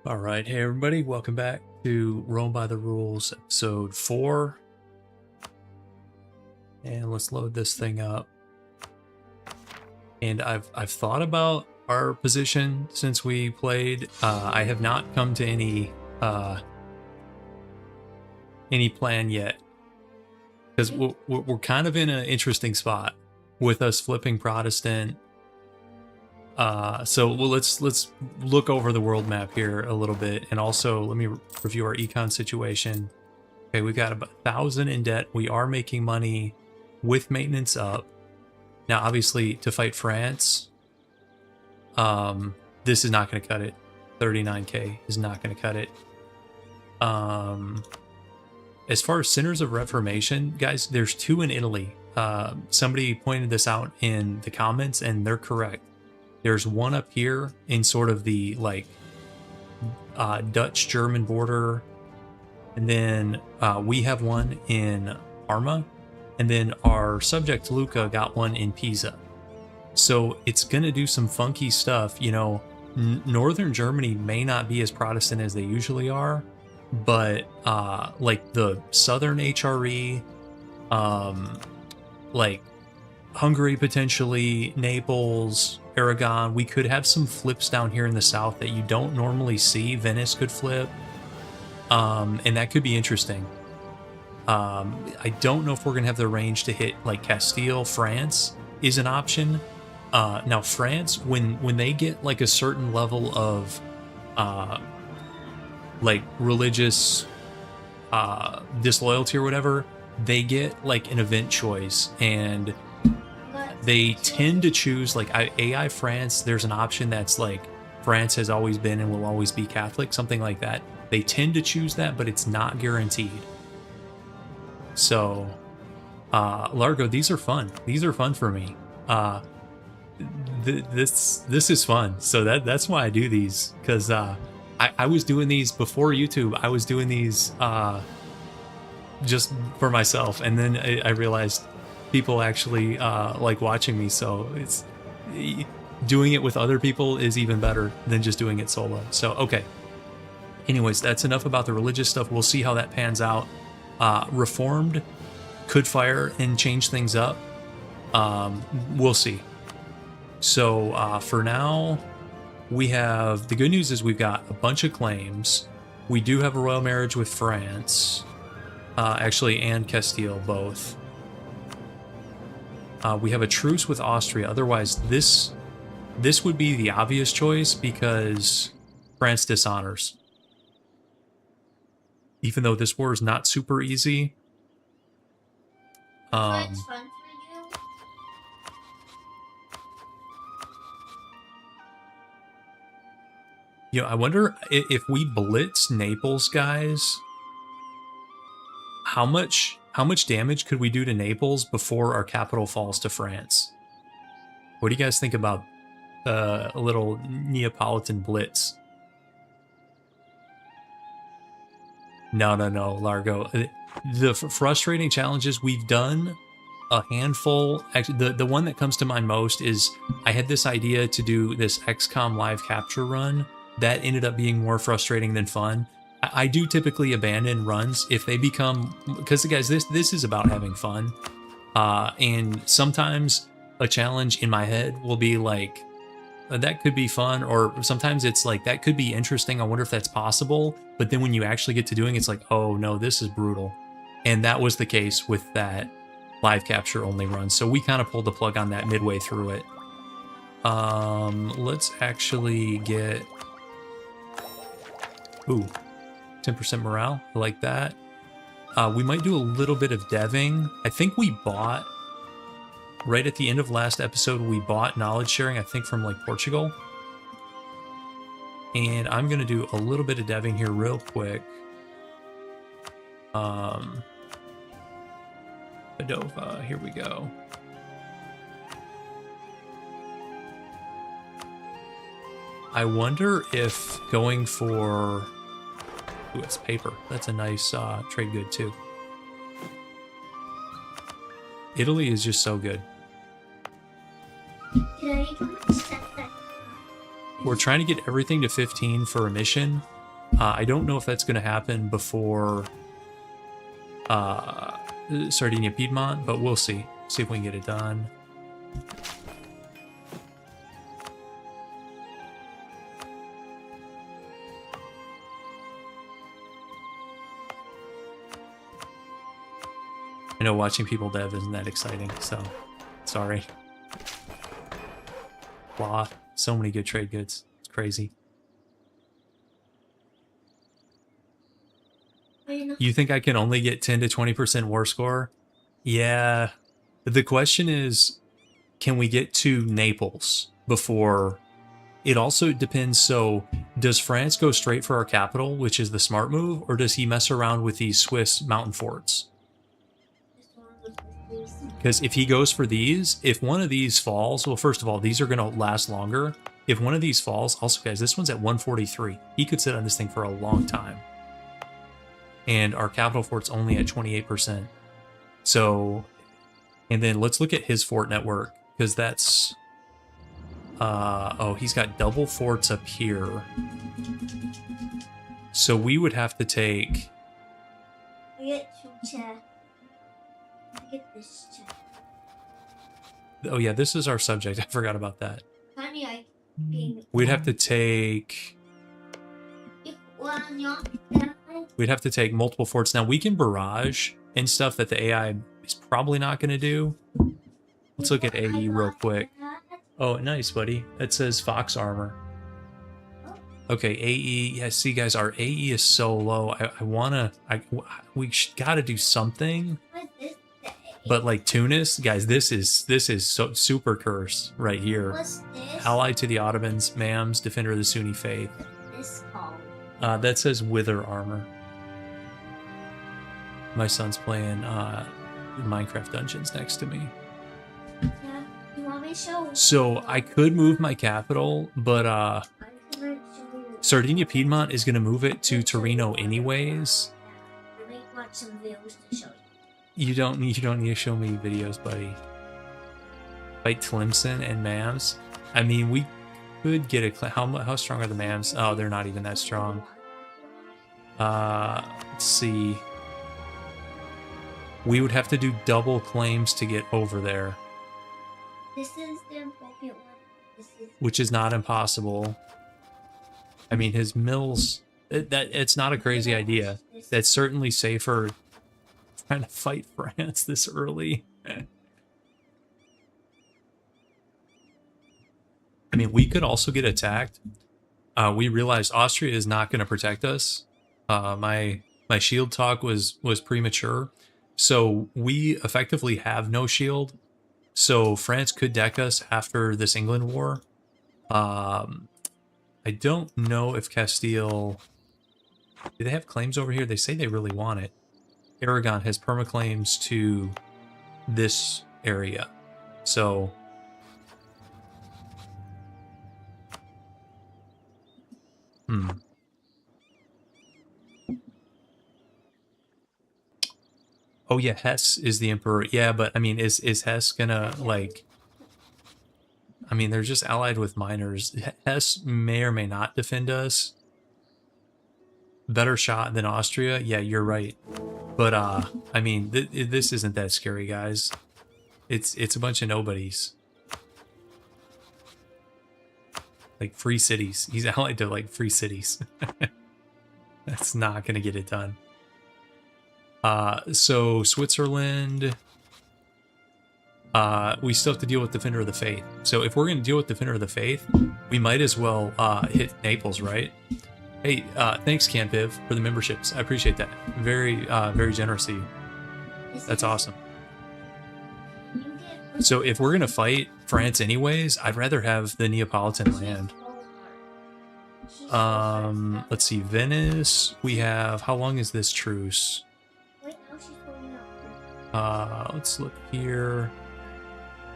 All right, hey everybody, welcome back to Rome by the Rules, episode 4. And let's load this thing up. And I've thought about our position since we played. I have not come to any plan yet, because we're kind of in an interesting spot with us flipping Protestant. Let's look over the world map here a little bit, and also let me review our econ situation. Okay, we've got about 1,000 in debt. We are making money with maintenance up. Now, obviously, to fight France, this is not going to cut it. 39k is not going to cut it. As far as centers of reformation, guys, there's 2 in Italy. Somebody pointed this out in the comments, and they're correct. There's one up here in sort of the Dutch-German border, and then we have one in Parma, and then our subject Luca got one in Pisa. So it's gonna do some funky stuff. You know, northern Germany may not be as Protestant as they usually are, but like the southern HRE, like Hungary potentially, Naples, Aragon, we could have some flips down here in the south that you don't normally see. Venice could flip, and that could be interesting. I don't know if we're gonna have the range to hit like Castile. France is an option. Now France, when they get like a certain level of like religious disloyalty or whatever, they get like an event choice, and they tend to choose like AI France. There's an option that's like France has always been and will always be Catholic, something like that. They tend to choose that, but it's not guaranteed. So, Largo, these are fun. These are fun for me. This is fun. So that's why I do these, because I was doing these before YouTube. I was doing these just for myself, and then I realized people actually like watching me, so it's doing it with other people is even better than just doing it solo. So okay, anyways, that's enough about the religious stuff. We'll see how that pans out. Reformed could fire and change things up. We'll see. So for now, we have the good news is we've got a bunch of claims. We do have a royal marriage with France, actually, and Castile both. We have a truce with Austria. Otherwise, this would be the obvious choice because France dishonors. Even though this war is not super easy. It's fun for you. You know, I wonder if we blitz Naples, guys, how much damage could we do to Naples before our capital falls to France? What do you guys think about a little Neapolitan blitz? No, Largo. The frustrating challenges we've done a handful. Actually, the one that comes to mind most is I had this idea to do this XCOM live capture run. That ended up being more frustrating than fun. I do typically abandon runs if they become, because guys, this is about having fun. And sometimes a challenge in my head will be like, that could be fun, or sometimes it's like, that could be interesting, I wonder if that's possible. But then when you actually get to doing it, it's like, oh no, this is brutal. And that was the case with that live capture only run. So we kind of pulled the plug on that midway through it. Let's actually get, ooh, 10% morale. I like that. We might do a little bit of deving. I think we bought, right at the end of last episode, we bought knowledge sharing, I think from like Portugal. And I'm going to do a little bit of deving here real quick. Padova, here we go. I wonder if going for, ooh, it's paper. That's a nice trade good too. Italy is just so good. Can I even set that? We're trying to get everything to 15 for a mission. I don't know if that's going to happen before Sardinia Piedmont, but we'll see. See if we can get it done. I know watching people dev isn't that exciting, so sorry. Blah. So many good trade goods. It's crazy. You think I can only get 10 to 20% war score? Yeah. The question is, can we get to Naples before? It also depends. So does France go straight for our capital, which is the smart move, or does he mess around with these Swiss mountain forts? Because if he goes for these, if one of these falls, well, first of all, these are going to last longer. If one of these falls, also, guys, this one's at 143. He could sit on this thing for a long time. And our capital fort's only at 28%. So, and then let's look at his fort network, because that's, oh, he's got double forts up here. So we would have to take... I get chair. I get this chair. Oh yeah, this is our subject. I forgot about that. Honey, We'd have to take... We'd have to take multiple forts. Now, we can barrage and stuff that the AI is probably not going to do. Let's look at AE real quick. Oh, nice, buddy. It says Fox Armor. Okay, AE. Yeah, see, guys, our AE is so low. We got to do something. But like Tunis, guys, this is so super curse right here. What's this? Allied to the Ottomans, Mams, Defender of the Sunni Faith. This called? That says Wither Armor. My son's playing Minecraft Dungeons next to me. Yeah, you want me to show? So I could move my capital, but I'm gonna show you. Sardinia Piedmont is going to move it to Torino anyways. Let me watch some videos to show you. You don't need to show me videos, buddy. Fight Tlemcen and Mams. I mean, we could get a... How strong are the Mams? Oh, they're not even that strong. Let's see. We would have to do double claims to get over there. This is the important one. This is... Which is not impossible. I mean, his mills... It's not a crazy idea. That's certainly safer trying to fight France this early. I mean, we could also get attacked. We realized Austria is not going to protect us. My shield talk was premature. So we effectively have no shield. So France could deck us after this England war. I don't know if Castile... Do they have claims over here? They say they really want it. Aragon has permaclaims to this area. So... Oh yeah, Hesse is the emperor. Yeah, but I mean, is Hesse gonna, like... I mean, they're just allied with miners. Hesse may or may not defend us. Better shot than Austria? Yeah, you're right. But, I mean, this isn't that scary, guys. It's a bunch of nobodies. Like, free cities. He's allied to, like, free cities. That's not gonna get it done. So Switzerland, we still have to deal with Defender of the Faith. So if we're going to deal with Defender of the Faith, we might as well hit Naples, right? Hey, thanks, Canpiv, for the memberships. I appreciate that. Very, very generous of you. That's awesome. So if we're going to fight France anyways, I'd rather have the Neapolitan land. Let's see, Venice. We have, how long is this truce? Let's look here.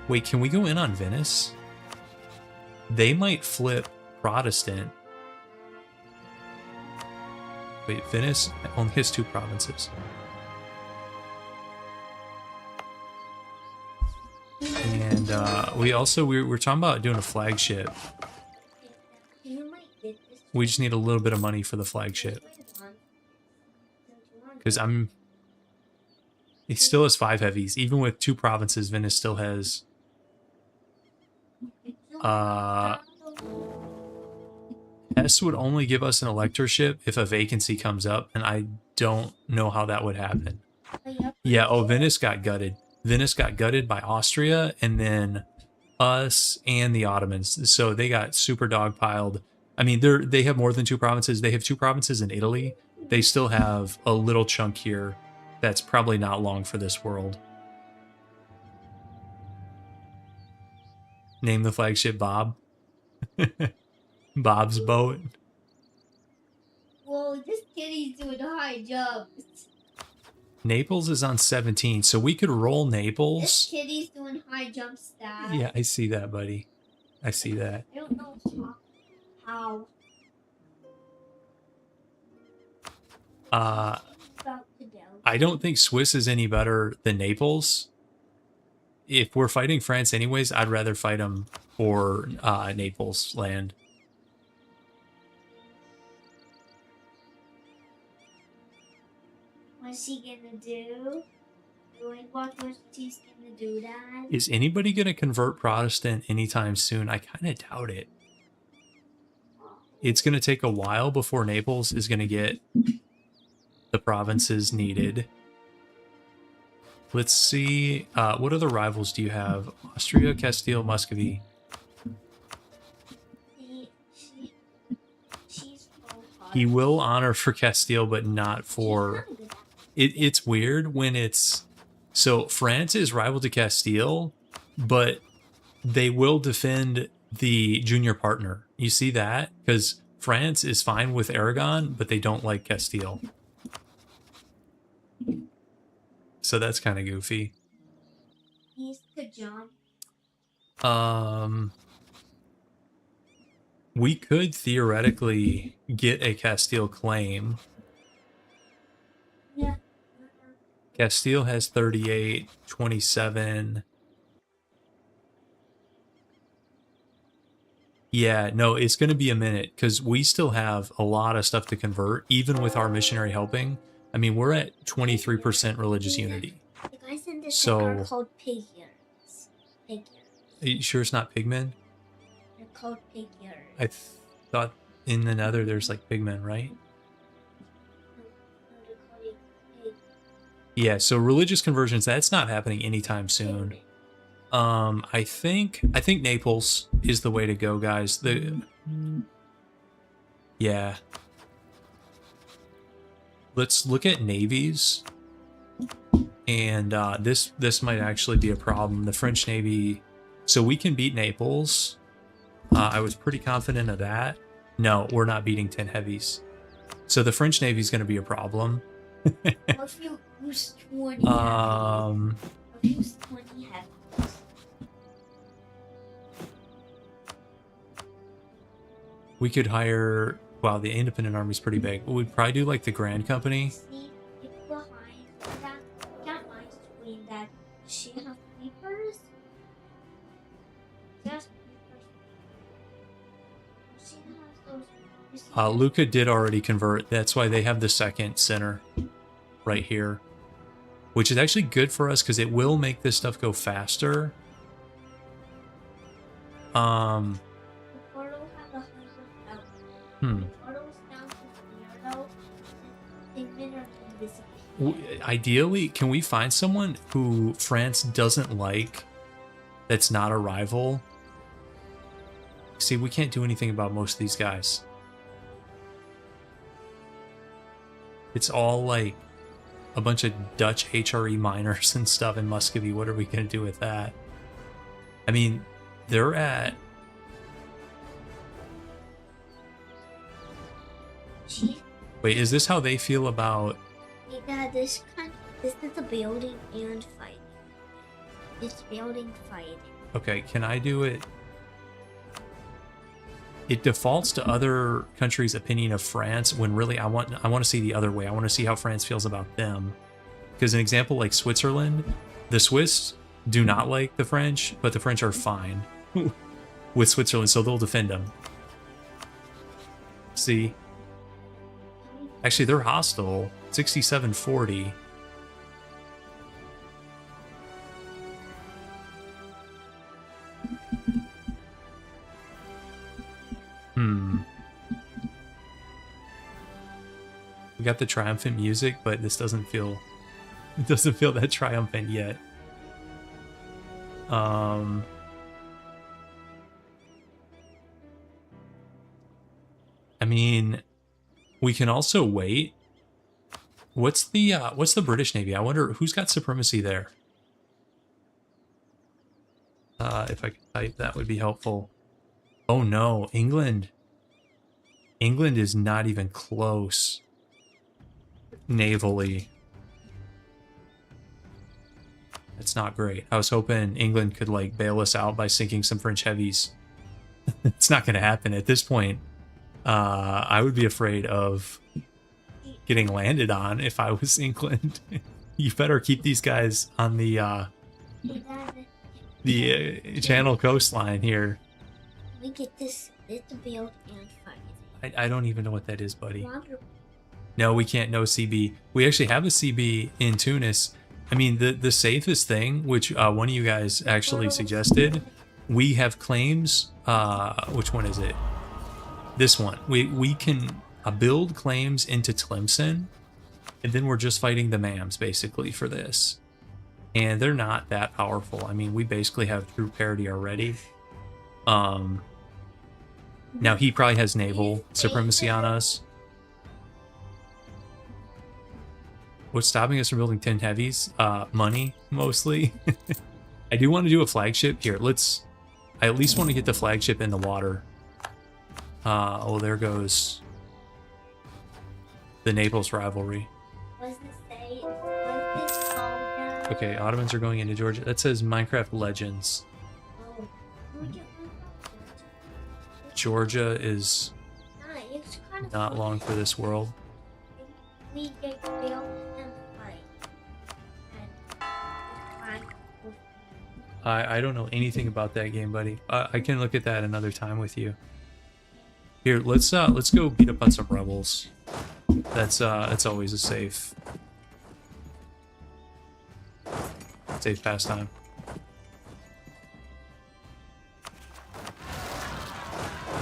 Wait, can we go in on Venice? They might flip Protestant. Wait, Venice only has 2 provinces. And we also, we're talking about doing a flagship. We just need a little bit of money for the flagship. Because it still has 5 heavies. Even with 2 provinces, Venice still has... S would only give us an electorship if a vacancy comes up, and I don't know how that would happen. Yeah, oh, Venice got gutted. Venice got gutted by Austria, and then us and the Ottomans. So they got super dogpiled. I mean, they have more than 2 provinces. They have 2 provinces in Italy. They still have a little chunk here that's probably not long for this world. Name the flagship Bob. Bob's boat. Whoa, this kitty's doing high jumps. Naples is on 17, so we could roll Naples. This kitty's doing high jump stats. Yeah, I see that, buddy. I see that. I don't know how. I don't think Swiss is any better than Naples. If we're fighting France anyways, I'd rather fight them for Naples land. What's he gonna do? What he's gonna do that? Is anybody gonna convert Protestant anytime soon? I kind of doubt it. It's gonna take a while before Naples is gonna get the provinces needed. Let's see. What other rivals do you have? Austria, Castile, Muscovy. He will honor for Castile, but not for... It's weird when it's... So France is rival to Castile, but they will defend the junior partner. You see that? Because France is fine with Aragon, but they don't like Castile. So that's kind of goofy. He's the jump. We could theoretically get a Castile claim. Yeah. Castile has 38, 27. Yeah, no, it's going to be a minute because we still have a lot of stuff to convert, even with our missionary helping. I mean, we're at 23% religious unity. The guys in this So, are called pigures. Are you sure it's not pigmen? They're called pigures. I thought in the Nether there's like pigmen, right? Yeah, so religious conversions, that's not happening anytime soon. I think Naples is the way to go, guys. Yeah. Let's look at navies. And this might actually be a problem. The French Navy, so we can beat Naples. I was pretty confident of that. No, we're not beating 10 heavies. So the French Navy is going to be a problem. If you use 20 heavies. If you use 20 heavies. We could hire... Wow, the independent army's pretty big. We'd probably do like the Grand Company. See, it's behind that. Can't mind between that. She has papers. Just papers. She has those. Luca did already convert. That's why they have the second center right here, which is actually good for us because it will make this stuff go faster. Ideally, can we find someone who France doesn't like that's not a rival? See, we can't do anything about most of these guys. It's all like a bunch of Dutch HRE miners and stuff in Muscovy. What are we going to do with that? I mean, they're at... Wait, is this how they feel about... Yeah, this is a building and fighting. It's building fighting. Okay, can I do it? It defaults to other countries' opinion of France when really I want to see the other way. I want to see how France feels about them. Because an example like Switzerland, the Swiss do not like the French, but the French are fine with Switzerland, so they'll defend them. See? Actually, they're hostile. 6740. We got the triumphant music, but this doesn't feel... It doesn't feel that triumphant yet. I mean, we can also wait. What's the British Navy? I wonder who's got supremacy there. If I could type, that would be helpful. Oh no, England. England is not even close navally. It's not great. I was hoping England could like bail us out by sinking some French heavies. It's not going to happen at this point. I would be afraid of getting landed on if I was England. You better keep these guys on the Channel coastline here. We get this build and fight. I don't even know what that is, buddy. No, we can't know CB. We actually have a CB in Tunis. I mean, the safest thing, which one of you guys actually suggested, we have claims. Which one is it? This one. We can build claims into Tlemcen, and then we're just fighting the MAMs basically for this. And they're not that powerful. I mean, we basically have troop parity already. Now he probably has naval supremacy on us. What's stopping us from building 10 heavies? Money, mostly. I do want to do a flagship. Here, I at least want to get the flagship in the water. Oh, there goes the Naples rivalry. Okay, Ottomans are going into Georgia. That says Minecraft Legends. Georgia is not long for this world. I don't know anything about that game, buddy. I can look at that another time with you. Here, let's go beat up on some rebels. That's always a safe pastime.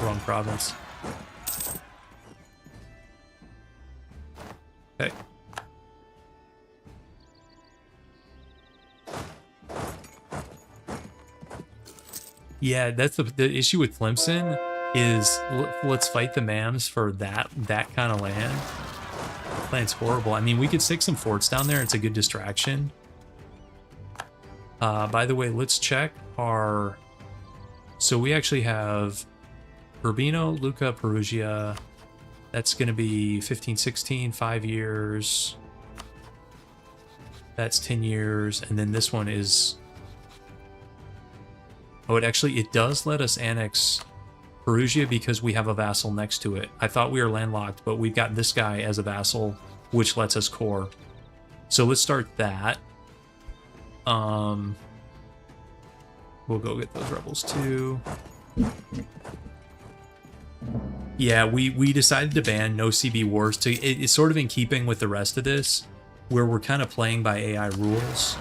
Wrong province. Okay. Yeah, that's the issue with Tlemcen is let's fight the MAMs for that kind of land. Land's horrible. I mean, we could stick some forts down there. It's a good distraction. By the way, let's check our... So we actually have Urbino, Lucca, Perugia. That's going to be 15, 16, 5 years. That's 10 years. And then this one is... Oh, it does let us annex Perugia because we have a vassal next to it. I thought we were landlocked, but we've got this guy as a vassal, which lets us core. So let's start that. We'll go get those rebels too. Yeah, we decided to ban no CB wars. It's sort of in keeping with the rest of this, where we're kind of playing by AI rules.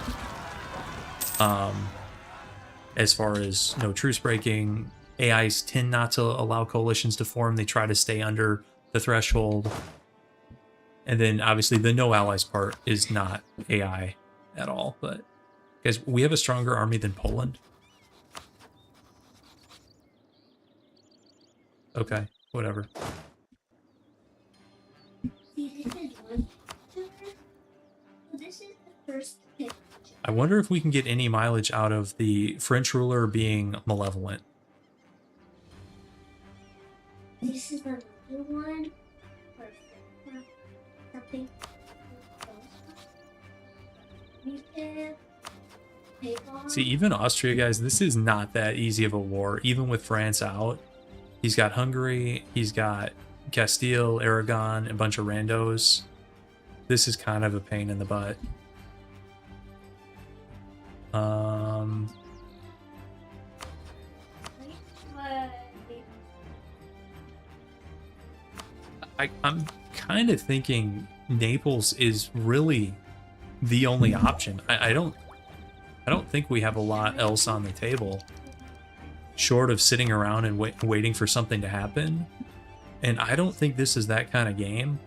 As far as no truce breaking, AIs tend not to allow coalitions to form. They try to stay under the threshold. And then obviously the no allies part is not AI at all. But guys, we have a stronger army than Poland. Okay, whatever. This is the first picture. I wonder if we can get any mileage out of the French ruler being malevolent. This is another one. Something. See, even Austria, guys, this is not that easy of a war, even with France out. He's got Hungary, he's got Castile, Aragon, a bunch of randos. This is kind of a pain in the butt. I'm kind of thinking Naples is really the only option. I don't think we have a lot else on the table, short of sitting around and waiting for something to happen. And I don't think this is that kind of game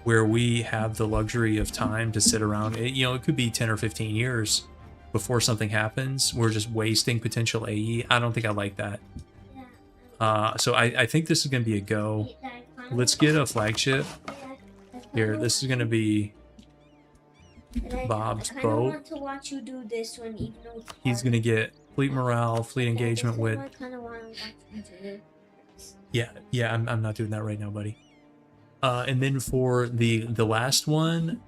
where we have the luxury of time to sit around. It could be 10 or 15 years before something happens. We're just wasting potential AE. I don't think I like that. So I think this is going to be a go. Let's get a flagship. Here, this is going to be Bob's boat. I want to watch you do this one, even though he's going to get fleet morale, fleet engagement with... I kind of want to watch you do. Yeah, I'm not doing that right now, buddy. And then for the last one,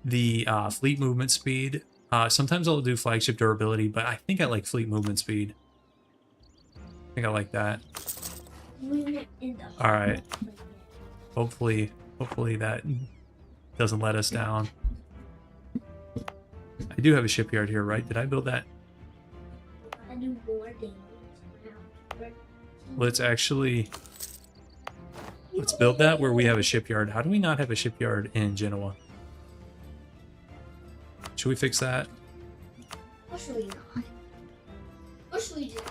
the fleet movement speed. Sometimes I'll do flagship durability, but I think I like fleet movement speed. I think I like that. All right. Hopefully that doesn't let us down. I do have a shipyard here, right? Did I build that? Let's build that where we have a shipyard. How do we not have a shipyard in Genoa? Should we fix that? Or should we not? Or should we just...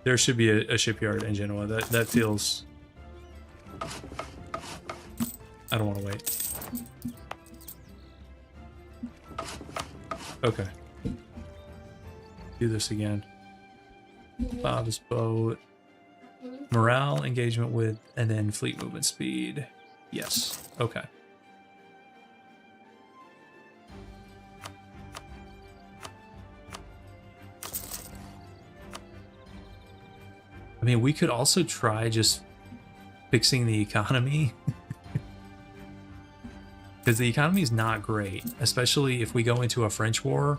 There should be a shipyard in Genoa. That feels... I don't want to wait. Okay. Do this again. Bob's boat. Morale, engagement with, and then fleet movement speed. Yes. Okay. I mean, we could also try just fixing the economy. Because the economy is not great, especially if we go into a French war.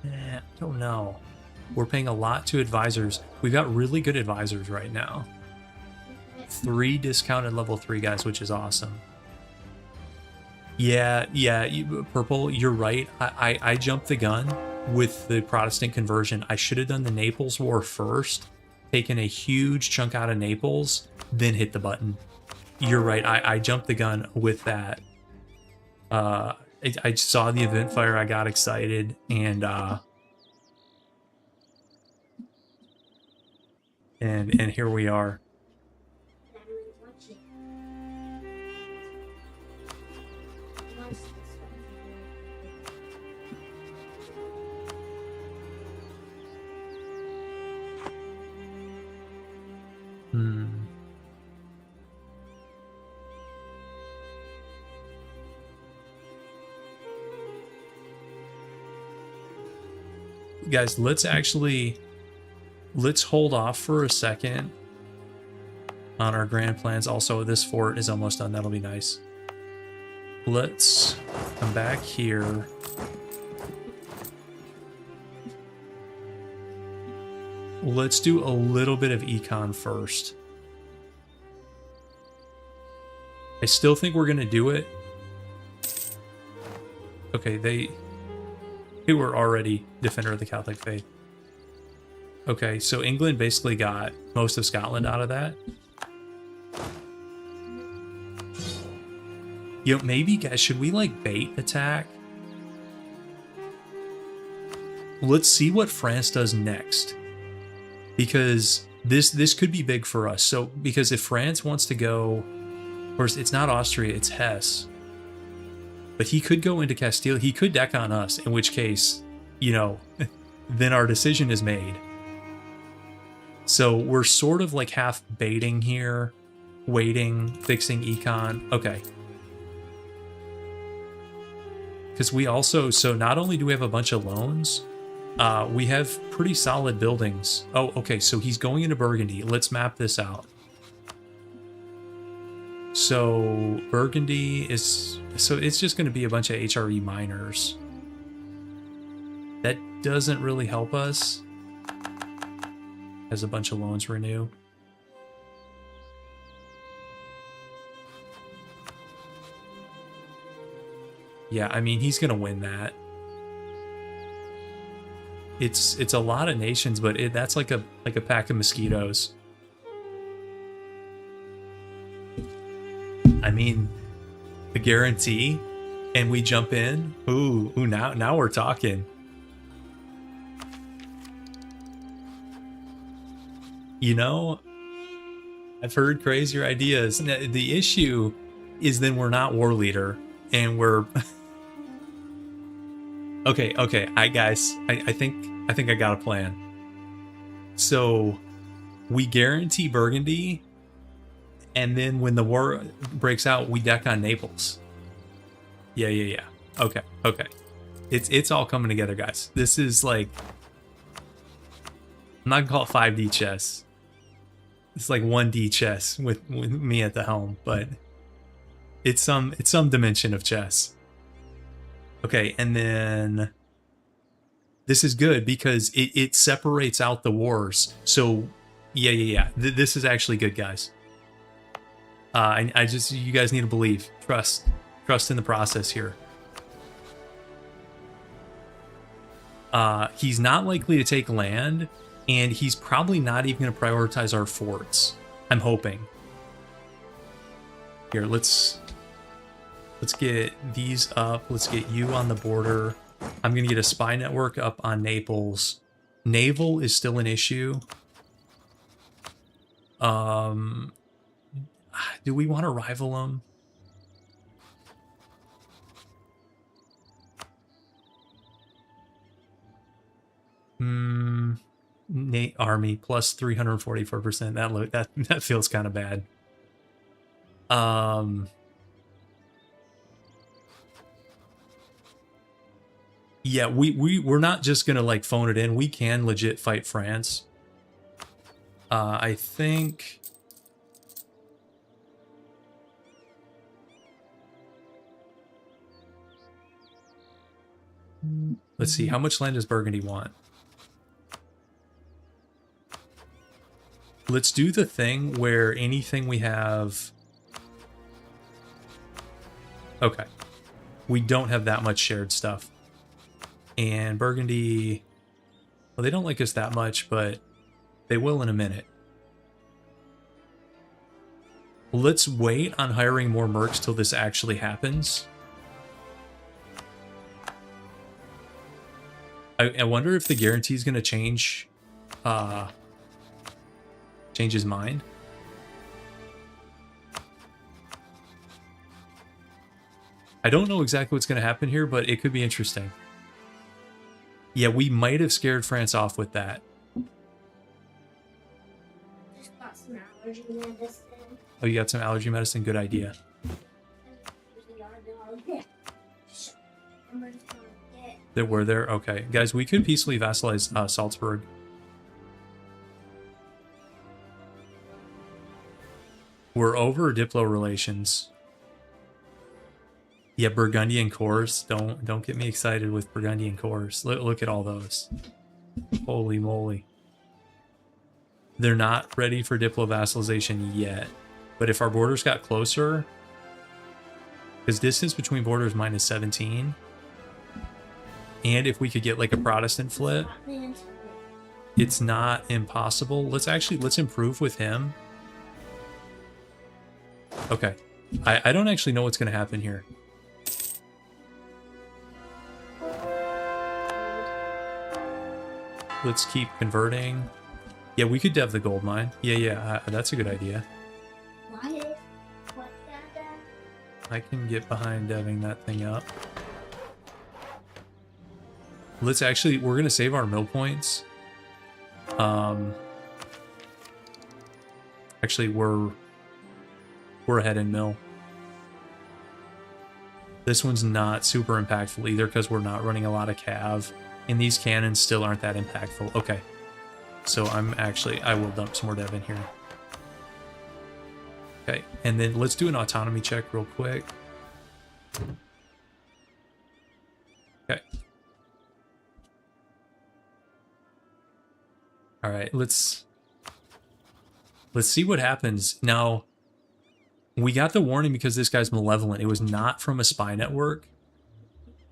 I don't know. We're paying a lot to advisors. We've got really good advisors right now. 3 discounted level 3 guys, which is awesome. Yeah, Purple, you're right. I jumped the gun with the Protestant conversion. I should have done the Naples War first, taken a huge chunk out of Naples, then hit the button. You're right. I jumped the gun with that. I saw the event fire. I got excited, and here we are. Guys, let's hold off for a second on our grand plans. Also, this fort is almost done. That'll be nice. Let's come back here. Let's do a little bit of econ first. I still think we're gonna do it. Okay, they were already defender of the Catholic faith. Okay, so England basically got most of Scotland out of that. Maybe, guys, should we like bait attack? Let's see what France does next, because this could be big for us. So because if France wants to go, of course it's not Austria, it's Hesse. But he could go into Castile. He could deck on us, in which case, then our decision is made. So we're sort of like half baiting here, waiting, fixing econ. Okay. Because we also, so not only do we have a bunch of loans, we have pretty solid buildings. Oh, okay, so he's going into Burgundy. Let's map this out. So Burgundy is, so it's just going to be a bunch of HRE miners. That doesn't really help us. Has a bunch of loans renew. Yeah, I mean, he's going to win that. It's a lot of nations, but that's like a pack of mosquitoes. I mean, the guarantee, and we jump in. Ooh, now we're talking. You know, I've heard crazier ideas. The issue is then we're not war leader, and we're okay. Guys, I think I got a plan. So we guarantee Burgundy, and then when the war breaks out, we deck on Naples. Yeah. Okay. It's all coming together, guys. This is like, I'm not gonna call it 5D chess. It's like 1D chess with me at the helm, but it's some dimension of chess. Okay, and then this is good because it separates out the wars. So yeah. This is actually good, guys. I just, you guys need to believe, trust in the process here. He's not likely to take land, and he's probably not even going to prioritize our forts. I'm hoping. Here, let's get these up. Let's get you on the border. I'm going to get a spy network up on Naples. Naval is still an issue. Do we want to rival them? Army plus 344%. That feels kind of bad. Yeah, we're not just gonna like phone it in. We can legit fight France. I think. Let's see, how much land does Burgundy want? Let's do the thing where anything we have... Okay. We don't have that much shared stuff. And Burgundy... Well, they don't like us that much, but they will in a minute. Let's wait on hiring more mercs till this actually happens. I wonder if the guarantee is going to change his mind. I don't know exactly what's going to happen here, but it could be interesting. Yeah, we might have scared France off with that. Just got some allergy medicine. Oh, you got some allergy medicine? Good idea. There were there? Okay. Guys, we could peacefully vassalize Salzburg. We're over Diplo relations. Yeah, Burgundian cores. Don't get me excited with Burgundian cores. Look at all those. Holy moly. They're not ready for Diplo vassalization yet. But if our borders got closer, because distance between borders minus 17, and if we could get like a Protestant flip, it's not impossible. Let's improve with him. Okay. I don't actually know what's going to happen here. Let's keep converting. Yeah, we could dev the gold mine. Yeah, that's a good idea. I can get behind deving that thing up. Let's actually, we're gonna save our mill points. Actually, we're ahead in mill. This one's not super impactful either because we're not running a lot of cav, and these cannons still aren't that impactful. Okay, so I will dump some more dev in here. Okay, and then let's do an autonomy check real quick. Okay. All right, let's see what happens. Now, we got the warning because this guy's malevolent. It was not from a spy network.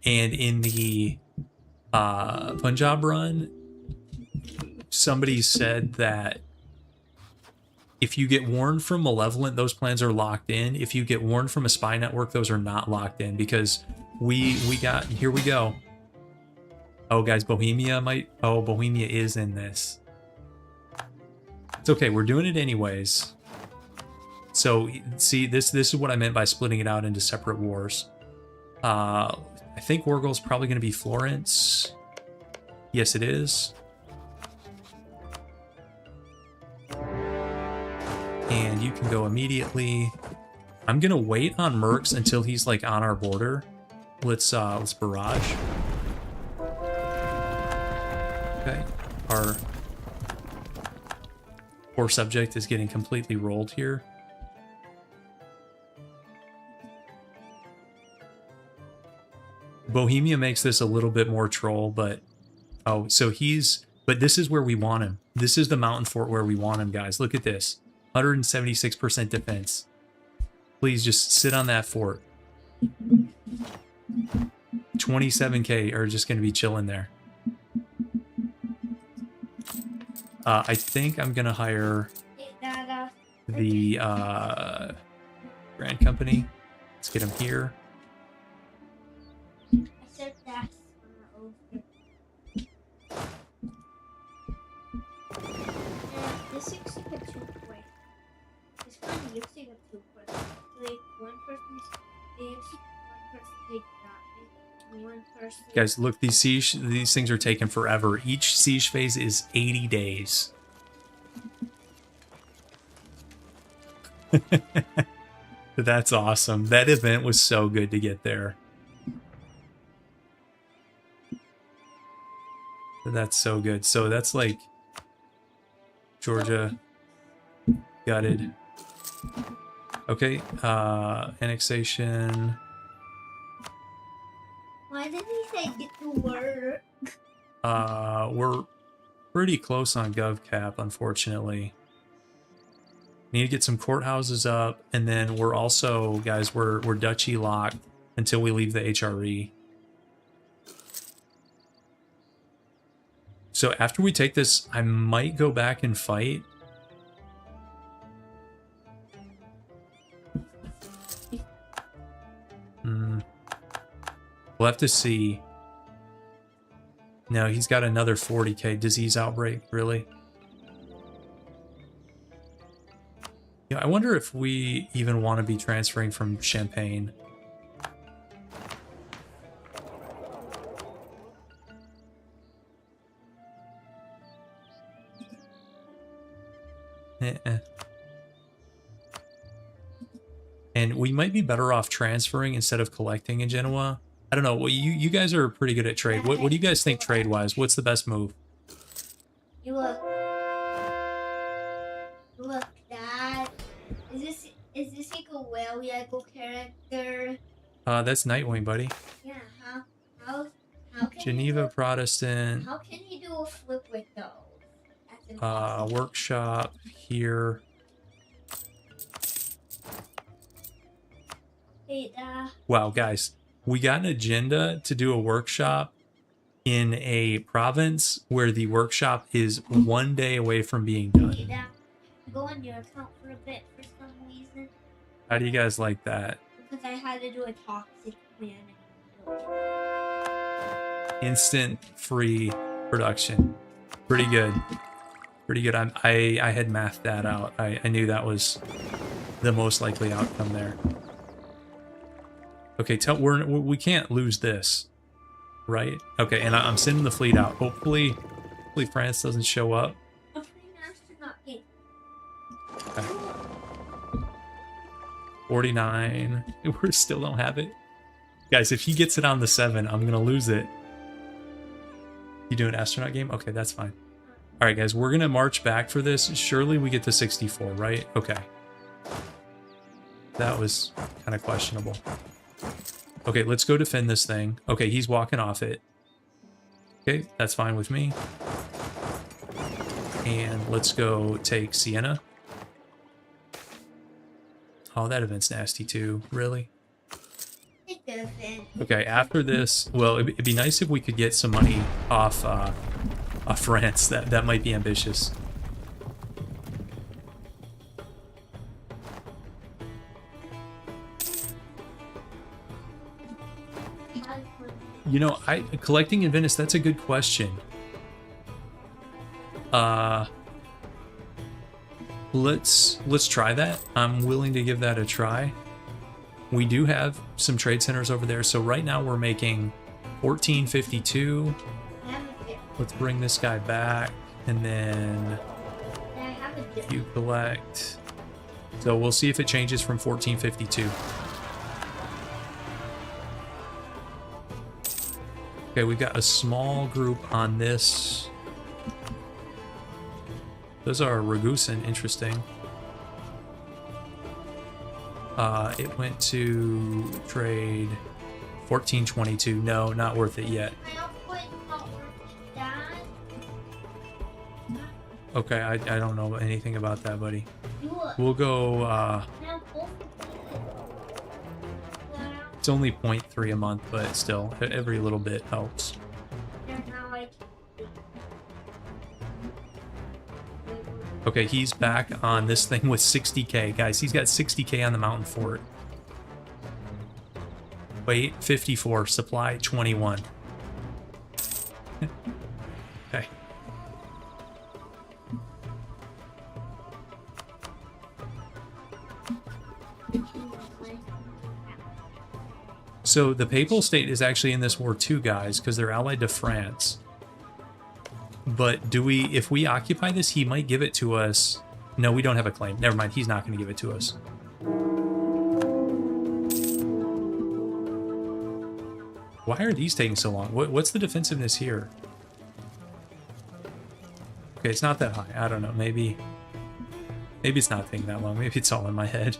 And in the Punjab run, somebody said that If you get warned from Malevolent, those plans are locked in. If you get warned from a spy network, those are not locked in because we got, here we go. Oh, guys, Bohemia might, oh, Bohemia is in this. It's okay, we're doing it anyways. So, see, this is what I meant by splitting it out into separate wars. I think war goal's probably going to be Florence. Yes, it is. And you can go immediately. I'm going to wait on Mercs until he's, like, on our border. Let's barrage. Okay, our poor subject is getting completely rolled here. Bohemia makes this a little bit more troll, but oh, so but this is where we want him. This is the mountain fort where we want him, guys. Look at this. 176% defense. Please just sit on that fort. 27k are just going to be chilling there. I think I'm going to hire the Grand Company. Let's get him here. Guys, look, these things are taking forever. Each siege phase is 80 days. That's awesome. That event was so good to get there. That's so good. So that's like Georgia gutted. Okay, annexation. Why did he say get to work? We're pretty close on GovCap, unfortunately. Need to get some courthouses up, and then we're also, guys, we're duchy locked until we leave the HRE. So after we take this, I might go back and fight. We'll have to see. No, he's got another 40k disease outbreak, really. Yeah, I wonder if we even want to be transferring from Champagne. And we might be better off transferring instead of collecting in Genoa. I don't know. Well, you guys are pretty good at trade. What do you guys think trade-wise? What's the best move? You look, Dad. Is this like a Whale character? That's Nightwing, buddy. Yeah. How can Geneva Protestant. How can he do a flip with those? That's impossible. Workshop here. Hey, Wow, guys. We got an agenda to do a workshop in a province where the workshop is 1 day away from being done. Hey, Dad. Go on your account for a bit for some reason. How do you guys like that? Because I had to do a toxic plan. Instant free production. Pretty good. Pretty good. I had mathed that out. I knew that was the most likely outcome there. Okay, we can't lose this, right? Okay, and I'm sending the fleet out. Hopefully France doesn't show up. A free astronaut game. Okay. 49. We still don't have it. Guys, if he gets it on the 7, I'm gonna lose it. You do an astronaut game? Okay, that's fine. All right, guys, we're gonna march back for this. Surely we get to 64, right? Okay. That was kind of questionable. Okay, let's go defend this thing. Okay, he's walking off it. Okay, that's fine with me. And let's go take Siena. Oh, that event's nasty too. Really? Okay, after this, well, it'd be nice if we could get some money off France. That might be ambitious. You know, collecting in Venice, that's a good question. Let's try that. I'm willing to give that a try. We do have some trade centers over there, so right now we're making 1452. Let's bring this guy back, and then you collect. So we'll see if it changes from 1452. Okay, we've got a small group on this. Those are Ragusan, interesting. It went to trade 1422. No, not worth it yet. Okay, I don't know anything about that, buddy. We'll go, it's only 0.3 a month, but still, every little bit helps. Okay, he's back on this thing with 60k. Guys, he's got 60k on the mountain fort. Weight 54, supply 21. Okay. So the Papal State is actually in this war too, guys, because they're allied to France. But do we, if we occupy this, he might give it to us. No, we don't have a claim. Never mind, he's not going to give it to us. Why are these taking so long? What's the defensiveness here? Okay, it's not that high. I don't know. Maybe it's not taking that long. Maybe it's all in my head.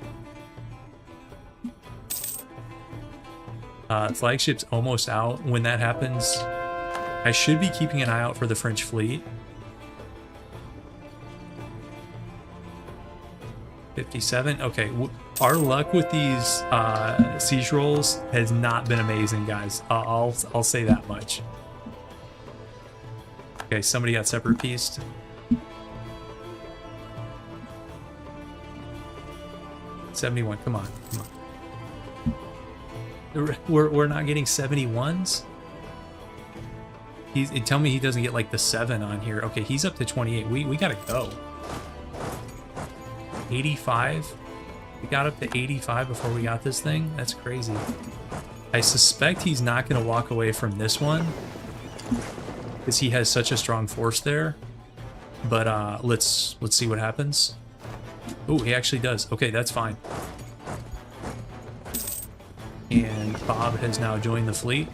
Flagship's almost out. When that happens, I should be keeping an eye out for the French fleet. 57. Okay, our luck with these siege rolls has not been amazing, guys. I'll say that much. Okay, somebody got separate pieced. $71. Come on, come on. We're not getting 71s. Tell me he doesn't get like the 7 on here. Okay, he's up to 28. We gotta go. 85. We got up to 85 before we got this thing. That's crazy. I suspect he's not gonna walk away from this one because he has such a strong force there. But let's see what happens. Oh, he actually does. Okay, that's fine. And Bob has now joined the fleet.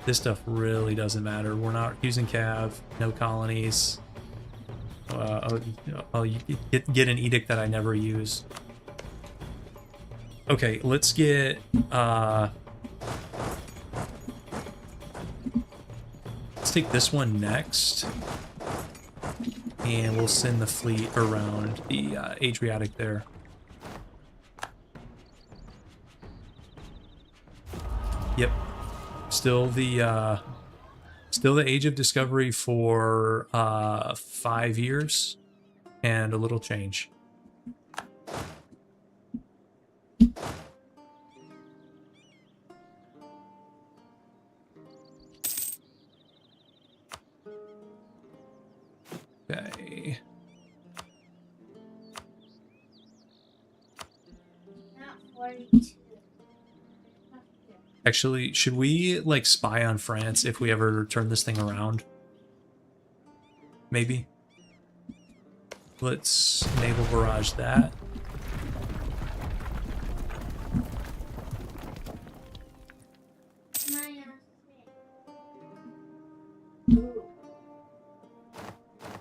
This stuff really doesn't matter. We're not using cav, no colonies. I'll get an edict that I never use. Okay, let's get let's take this one next, and we'll send the fleet around the Adriatic there. Yep. Still the Age of Discovery for 5 years and a little change. Okay. Not 42. Actually, should we like spy on France if we ever turn this thing around? Maybe. Let's naval barrage that.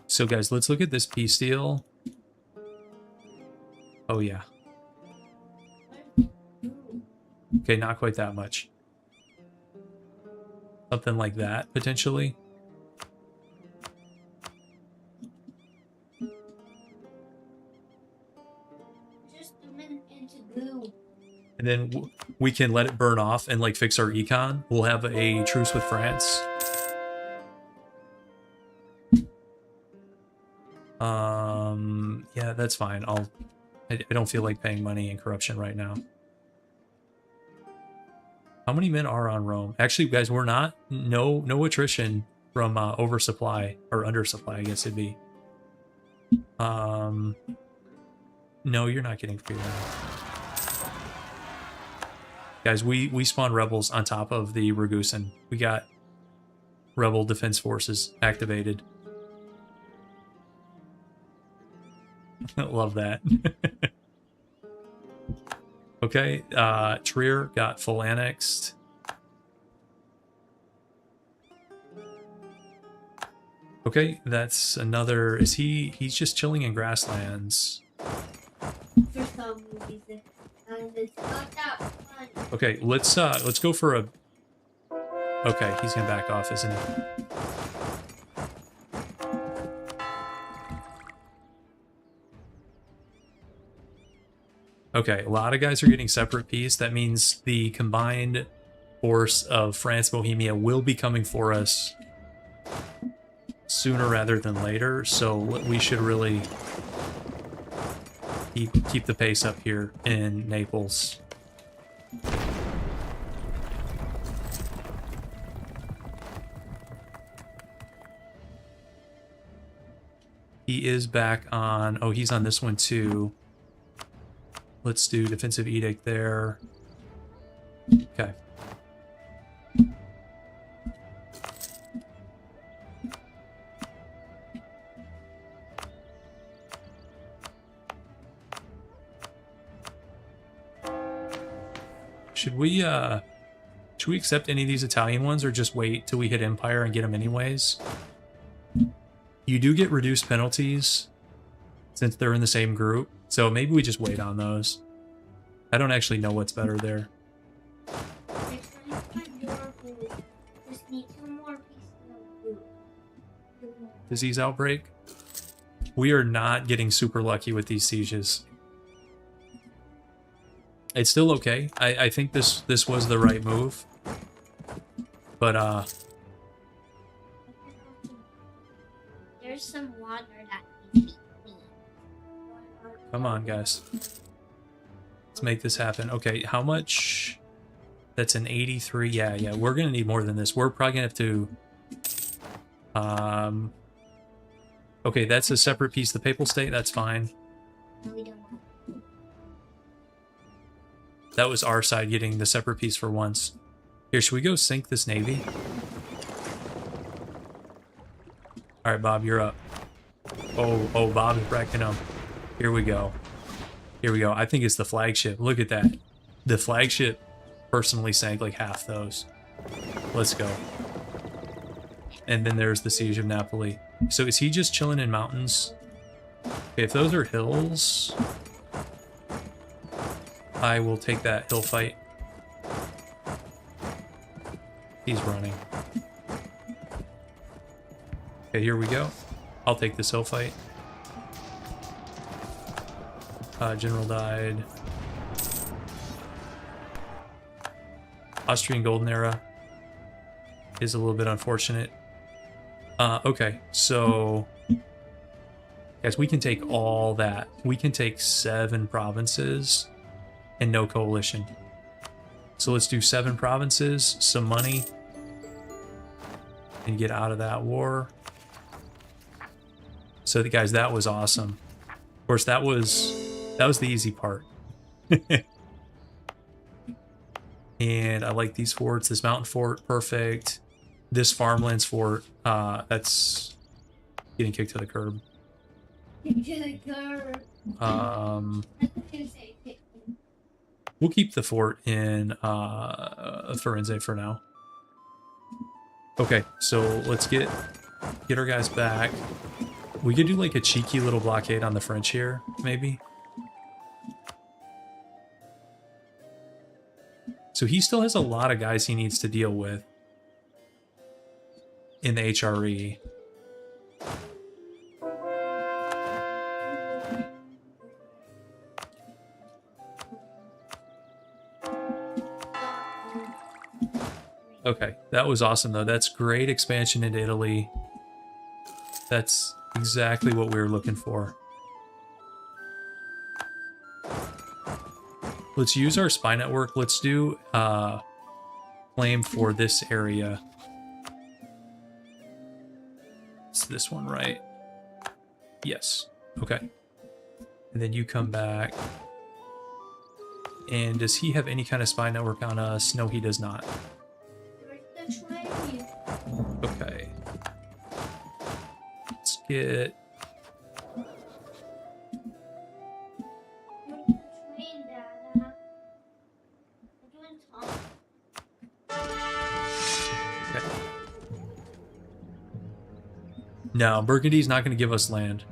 So guys, let's look at this peace deal. Oh yeah. Okay, not quite that much. Something like that, potentially. Just a minute into goo. And then we can let it burn off and like fix our econ. We'll have a truce with France. Yeah, that's fine. I don't feel like paying money in corruption right now. How many men are on Rome? Actually, guys, we're not. No attrition from oversupply or undersupply, I guess it'd be. No, you're not getting free now. Guys, we spawned rebels on top of the Ragusan. We got rebel defense forces activated. Love that. Okay, Trier got full annexed. Okay, that's another. Is he's just chilling in grasslands? For some reason. And it's not that fun. Okay, let's go for a. Okay, he's gonna back off, isn't he? Okay, a lot of guys are getting separate peace. That means the combined force of France, Bohemia will be coming for us sooner rather than later. So we should really keep the pace up here in Naples. He is back on. Oh, he's on this one too. Let's do defensive edict there. Okay. Should we accept any of these Italian ones or just wait till we hit Empire and get them anyways? You do get reduced penalties since they're in the same group. So maybe we just wait on those. I don't actually know what's better there. Disease outbreak? We are not getting super lucky with these sieges. It's still okay. I think this was the right move. But there's some water that needs to be cleaned. Come on, guys. Let's make this happen. Okay, how much? That's an 83. Yeah, we're gonna need more than this. We're probably gonna have to okay, that's a separate piece of the Papal State, that's fine. No, we don't. That was our side getting the separate piece for once. Here, should we go sink this navy? Alright, Bob, you're up. Oh, Bob is wrecking them. Here we go. Here we go. I think it's the flagship. Look at that. The flagship personally sank like half those. Let's go. And then there's the siege of Napoli. So is he just chilling in mountains? Okay, if those are hills, I will take that hill fight. He's running. Okay, here we go. I'll take this hill fight. General died. Austrian Golden Era is a little bit unfortunate. Okay, so guys, we can take all that. We can take 7 provinces and no coalition. So let's do 7 provinces, some money, and get out of that war. So guys, that was awesome. Of course, that was the easy part. And I like these forts. This mountain fort, perfect. This farmlands fort, that's getting kicked to the curb. We'll keep the fort in Firenze for now. Okay, so let's get our guys back. We could do like a cheeky little blockade on the French here, maybe. So he still has a lot of guys he needs to deal with in the HRE. Okay, that was awesome though. That's great expansion into Italy. That's exactly what we were looking for. let's use our spy network. Let's do claim for this area. It's this one, right? Yes. Okay. And then you come back. And does he have any kind of spy network on us? No, he does not. Okay. Let's get... Okay. No, Burgundy's not going to give us land.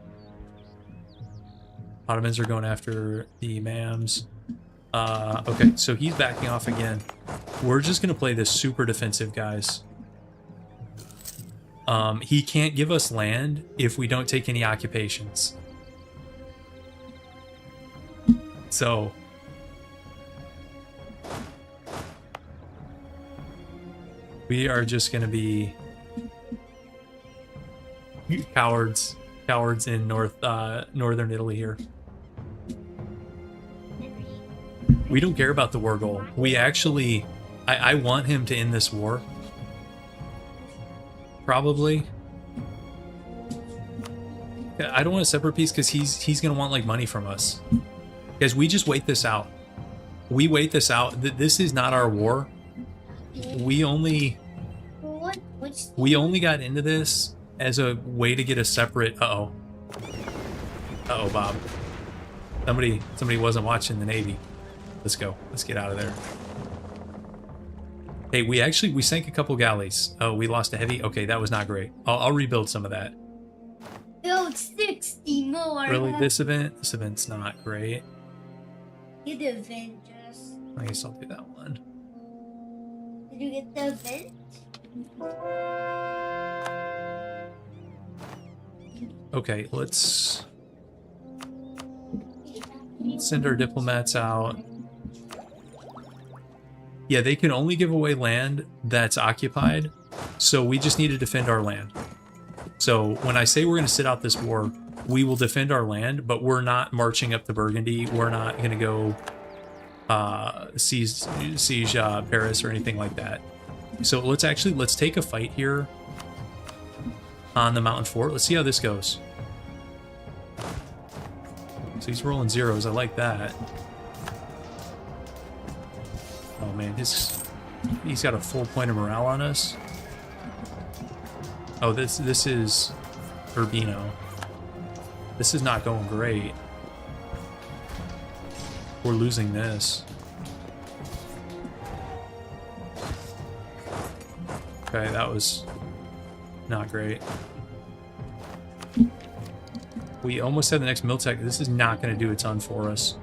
Ottomans are going after the Mams. Okay, so he's backing off again. We're just going to play this super defensive, guys. He can't give us land if we don't take any occupations. So... we are just going to be cowards in northern Italy here. We don't care about the war goal. We actually, I want him to end this war. Probably. I don't want a separate peace because he's going to want like money from us. Guys, we just wait this out. We wait this out. This is not our war. We only got into this as a way to get a separate... Uh-oh, Bob. Somebody wasn't watching the Navy. Let's go. Let's get out of there. Hey, we sank a couple galleys. Oh, we lost a heavy? Okay, that was not great. I'll rebuild some of that. Build 60 more. Really, this event? This event's not great. Get the Avengers. I guess I'll do that one. Did you get the event? Okay, let's send our diplomats out. Yeah, they can only give away land that's occupied, so we just need to defend our land. So when I say we're going to sit out this war, we will defend our land, but we're not marching up to Burgundy. We're not going to go siege Paris or anything like that. So let's take a fight here on the mountain fort. Let's see how this goes. So he's rolling zeros. I like that. Oh man, he's got a full point of morale on us. Oh, this is Urbino. This is not going great. We're losing this. Okay, that was not great. We almost had the next Miltech. This is not going to do a ton for us.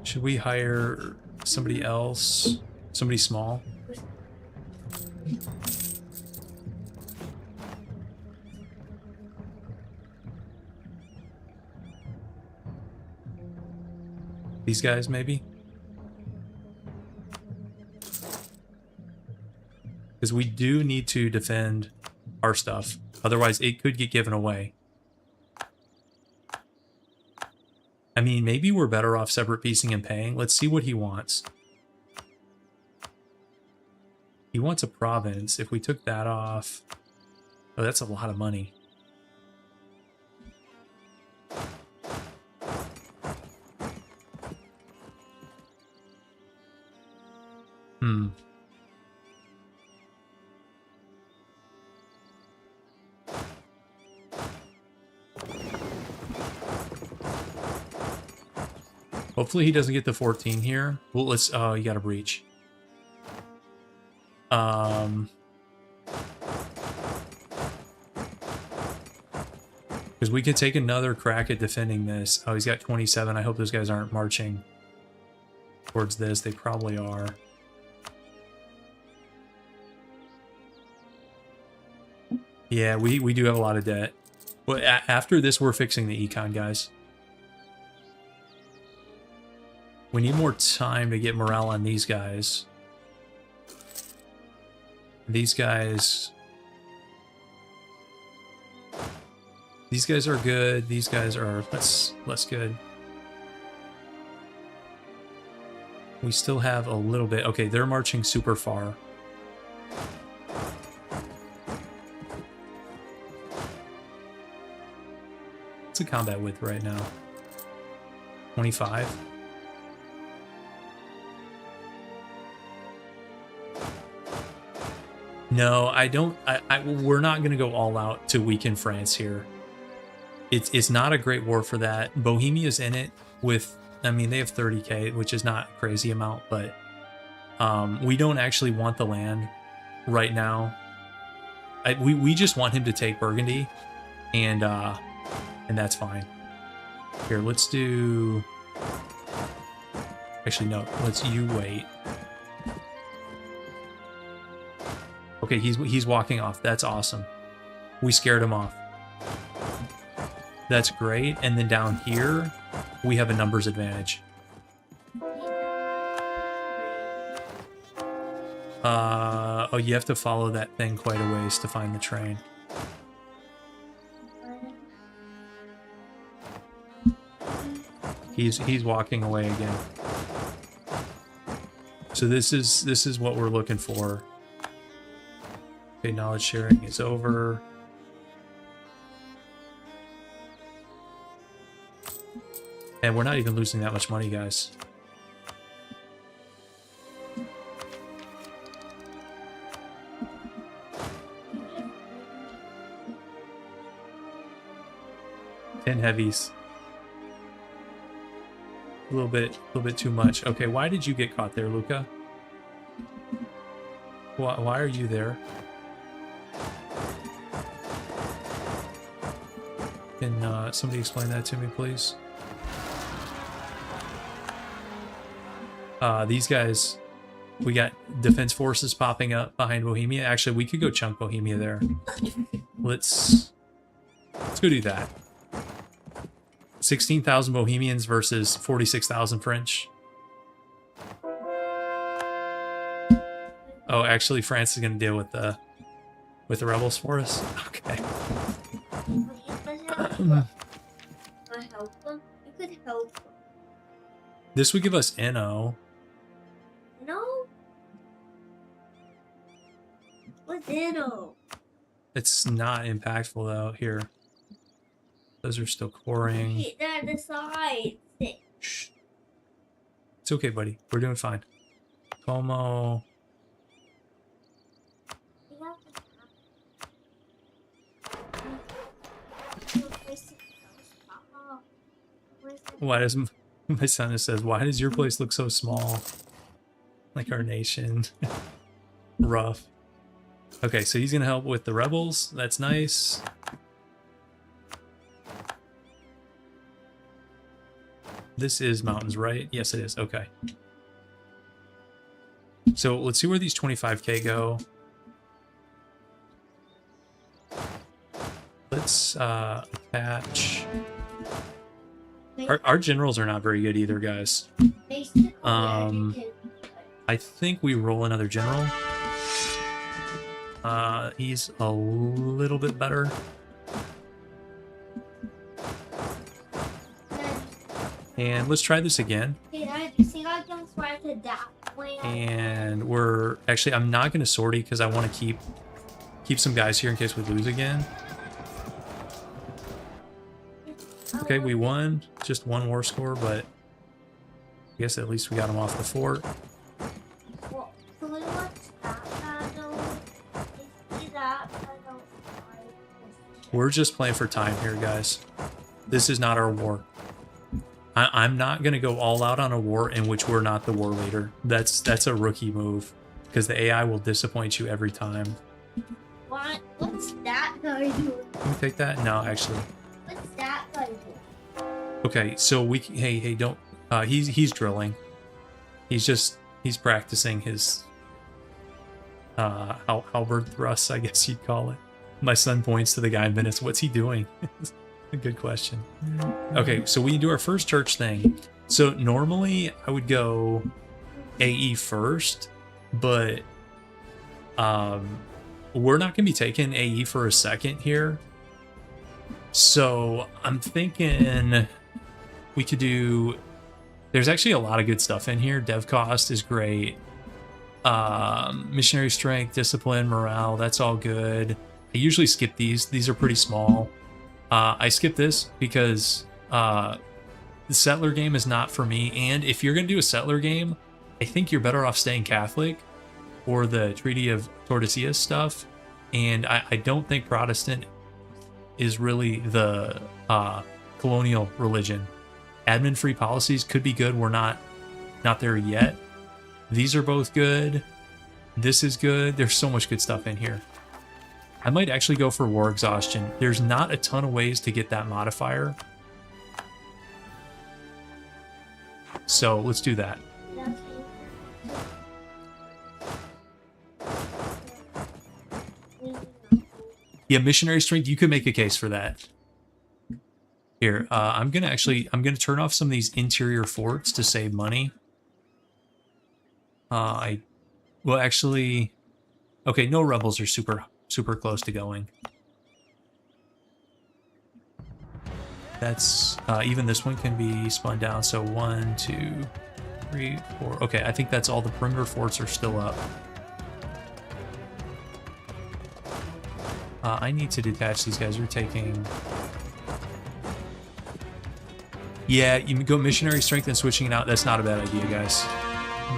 Should we hire somebody else? Somebody small? These guys, maybe? Because we do need to defend our stuff. Otherwise, it could get given away. I mean, maybe we're better off separate piecing and paying. Let's see what he wants. He wants a province. If we took that off... Oh, that's a lot of money. Hopefully he doesn't get the 14 here. Well, let's... Oh, you got a breach. Because we could take another crack at defending this. Oh, he's got 27. I hope those guys aren't marching towards this. They probably are. Yeah, we do have a lot of debt. Well, after this, we're fixing the econ, guys. We need more time to get morale on these guys. These guys... These guys are good. These guys are less good. We still have a little bit. Okay, they're marching super far. What's the combat width right now? 25? No, I don't. We're not going to go all out to weaken France here. It's not a great war for that. Bohemia's in it with, I mean, they have 30k, which is not a crazy amount, but we don't actually want the land right now. We just want him to take Burgundy, and that's fine. Here, let's do. Actually, no. Let's you wait. Okay, he's walking off. That's awesome. We scared him off. That's great. And then down here, we have a numbers advantage. Oh, you have to follow that thing quite a ways to find the train. He's walking away again. So this is what we're looking for. Okay, knowledge sharing is over. And we're not even losing that much money, guys. Ten heavies. A little bit too much. Okay, why did you get caught there, Luca? Why are you there? Can somebody explain that to me, please? These guys, we got defense forces popping up behind Bohemia. Actually, we could go chunk Bohemia there. Let's go do that. 16,000 Bohemians versus 46,000 French. Oh, actually, France is going to deal with the rebels for us. Okay. This would give us NO. No? What's NO? It's not impactful though. Here. Those are still coring. They're the sides. Shh. It's okay, buddy. We're doing fine. Como. Why does my son says, why does your place look so small? Like our nation. Rough. Okay, so he's gonna help with the rebels. That's nice. This is mountains, right? Yes, it is. Okay. So let's see where these 25k go. Let's attach. Our generals are not very good either, guys. I think we roll another general. He's a little bit better. And let's try this again. And we're actually, I'm not going to sortie because I want to keep some guys here in case we lose again. Okay, we won. Just one war score, but I guess at least we got him off the fort. We're just playing for time here, guys. This is not our war. I'm not going to go all out on a war in which we're not the war leader. That's a rookie move because the AI will disappoint you every time. What's that guy doing? Can we take that? No, actually. What's that guy doing? Okay, so we hey don't he's drilling. He's practicing his halberd thrusts, I guess you'd call it. My son points to the guy in Venice. What's he doing? A good question. Okay, so we do our first church thing. So normally I would go AE first, but we're not gonna be taking AE for a second here. So I'm thinking we could do. There's actually a lot of good stuff in here. Dev cost is great. Missionary strength, discipline, morale, that's all good. I usually skip these. These are pretty small. I skip this because the settler game is not for me. And if you're going to do a settler game, I think you're better off staying Catholic or the Treaty of Tordesillas stuff. And I don't think Protestant is really the colonial religion. Admin-free policies could be good. We're not there yet. These are both good. This is good. There's so much good stuff in here. I might actually go for war exhaustion. There's not a ton of ways to get that modifier. So let's do that. Yeah, missionary strength, you could make a case for that. Here, I'm gonna turn off some of these interior forts to save money. Well, actually, okay, no rebels are super close to going. That's even this one can be spun down. So 1, 2, 3, 4. Okay, I think that's all. The perimeter forts are still up. I need to detach these guys. We're taking. Yeah, you go missionary strength and switching it out. That's not a bad idea, guys.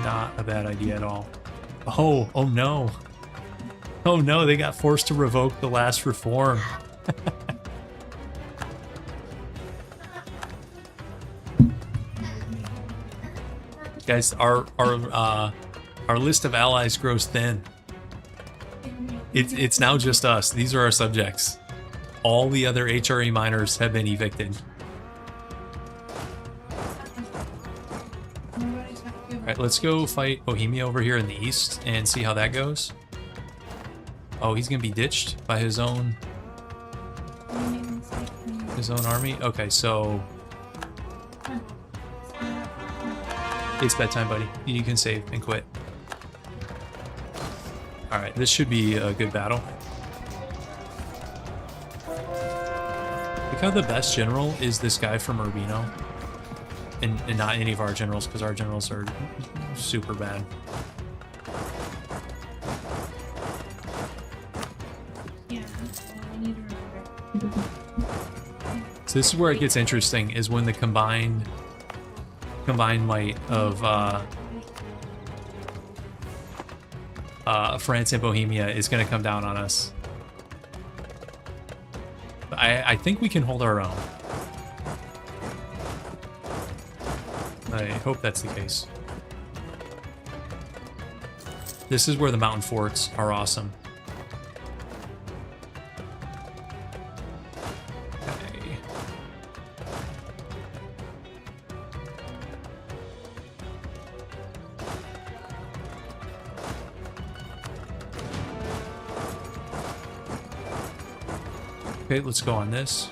Not a bad idea at all. Oh no. Oh no, they got forced to revoke the last reform. Guys, our list of allies grows thin. It's now just us. These are our subjects. All the other HRE miners have been evicted. Alright, let's go fight Bohemia over here in the east and see how that goes. Oh, he's gonna be ditched by his own army? Okay, so it's bedtime, buddy. You can save and quit. Alright, this should be a good battle. Look how the best general is this guy from Urbino. And not any of our generals, because our generals are super bad. Yeah, I need to remember. So this is where it gets interesting, is when the combined might of France and Bohemia is going to come down on us. But I think we can hold our own. I hope that's the case. This is where the mountain forts are awesome. Okay. Okay, let's go on this.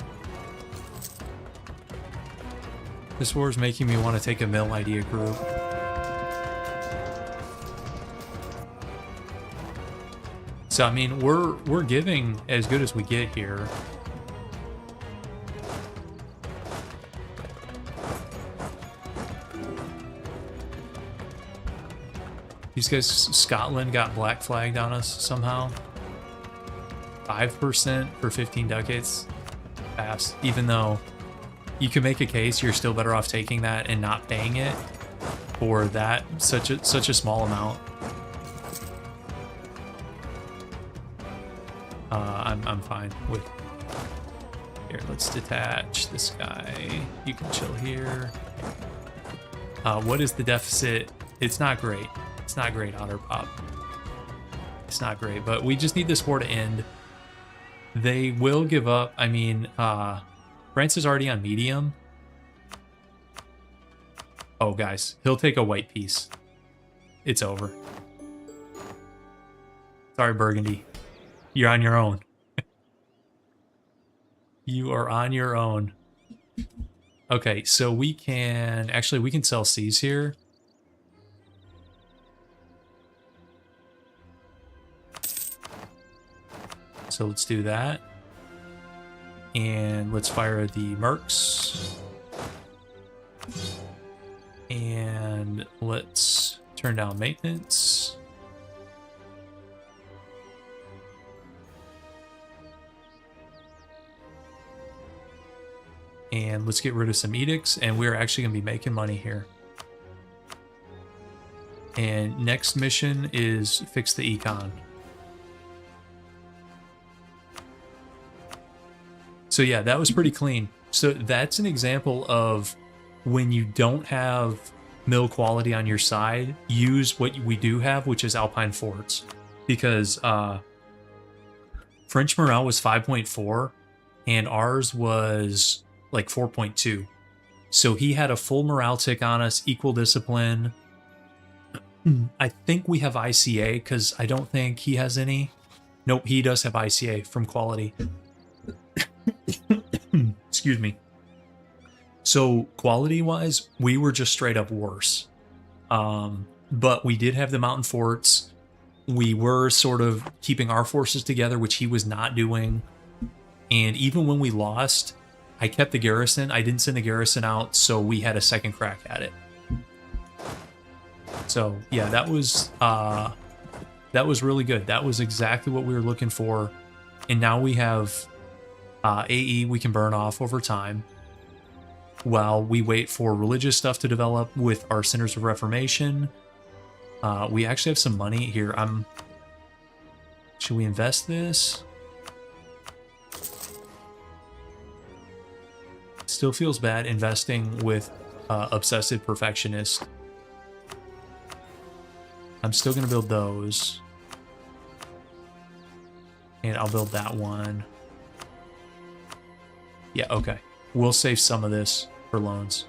This war is making me want to take a mill idea group. So I mean, we're giving as good as we get here. These guys, Scotland got black flagged on us somehow. 5% for 15 ducats. Pass. Even though you can make a case you're still better off taking that and not paying it for that such a small amount. I'm fine with. Here, let's detach this guy. You can chill here. What is the deficit? It's not great. It's not great, Otter Pop. It's not great, but we just need this war to end. They will give up. I mean, France is already on medium. Oh, guys, he'll take a white piece. It's over. Sorry, Burgundy. You're on your own. You are on your own. Okay, so we can... Actually, we can sell C's here. So let's do that. And let's fire the mercs. And let's turn down maintenance. And let's get rid of some edicts, and we're actually going to be making money here. And next mission is fix the econ. So yeah, that was pretty clean. So that's an example of when you don't have mill quality on your side, use what we do have, which is Alpine forts. Because French morale was 5.4 and ours was like 4.2. So he had a full morale tick on us, equal discipline. I think we have ICA because I don't think he has any. Nope, he does have ICA from quality. Excuse me. So quality-wise, we were just straight up worse. But we did have the mountain forts. We were sort of keeping our forces together, which he was not doing. And even when we lost, I kept the garrison. I didn't send the garrison out, so we had a second crack at it. So yeah, that was really good. That was exactly what we were looking for. And now we have AE we can burn off over time while we wait for religious stuff to develop with our Centers of Reformation. We actually have some money here. Should we invest this? Still feels bad investing with Obsessive Perfectionist. I'm still going to build those. And I'll build that one. Yeah, okay. We'll save some of this for loans.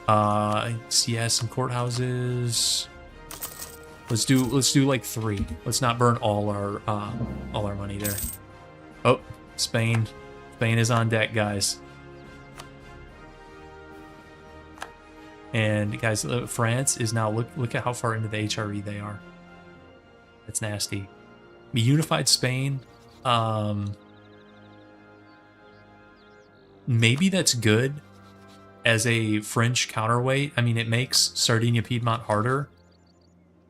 Yeah, some courthouses. Let's do like 3. Let's not burn all our money there. Oh, Spain. Spain is on deck, guys. And guys, France is now look at how far into the HRE they are. That's nasty. The unified Spain. Maybe that's good as a French counterweight. I mean, it makes Sardinia Piedmont harder,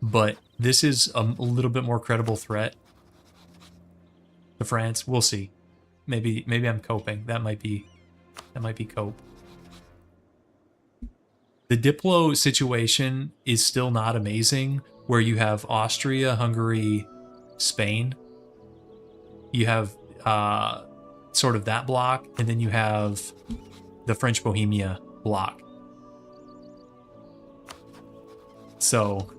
but this is a little bit more credible threat to France. We'll see. Maybe I'm coping. That might be cope. The Diplo situation is still not amazing, where you have Austria, Hungary, Spain. You have sort of that block, and then you have the French Bohemia block. So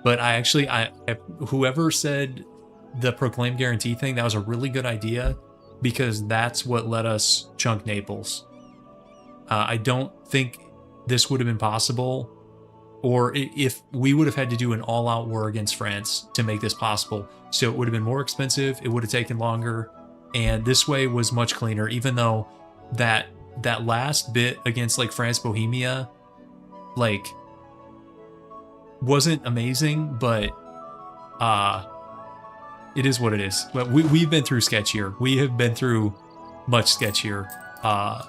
but I whoever said the proclaimed guarantee thing, that was a really good idea, because that's what let us chunk Naples. I don't think this would have been possible, or if we would have had to do an all-out war against France to make this possible. So it would have been more expensive, it would have taken longer, and this way was much cleaner, even though that last bit against like France Bohemia like wasn't amazing, but it is what it is. Well, we've been through sketchier. We have been through much sketchier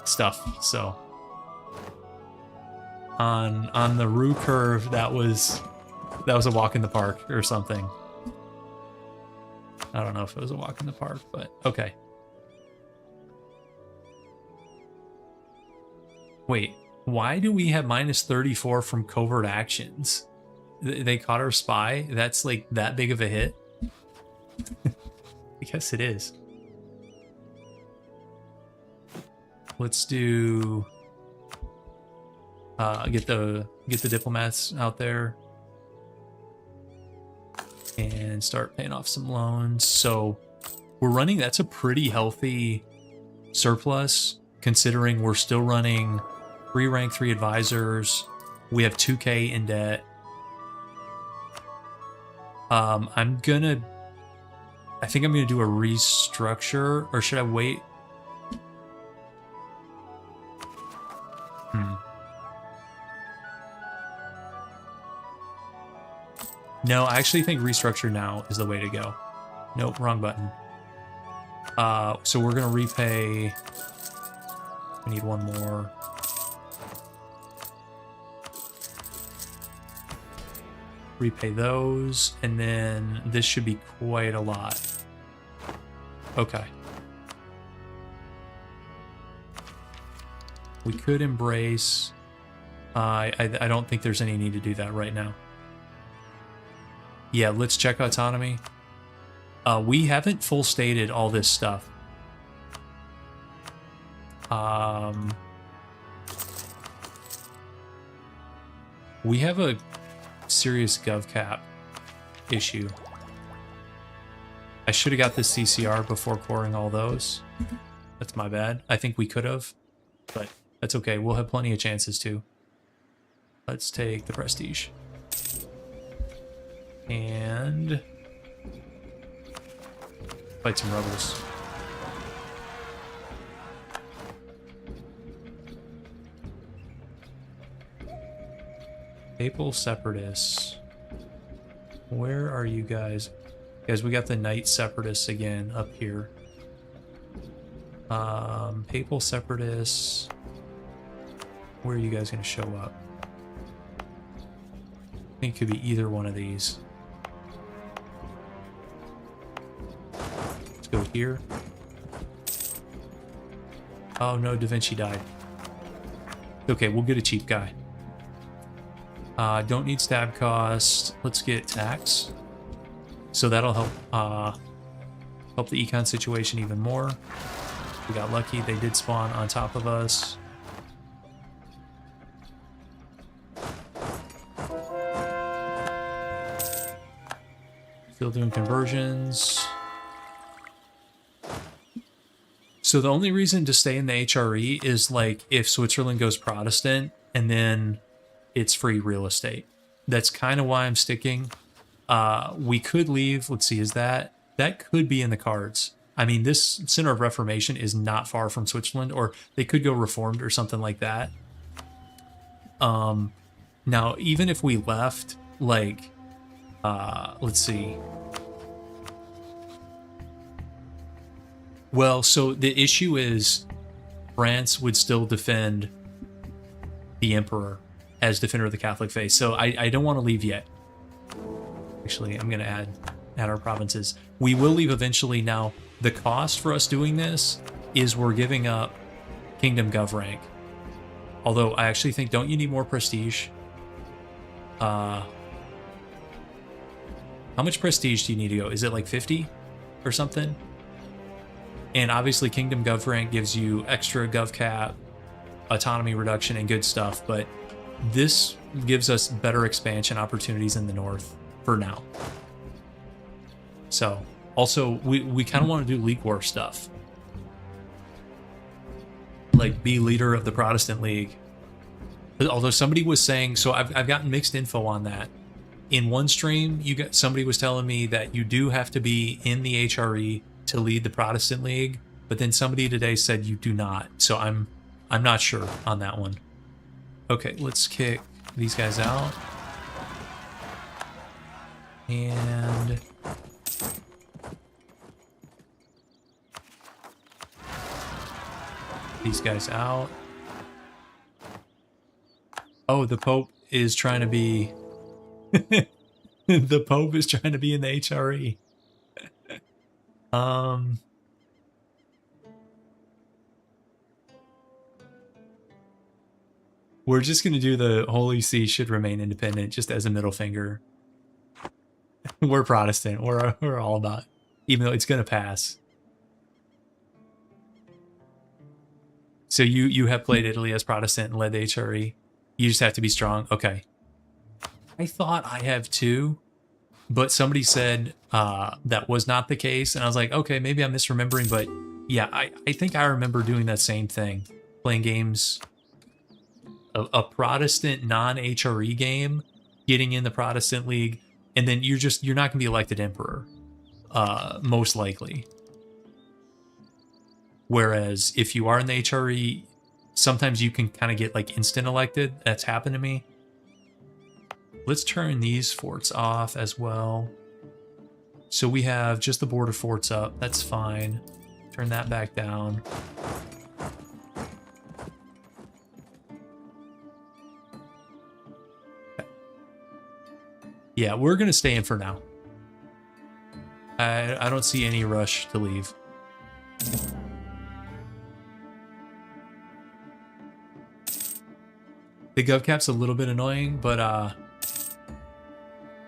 stuff. So on the Rue curve, that was a walk in the park or something. I don't know if it was a walk in the park, but okay. Wait, why do we have minus 34 from covert actions? They caught our spy? That's like that big of a hit? I guess it is. Let's do get the diplomats out there and start paying off some loans. So we're running, that's a pretty healthy surplus, considering we're still running 3 rank 3 advisors. We have 2K in debt. I think I'm gonna do a restructure, or should I wait? No, I actually think restructure now is the way to go. Nope, wrong button. So we're gonna repay. We need one more. Repay those, and then this should be quite a lot. Okay. We could embrace. I don't think there's any need to do that right now. Yeah, let's check autonomy. We haven't full stated all this stuff. We have a serious gov cap issue. I should have got this CCR before coring all those. That's my bad. I think we could have, but that's okay. We'll have plenty of chances to. Let's take the prestige. And fight some rebels. Papal Separatists. Where are you guys? Guys, we got the Knight Separatists again up here. Papal Separatists. Where are you guys going to show up? I think it could be either one of these. Let's go here. Oh no, Da Vinci died. Okay, we'll get a cheap guy. Don't need stab cost. Let's get tax. So that'll help help the econ situation even more. We got lucky. They did spawn on top of us. Still doing conversions. So the only reason to stay in the HRE is like if Switzerland goes Protestant and then it's free real estate. That's kind of why I'm sticking. We could leave. Let's see, is that could be in the cards. I mean, this Center of Reformation is not far from Switzerland, or they could go Reformed or something like that. Now, even if we left, like, let's see. Well, so the issue is France would still defend the Emperor as defender of the Catholic faith. So I don't want to leave yet. Actually, I'm going to add our provinces. We will leave eventually. Now, the cost for us doing this is we're giving up Kingdom Gov rank. Although I actually think, don't you need more prestige? How much prestige do you need to go? Is it like 50 or something? And obviously Kingdom Gov rank gives you extra Gov cap, autonomy reduction, and good stuff, but this gives us better expansion opportunities in the north for now. So, also, we kind of want to do League War stuff. Like, be leader of the Protestant League. Although somebody was saying, so I've gotten mixed info on that. In one stream, somebody was telling me that you do have to be in the HRE to lead the Protestant League, but then somebody today said you do not. So I'm not sure on that one. Okay, let's kick these guys out. And these guys out. Oh, the Pope is trying to be the Pope is trying to be in the HRE. We're just going to do the Holy See should remain independent just as a middle finger. We're Protestant. We're all about, even though it's going to pass. So you have played Italy as Protestant and led the HRE. You just have to be strong. Okay. I thought I have too, but somebody said that was not the case. And I was like, okay, maybe I'm misremembering. But yeah, I think I remember doing that same thing. Playing games, a Protestant non-HRE game, getting in the Protestant League, and then you're not going to be elected emperor, most likely. Whereas if you are in the HRE, sometimes you can kind of get like instant elected. That's happened to me. Let's turn these forts off as well. So we have just the border forts up. That's fine. Turn that back down. Okay. Yeah, we're going to stay in for now. I don't see any rush to leave. The gov cap's a little bit annoying, but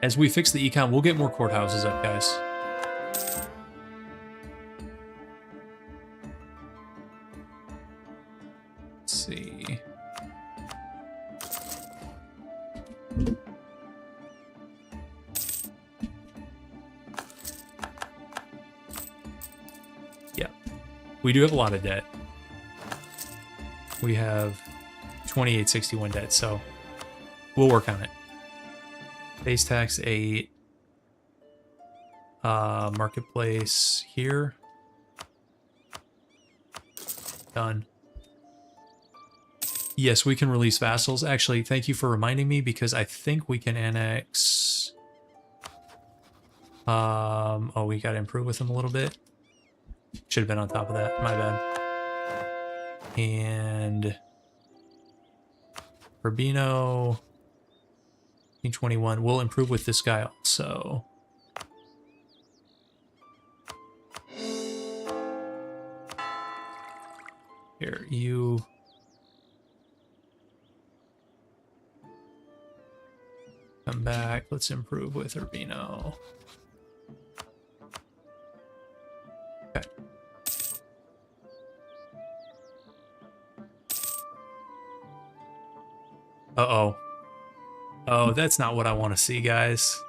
as we fix the econ, we'll get more courthouses up, guys. Let's see. Yeah. We do have a lot of debt. We have 2861 debt, so we'll work on it. Base tax 8. Marketplace here. Done. Yes, we can release vassals. Actually, thank you for reminding me, because I think we can annex. Oh, we got to improve with them a little bit. Should have been on top of that. My bad. And Urbino 21. We'll improve with this guy also. Here, you. Come back. Let's improve with Urbino. Okay. Uh-oh. Oh, that's not what I want to see, guys.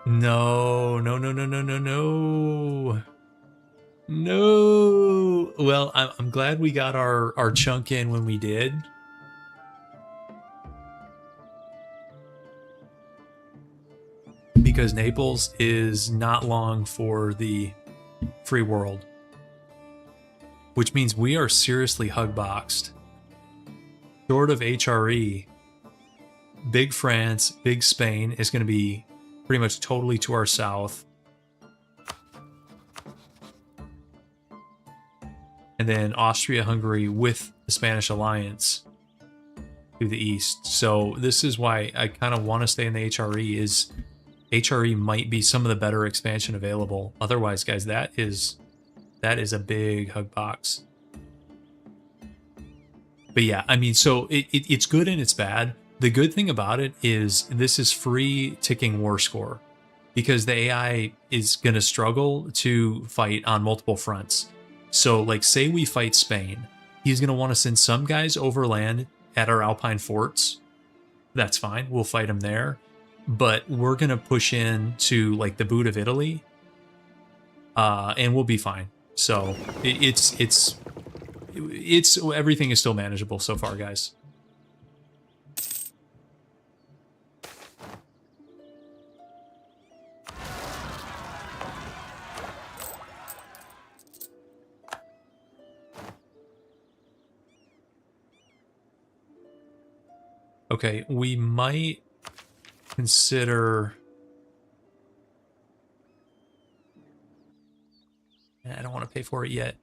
No, no, no, no, no, no, no. No. Well, I'm glad we got our chunk in when we did. Because Naples is not long for the free world. Which means we are seriously hug-boxed. Short of HRE, Big France, Big Spain is going to be pretty much totally to our south. And then Austria-Hungary with the Spanish alliance to the east. So this is why I kind of want to stay in the HRE. Is HRE might be some of the better expansion available. Otherwise, guys, that is a big hug box. But yeah, I mean, so it's good and it's bad. The good thing about it is this is free ticking war score, because the AI is going to struggle to fight on multiple fronts. So like, say we fight Spain, he's going to want to send some guys overland at our Alpine forts. That's fine. We'll fight him there. But we're going to push in to like the boot of Italy. And we'll be fine. So it's everything is still manageable so far, guys. Okay, we might consider. I don't want to pay for it yet.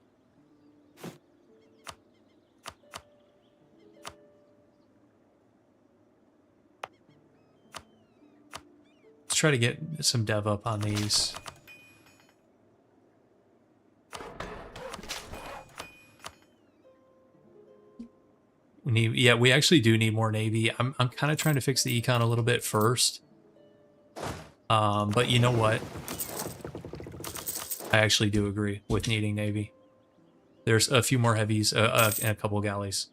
Let's try to get some dev up on these. We actually do need more Navy. I'm kind of trying to fix the econ a little bit first. But you know what? I actually do agree with needing Navy. There's a few more heavies and a couple galleys.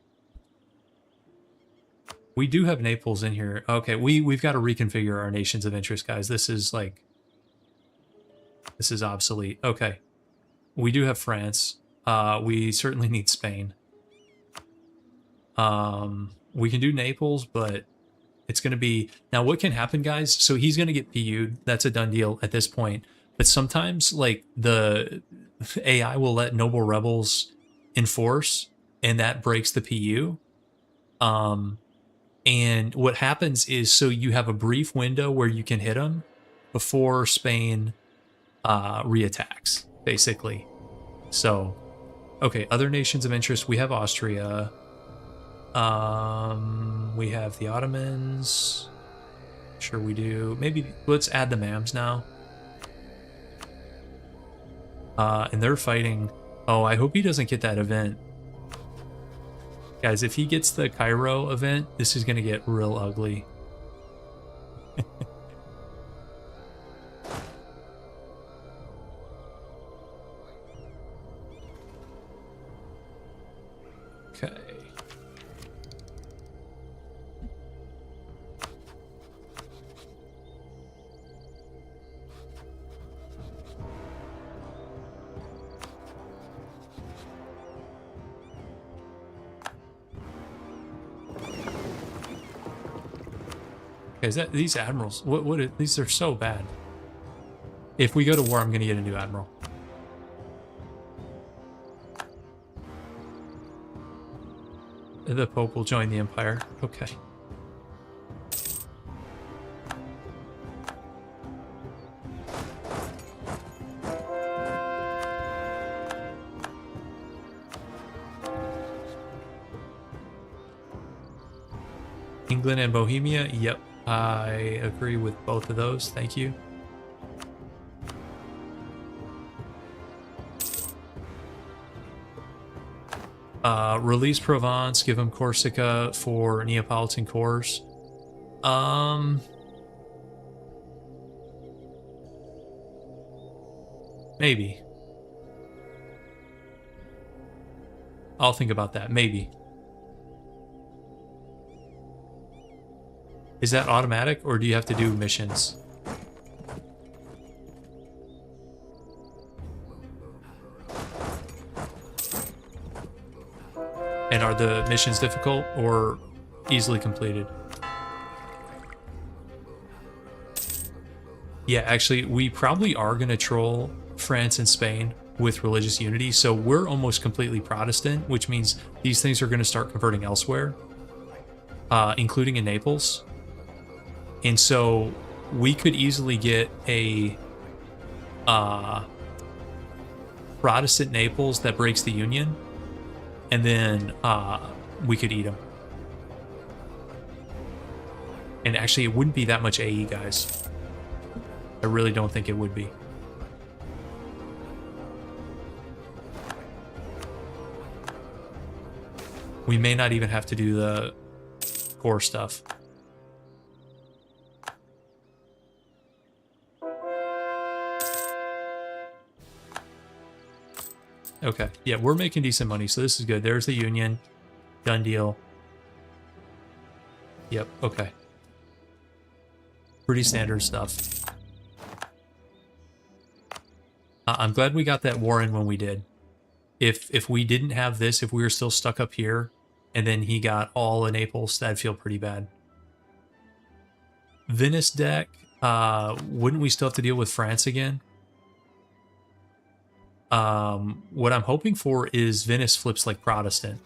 We do have Naples in here. Okay, we've got to reconfigure our nations of interest, guys. This is obsolete. Okay. We do have France. We certainly need Spain. We can do Naples, but it's going to be... Now, what can happen, guys? So he's going to get PU'd. That's a done deal at this point. But sometimes, like, the AI will let noble rebels enforce, and that breaks the PU. And what happens is, so you have a brief window where you can hit them before Spain reattacks, basically. So, okay, other nations of interest. We have Austria. We have the Ottomans. Sure we do. Maybe let's add the Mams now. And they're fighting. Oh, I hope he doesn't get that event. Guys, if he gets the Cairo event, this is going to get real ugly. Okay. Is that these admirals? These are so bad. If we go to war, I'm gonna get a new admiral. The Pope will join the Empire. Okay. England and Bohemia. Yep. I agree with both of those. Thank you. Release Provence. Give them Corsica for Neapolitan cores. Maybe. I'll think about that. Maybe. Is that automatic, or do you have to do missions? And are the missions difficult or easily completed? Yeah, actually, we probably are going to troll France and Spain with religious unity. So we're almost completely Protestant, which means these things are going to start converting elsewhere, including in Naples. And so we could easily get a Protestant Naples that breaks the Union, and then we could eat them. And actually, it wouldn't be that much AE, guys. I really don't think it would be. We may not even have to do the core stuff. Okay, yeah, we're making decent money, so this is good. There's the Union. Done deal. Yep, okay. Pretty standard stuff. I'm glad we got that war in when we did. If we didn't have this, if we were still stuck up here, and then he got all in Naples, that'd feel pretty bad. Venice deck, wouldn't we still have to deal with France again? What I'm hoping for is Venice flips like Protestant.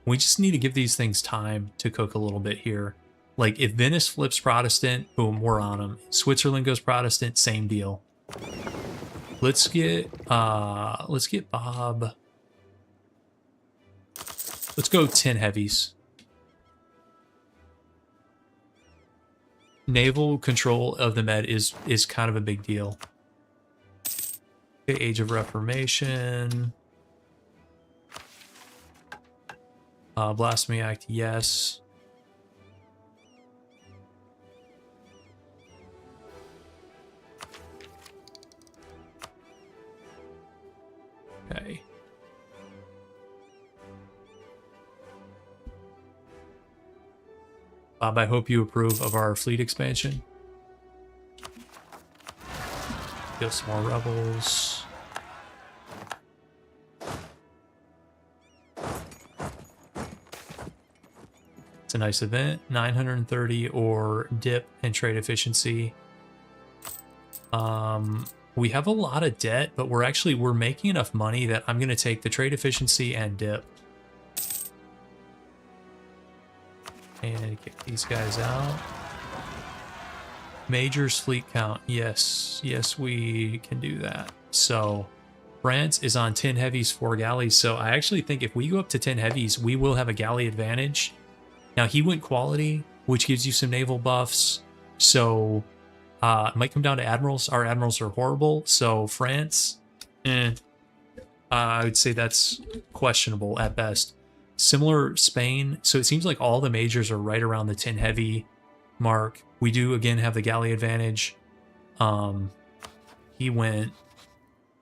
We just need to give these things time to cook a little bit here. Like, if Venice flips Protestant, boom, we're on them. Switzerland goes Protestant, same deal. Let's get Bob. Let's go 10 heavies. Naval control of the Med is kind of a big deal. Okay, Age of Reformation. Blasphemy Act, yes. Okay. Bob, I hope you approve of our fleet expansion. Kill some more rebels. It's a nice event. 930 or dip and trade efficiency. We have a lot of debt, but we're making enough money that I'm going to take the trade efficiency and dip. And get these guys out. Major's fleet count. Yes. Yes, we can do that. So France is on 10 heavies, 4 galleys. So I actually think if we go up to 10 heavies, we will have a galley advantage. Now, he went quality, which gives you some naval buffs. So it might come down to admirals. Our admirals are horrible. So France, I would say that's questionable at best. Similar Spain. So it seems like all the majors are right around the 10 heavy mark. We do again have the galley advantage. He went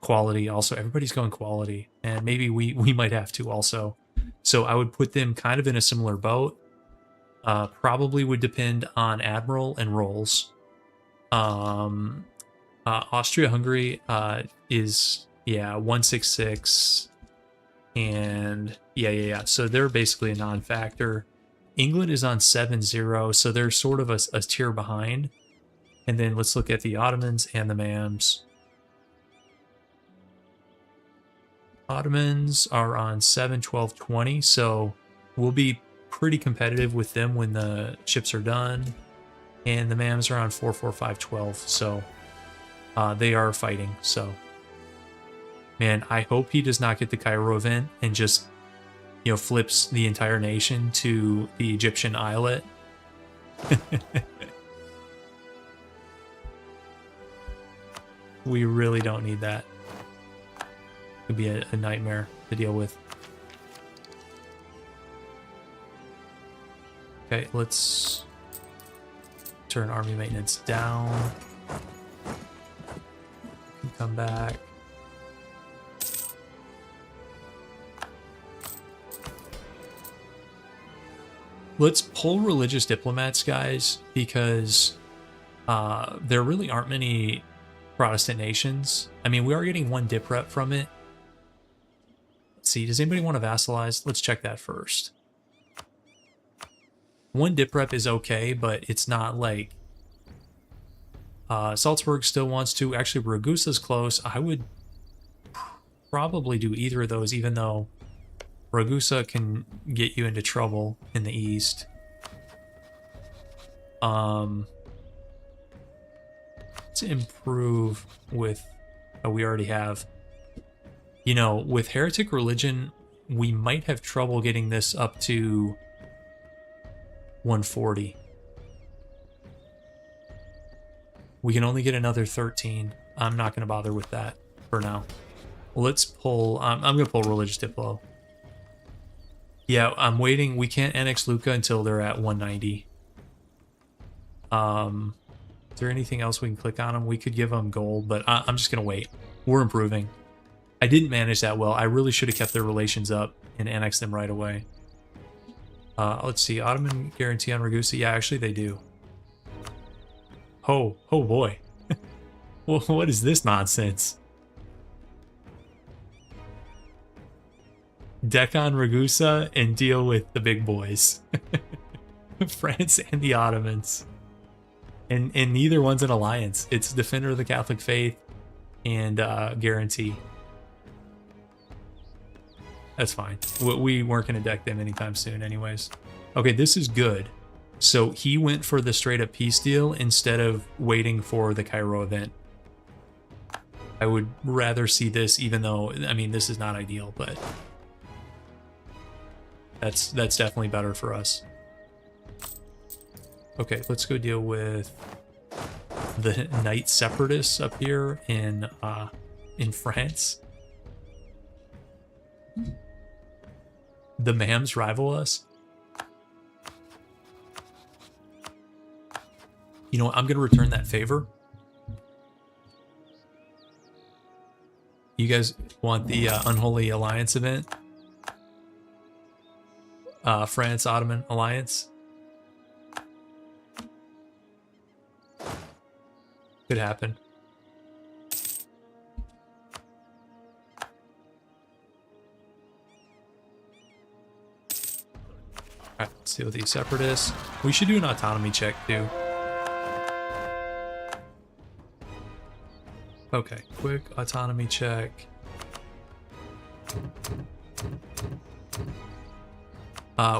quality also. Everybody's going quality, and maybe we might have to also. So I would put them kind of in a similar boat. Probably would depend on admiral and roles. Austria-Hungary is 166, and yeah. So they're basically a non-factor. England is on 7-0, so they're sort of a tier behind. And then let's look at the Ottomans and the MAMs. Ottomans are on 7, 12, 20, so we'll be pretty competitive with them when the ships are done. And the MAMs are on 4, 4, 5, 12, so they are fighting. So, man, I hope he does not get the Cairo event and just, flips the entire nation to the Egyptian islet. We really don't need that. It could be a nightmare to deal with. Okay, let's turn army maintenance down. Come back. Let's pull religious diplomats, guys, because there really aren't many Protestant nations. I mean, we are getting 1 dip rep from it. Let's see, does anybody want to vassalize? Let's check that first. 1 dip rep is okay, but it's not like... Salzburg still wants to. Actually, Ragusa's close. I would probably do either of those, even though Ragusa can get you into trouble in the east. Let's improve with... Oh, we already have. With heretic religion, we might have trouble getting this up to 140. We can only get another 13. I'm not going to bother with that for now. Let's pull... I'm going to pull religious diplo. Yeah, I'm waiting. We can't annex Lucca until they're at 190. Is there anything else we can click on them? We could give them gold, but I'm just going to wait. We're improving. I didn't manage that well. I really should have kept their relations up and annexed them right away. Let's see. Ottoman guarantee on Ragusa. Yeah, actually they do. Oh boy. Well, what is this nonsense? Deck on Ragusa and deal with the big boys. France and the Ottomans. And neither one's an alliance. It's Defender of the Catholic Faith and Guarantee. That's fine. We weren't going to deck them anytime soon anyways. Okay, this is good. So he went for the straight up peace deal instead of waiting for the Cairo event. I would rather see this, even though, I mean, this is not ideal, but that's definitely better for us. Okay, let's go deal with the Knight Separatists up here in France. The MAMs rival us. You know what? I'm going to return that favor. You guys want the Unholy Alliance event? France-Ottoman Alliance? Could happen. Alright, let's deal with these separatists. We should do an autonomy check too. Okay, quick autonomy check.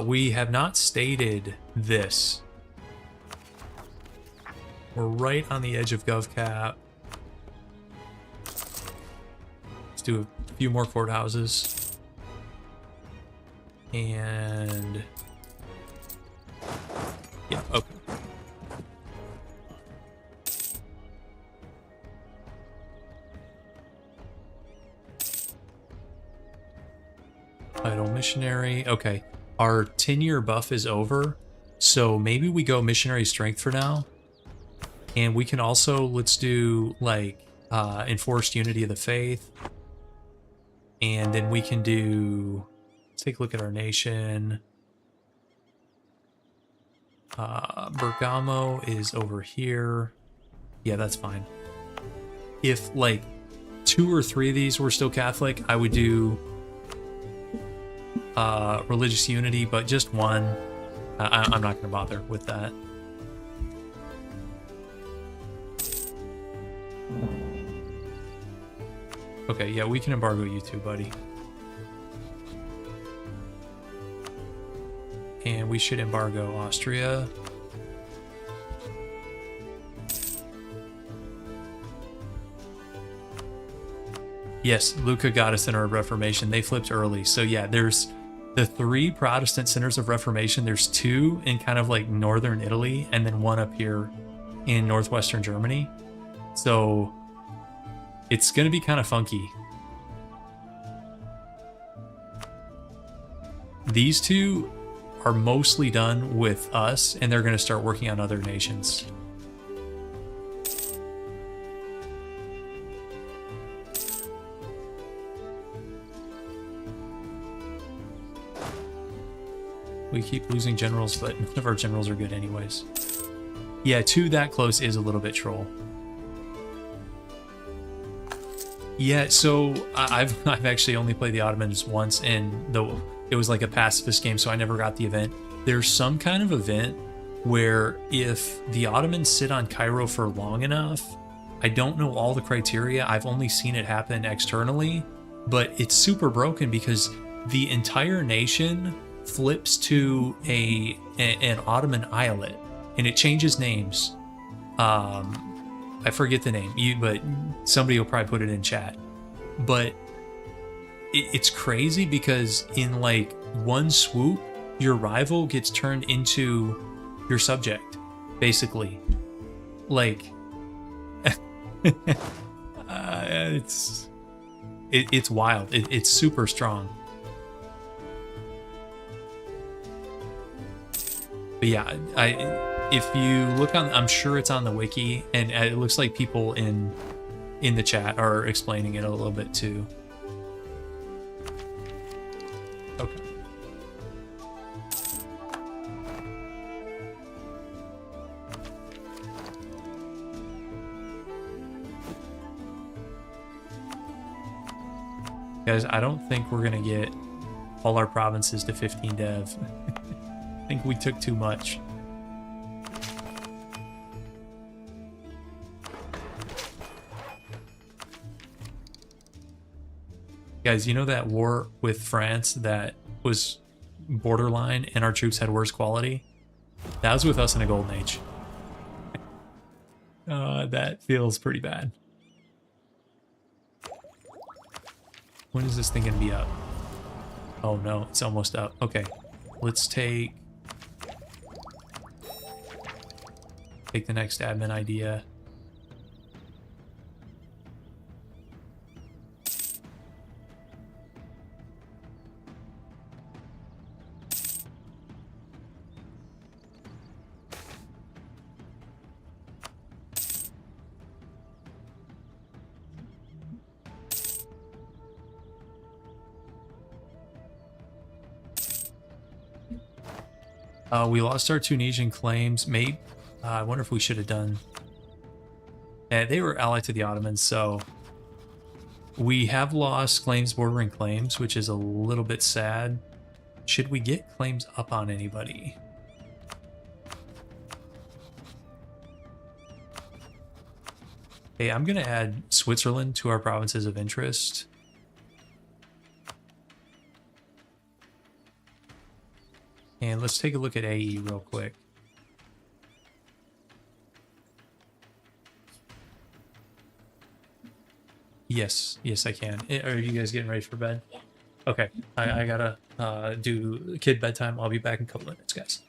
We have not stated this. We're right on the edge of GovCap. Let's do a few more courthouses. And... yeah, okay. Title missionary. Okay. Our 10-year buff is over. So maybe we go missionary strength for now. And we can also, let's do like enforced unity of the faith. And then we can do, let's take a look at our nation. Bergamo is over here. Yeah, that's fine. If like 2 or 3 of these were still Catholic, I would do religious unity, but just one, I'm not going to bother with that. Okay, yeah, we can embargo you too, buddy. And we should embargo Austria. Yes, Lucca got a Center of Reformation. They flipped early. So yeah, there's the 3 Protestant centers of Reformation. There's 2 in kind of like northern Italy, and then 1 up here in northwestern Germany. So it's going to be kind of funky. These 2 are mostly done with us, and they're going to start working on other nations. We keep losing generals, but none of our generals are good anyways. Yeah, 2 that close is a little bit troll. Yeah, so I've actually only played the Ottomans once, and though it was like a pacifist game, so I never got the event. There's some kind of event where if the Ottomans sit on Cairo for long enough, I don't know all the criteria, I've only seen it happen externally, but it's super broken because the entire nation flips to an Ottoman eyalet, and it changes names. I forget the name, but somebody will probably put it in chat. But it's crazy because in like one swoop, your rival gets turned into your subject, basically. Like, it's wild. It's super strong. But yeah, if you look on, I'm sure it's on the wiki, and it looks like people in the chat are explaining it a little bit too. Okay. Guys, I don't think we're gonna get all our provinces to 15 dev. I think we took too much. Guys, you know that war with France that was borderline and our troops had worse quality? That was with us in a golden age. That feels pretty bad. When is this thing gonna be up? Oh no, it's almost up. Okay, let's take the next admin idea. We lost our Tunisian claims. Maybe I wonder if we should have done. Yeah, they were allied to the Ottomans, so we have lost claims bordering claims, which is a little bit sad. Should we get claims up on anybody? Hey, I'm gonna add Switzerland to our provinces of interest. And let's take a look at AE real quick. Yes, yes, I can. Are you guys getting ready for bed? Yeah. Okay, I gotta do kid bedtime. I'll be back in a couple minutes, guys.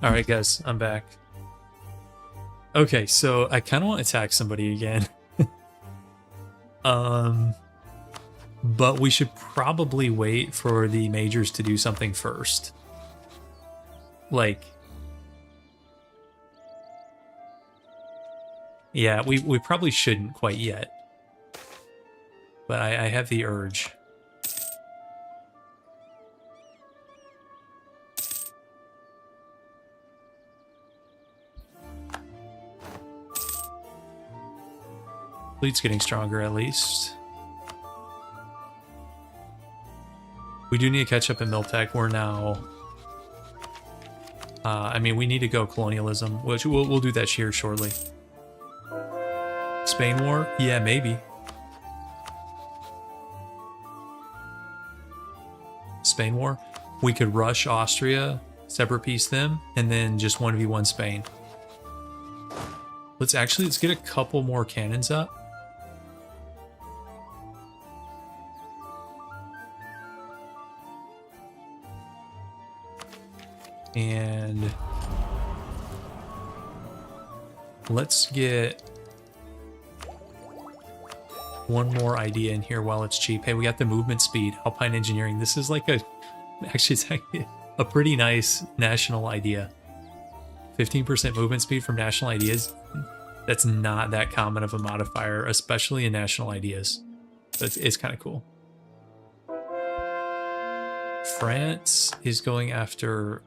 All right, guys, I'm back. Okay, so I kind of want to attack somebody again. But we should probably wait for the majors to do something first. Like, yeah, we probably shouldn't quite yet. But I have the urge. Fleet's getting stronger at least. We do need to catch up in Miltech. We're now... I mean, we need to go colonialism, which we'll do that here shortly. Spain war? Yeah, maybe. Spain war? We could rush Austria, separate peace them, and then just 1v1 Spain. Let's get a couple more cannons up. And let's get one more idea in here while it's cheap. Hey, we got the movement speed, Alpine engineering. This is like actually it's actually a pretty nice national idea. 15% movement speed from national ideas. That's not that common of a modifier, especially in national ideas. So it's kind of cool. France is going after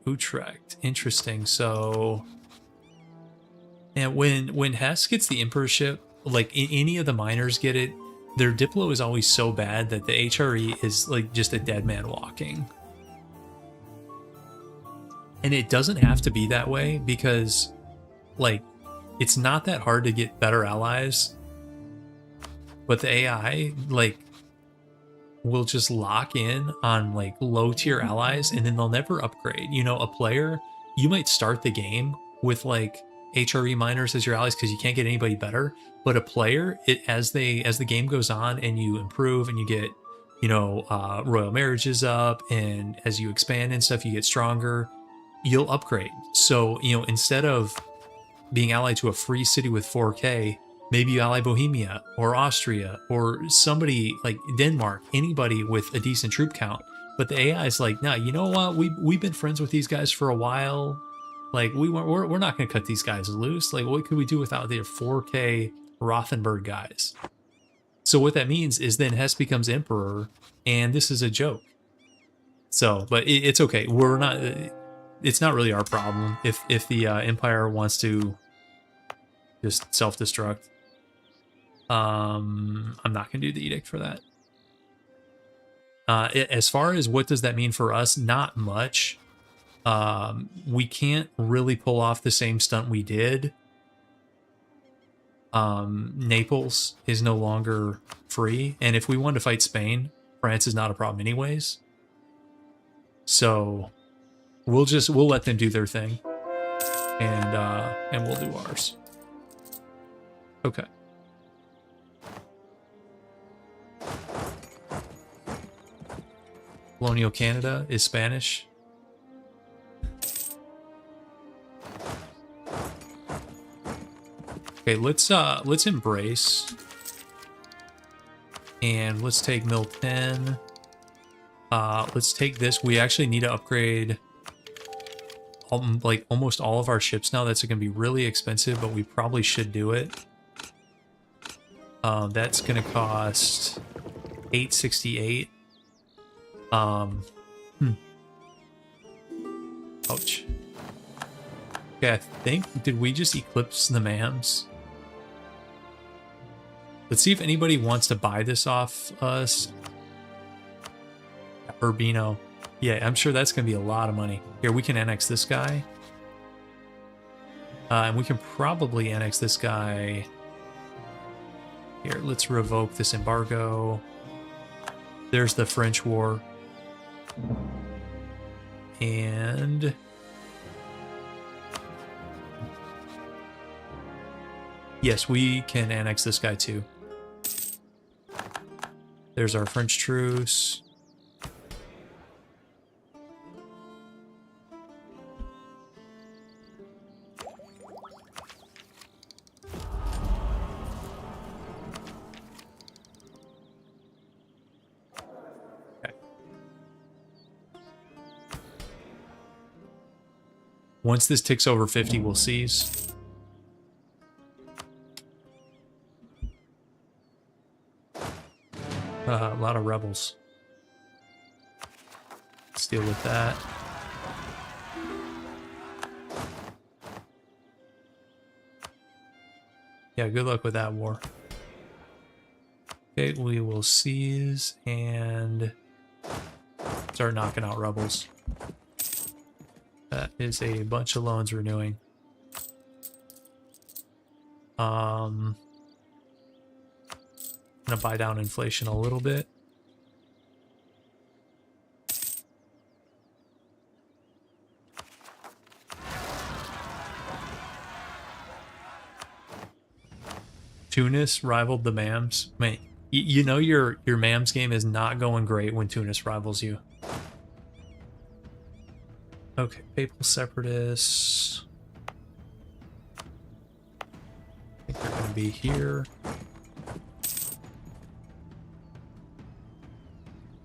Utrecht. Interesting. So, and when Hesse gets the emperorship, like any of the miners get it, their Diplo is always so bad that the HRE is like just a dead man walking. And it doesn't have to be that way because, like, it's not that hard to get better allies. But the AI, like, will just lock in on, like, low-tier allies, and then they'll never upgrade. You know, a player, you might start the game with, like, HRE miners as your allies because you can't get anybody better. But a player, as the game goes on and you improve and you get, you know, royal marriages up, and as you expand and stuff, you get stronger, you'll upgrade. So, you know, instead of being allied to a free city with 4K, maybe you ally Bohemia or Austria or somebody like Denmark, anybody with a decent troop count. But the AI is like, nah, you know what? We've been friends with these guys for a while. Like, we're not going to cut these guys loose. Like, what could we do without their 4K Rothenburg guys? So what that means is then Hesse becomes emperor, and this is a joke. So, but it's okay. We're not. It's not really our problem if the empire wants to just self-destruct. I'm not gonna do the edict for that. As far as what does that mean for us, not much. We can't really pull off the same stunt we did. Naples is no longer free, and if we wanted to fight Spain, France is not a problem anyways. So we'll let them do their thing, and we'll do ours. Okay. Colonial Canada is Spanish. Okay, let's embrace, and let's take Mill 10. Let's take this. We actually need to upgrade like almost all of our ships now. That's going to be really expensive, but we probably should do it. That's going to cost 868. Ouch. Okay, I think, did we just eclipse the MAMs? Let's see if anybody wants to buy this off us. Urbino. Yeah, I'm sure that's going to be a lot of money. Here, we can annex this guy. And we can probably annex this guy. Here, let's revoke this embargo. There's the French War. And yes, we can annex this guy too. There's our French truce. Once this ticks over 50, we'll seize. A lot of rebels. Let's deal with that. Yeah, good luck with that war. Okay, we will seize and start knocking out rebels. That is a bunch of loans renewing. I'm gonna buy down inflation a little bit. Tunis rivaled the MAMs. Man, you know your MAMs game is not going great when Tunis rivals you. Okay, Papal Separatists. I think they're going to be here.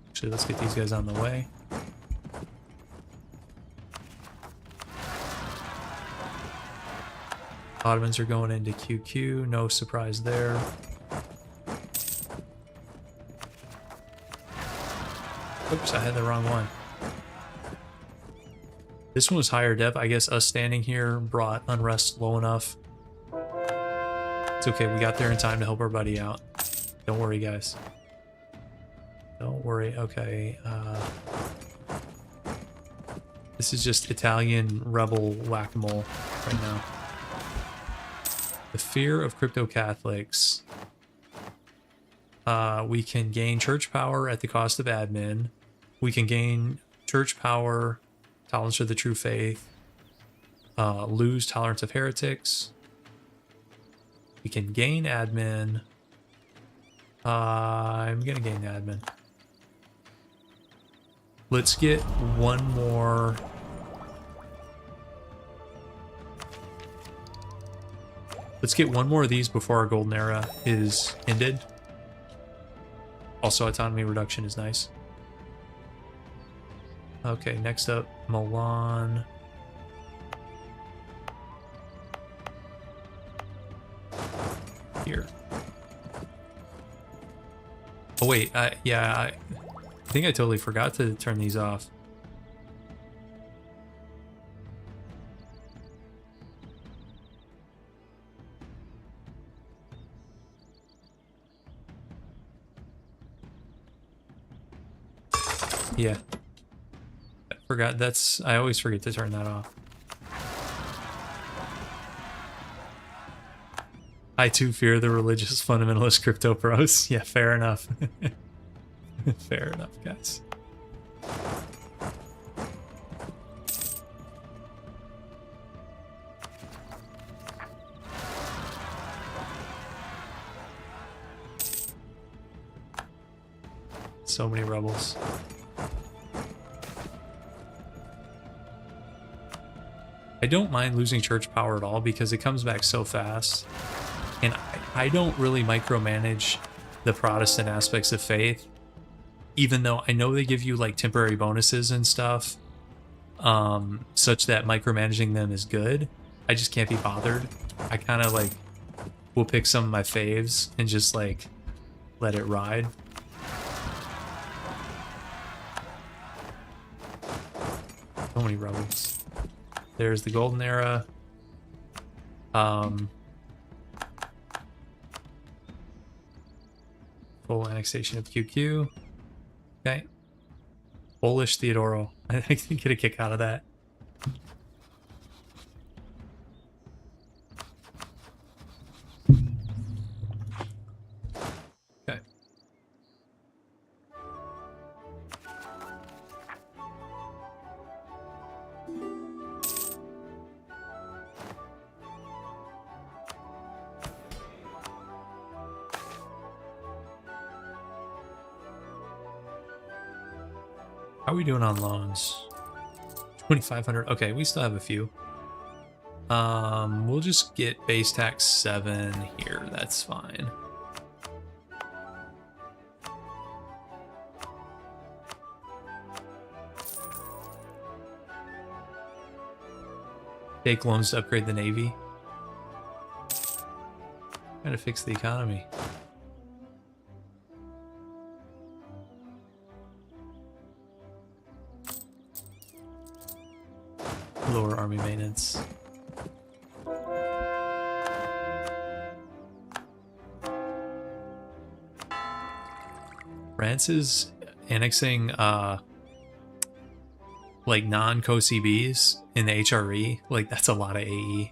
Actually, let's get these guys on the way. Ottomans are going into QQ. No surprise there. Oops, I had the wrong one. This one was higher depth. I guess us standing here brought unrest low enough. It's okay. We got there in time to help our buddy out. Don't worry, guys. Don't worry. Okay. This is just Italian rebel whack-a-mole right now. The fear of crypto-Catholics. We can gain church power at the cost of admin. We can gain church power, tolerance for the true faith, lose tolerance of heretics. We can gain admin. I'm gonna gain admin. Let's get one more. Let's get one more of these before our golden era is ended. Also, autonomy reduction is nice. Okay, next up, Milan. Here. Oh wait, yeah, I think I totally forgot to turn these off. Yeah. I forgot, I always forget to turn that off. I too fear the religious fundamentalist crypto pros. Yeah, fair enough. Fair enough, guys. So many rebels. I don't mind losing church power at all because it comes back so fast. And I don't really micromanage the Protestant aspects of faith, even though I know they give you like temporary bonuses and stuff, such that micromanaging them is good. I just can't be bothered. I kind of like will pick some of my faves and just like let it ride. So many rebels. There's the golden era. Full annexation of QQ. Okay. Polish Theodoro. I think they get a kick out of that. Okay. How are we doing on loans? 2,500. Okay, we still have a few. We'll just get base tax 7 here. That's fine. Take loans to upgrade the Navy. Trying to fix the economy. Lower army maintenance. France is annexing like non-COCBs in the HRE. Like that's a lot of AE.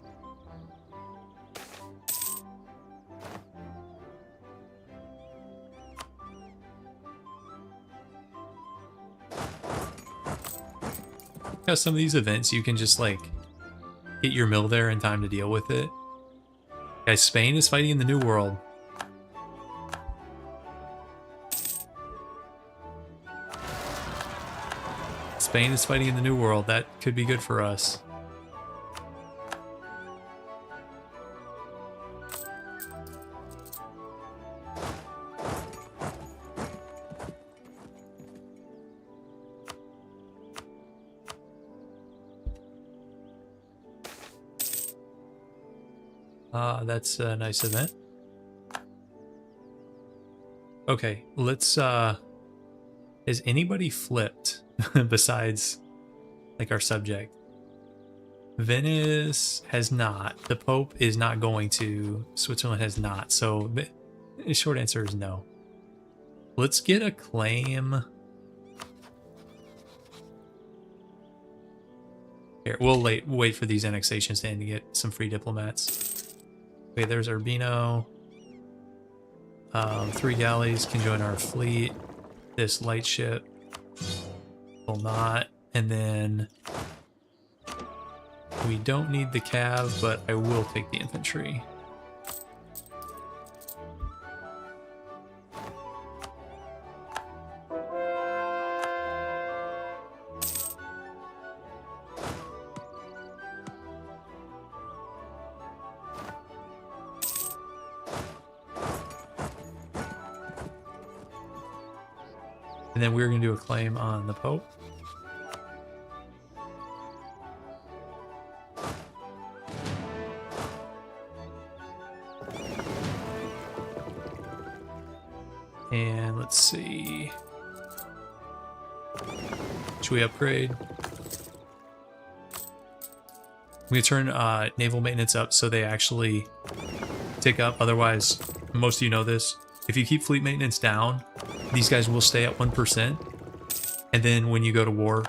Because some of these events you can just like get your mill there in time to deal with it. Guys, Spain is fighting in the New World. Spain is fighting in the New World. That could be good for us. That's a nice event. Okay, let's is anybody flipped besides like our subject? Venice has not. The Pope is not going to. Switzerland has not. So the short answer is no. Let's get a claim. Here, we'll wait for these annexations to end to get some free diplomats. Okay, there's Urbino. 3 galleys can join our fleet. This light ship will not. And then we don't need the cav, but I will take the infantry. And then we're going to do a claim on the Pope. And let's see. Should we upgrade? We turn naval maintenance up so they actually tick up. Otherwise, most of you know this. If you keep fleet maintenance down, these guys will stay at 1%. And then when you go to war,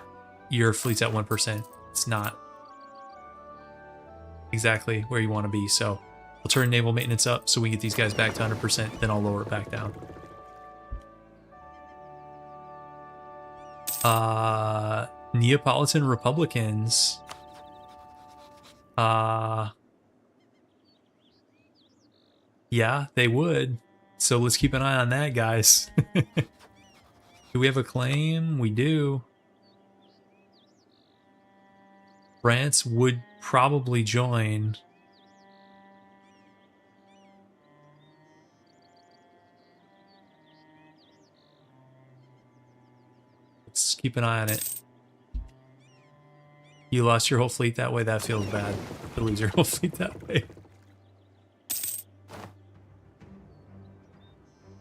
your fleet's at 1%. It's not exactly where you want to be. So we'll turn naval maintenance up so we get these guys back to 100%. Then I'll lower it back down. Neapolitan Republicans. Yeah, they would. So let's keep an eye on that, guys. Do we have a claim? We do. France would probably join. Let's keep an eye on it. You lost your whole fleet that way? That feels bad to lose your whole fleet that way.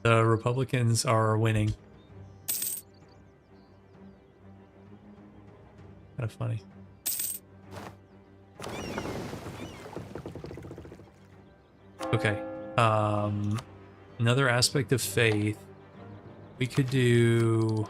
The Republicans are winning. Kind of funny. Okay. Another aspect of faith. We could do...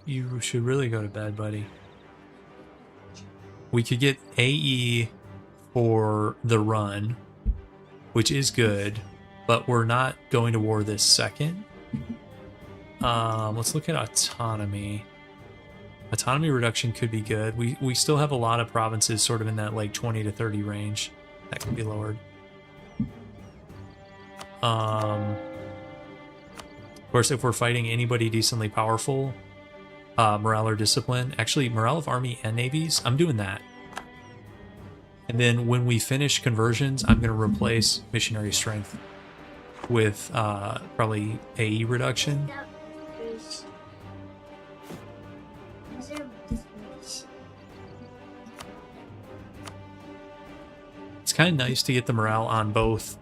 You should really go to bed, buddy. We could get AE for the run, which is good, but we're not going to war this second. Let's look at autonomy. Autonomy reduction could be good. We still have a lot of provinces sort of in that like 20 to 30 range. That could be lowered. Of course, if we're fighting anybody decently powerful, morale or discipline. Actually, morale of army and navies, I'm doing that. And then when we finish conversions, I'm going to replace missionary strength with probably AE reduction. It's kind of nice to get the morale on both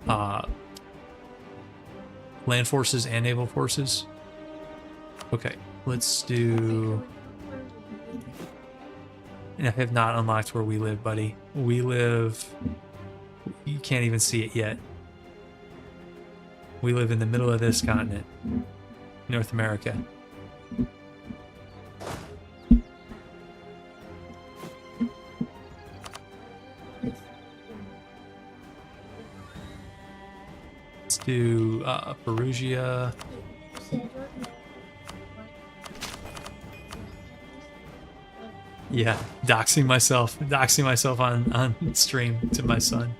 land forces and naval forces. Okay, let's do... I have not unlocked where we live, buddy. We live... You can't even see it yet. We live in the middle of this continent. North America. Let's do Perugia. Yeah, doxing myself on stream to my son.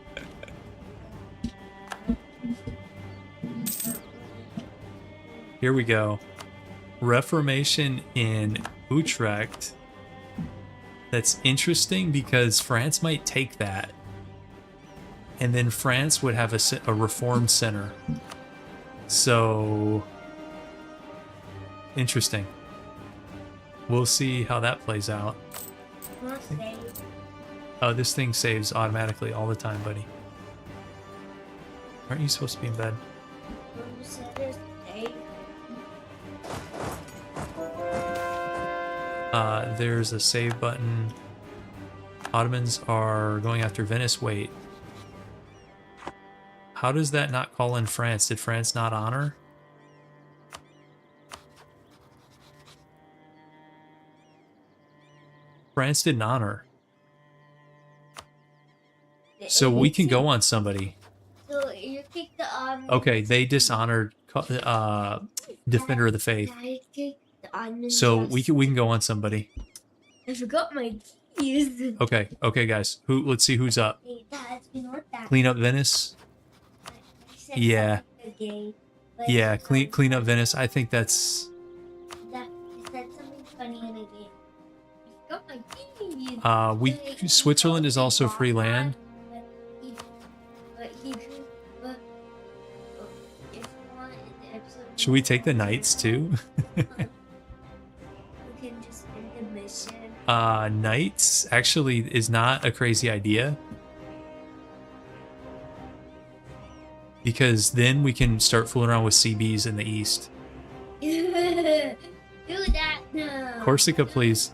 Here we go. Reformation in Utrecht. That's interesting because France might take that. And then France would have a reform center. So, interesting. We'll see how that plays out. We'll save. Oh, this thing saves automatically all the time, buddy. Aren't you supposed to be in bed? We'll save. There's a save button. Ottomans are going after Venice. Wait. How does that not call in France? Did France not honor? France didn't honor. So we can go on somebody. So you kick the Ottomans. Okay, they dishonored Defender of the Faith. I kick the Ottomans. So we can go on somebody. I forgot my keys. Okay, guys. Let's see who's up. Hey, Dad, you know what that Clean up Venice. I said Yeah. something again, but Yeah, it's clean up Venice. I think that's that you said something funny in a game. I forgot my keys. Switzerland is also free land. But if you want in the episode, Should we take the knights too? we can just end the mission. Knights actually is not a crazy idea. Because then we can start fooling around with CBs in the east. Do that now. Corsica, please.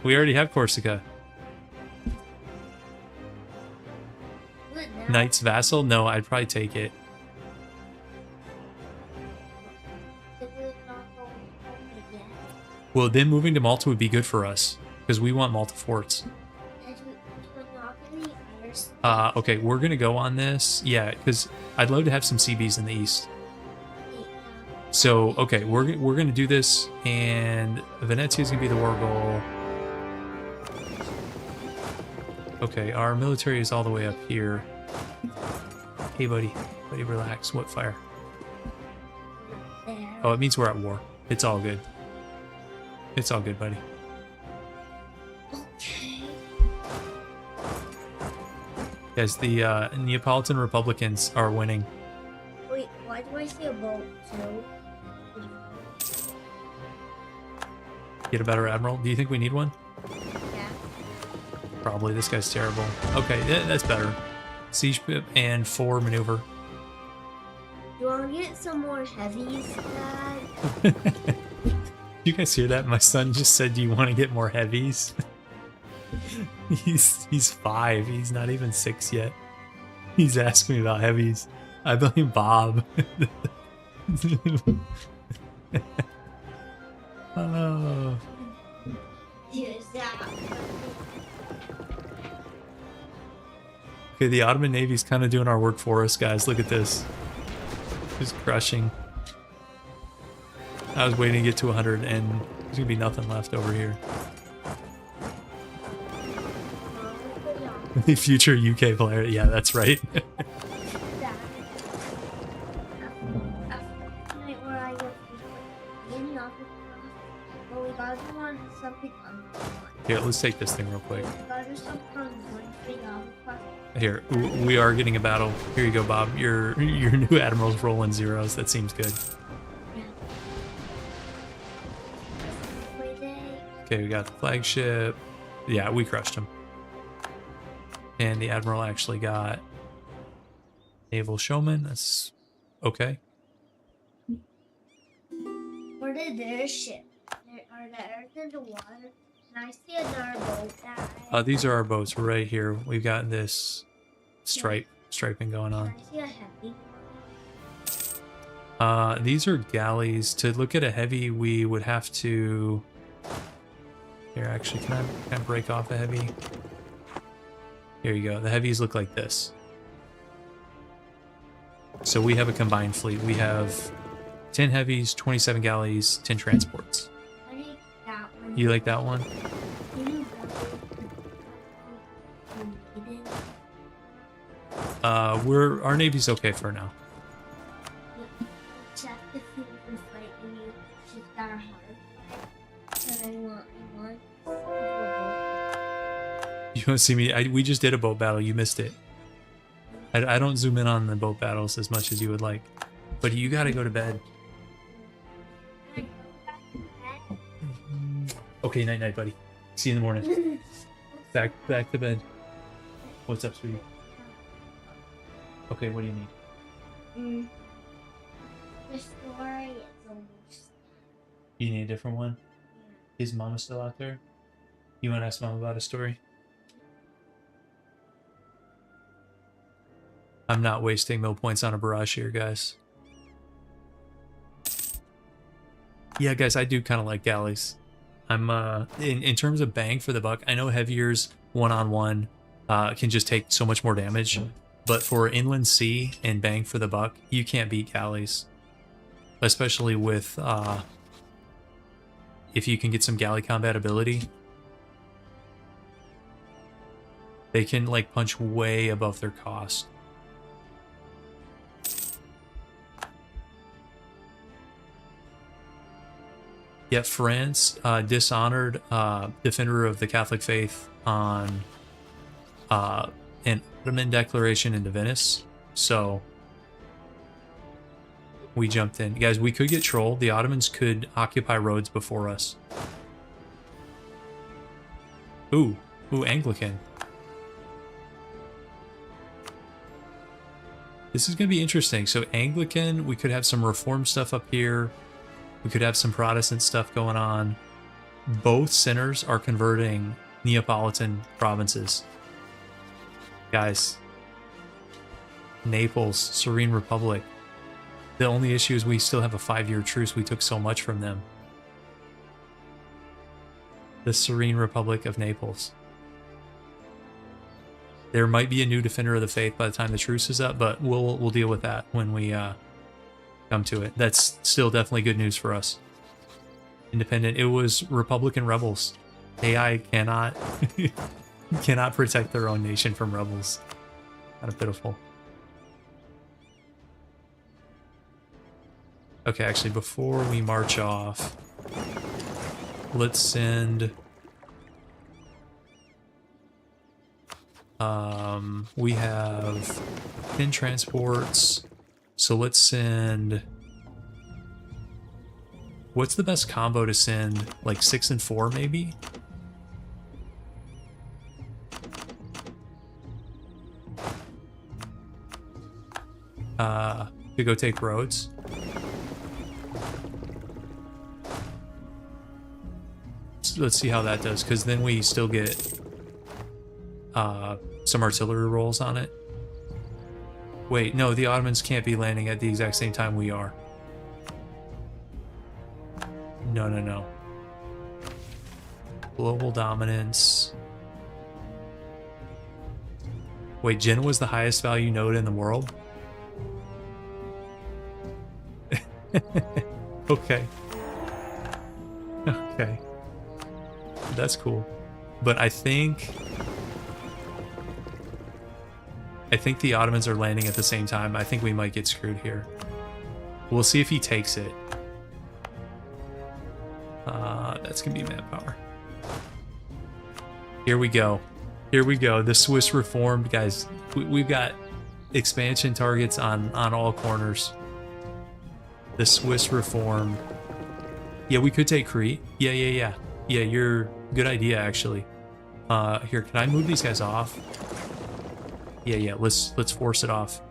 We already have Corsica. Do it now. Knights vassal? No, I'd probably take it. This is not going home yet. Well, then moving to Malta would be good for us. Because we want Malta forts. And we're not going to others. Okay, we're going to go on this. Yeah, because I'd love to have some CBs in the east. So, okay, we're going to do this. And Venezia's going to be the war goal. Okay, our military is all the way up here. Hey, buddy. Buddy, relax. What fire? There. Oh, it means we're at war. It's all good. It's all good, buddy. Okay. Guys, the Neapolitan Republicans are winning. Wait, why do I see a boat too? Get a better admiral. Do you think we need one? Yeah. Probably. This guy's terrible. Okay, that's better. Siege pip and 4 maneuver. You want to get some more heavies, Dad? You guys hear that? My son just said, "Do you want to get more heavies?" He's 5. He's not even 6 yet. He's asking me about heavies. I blame Bob. Oh. Use that. Okay, the Ottoman Navy's kind of doing our work for us, guys. Look at this. Just crushing. I was waiting to get to 100, and there's gonna be nothing left over here. The future UK player. Yeah, that's right. Here, let's take this thing real quick. Here, we are getting a battle. Here you go, Bob. Your new admiral's rolling zeros. That seems good. Okay, we got the flagship. Yeah, we crushed him. And the admiral actually got naval showman. That's okay. Where did their ship? Are they in the water? And I see another boat. These are our boats right here. We've got this striping going on. I see a heavy. These are galleys. To look at a heavy, we would have to. Here, actually, can I break off a heavy? Here you go. The heavies look like this. So we have a combined fleet. We have 10 heavies, 27 galleys, 10 transports. I need that one You like that one? You know how we needed? Our Navy's okay for now. Except if you can fight and you just got a hard fight. And I want to do a You want to see me? We just did a boat battle. You missed it. I don't zoom in on the boat battles as much as you would like. But you gotta go to bed. boat. Can I go back to bed? Okay, night night, buddy. See you in the morning. Back to bed. What's up, sweetie? Okay, what do you need? The story is almost You need a different one? done. Is Mama still out there? You want to ask Mom about a story? I'm not wasting mill points on a barrage here, guys. Yeah, guys, I do kind of like galleys. I'm in terms of bang for the buck, I know heaviers one-on-one can just take so much more damage, but for inland sea and bang for the buck, you can't beat galleys. Especially with if you can get some galley combat ability. They can like punch way above their cost. Yet France dishonored Defender of the Catholic Faith on an Ottoman declaration into Venice. So we jumped in. Guys, we could get trolled. The Ottomans could occupy Rhodes before us. Ooh, Anglican. This is going to be interesting. So Anglican, we could have some Reform stuff up here. We could have some Protestant stuff going on. Both centers are converting Neapolitan provinces. Guys, Naples, Serene Republic. The only issue is we still have a 5-year truce. We took so much from them. The Serene Republic of Naples. There might be a new Defender of the Faith by the time the truce is up, but we'll deal with that when we come to it. That's still definitely good news for us. Independent. It was Republican rebels. AI cannot cannot protect their own nation from rebels. Kind of pitiful. Okay, actually, before we march off, let's send. We have 10 transports, so let's send. What's the best combo to send? Like 6 and 4, maybe? To go take Rhodes. So let's see how that does, because then we still get some artillery rolls on it. Wait, no, the Ottomans can't be landing at the exact same time we are. No. Global dominance. Wait, Genoa's the highest value node in the world? Okay. Okay. That's cool. But I think the Ottomans are landing at the same time. I think we might get screwed here. We'll see if he takes it. That's gonna be manpower. Here we go. Here we go. The Swiss Reformed, guys. We've got expansion targets on all corners. The Swiss Reformed. Yeah, we could take Crete. Yeah. Yeah, you're good idea actually. Here, can I move these guys off? Yeah, let's force it off.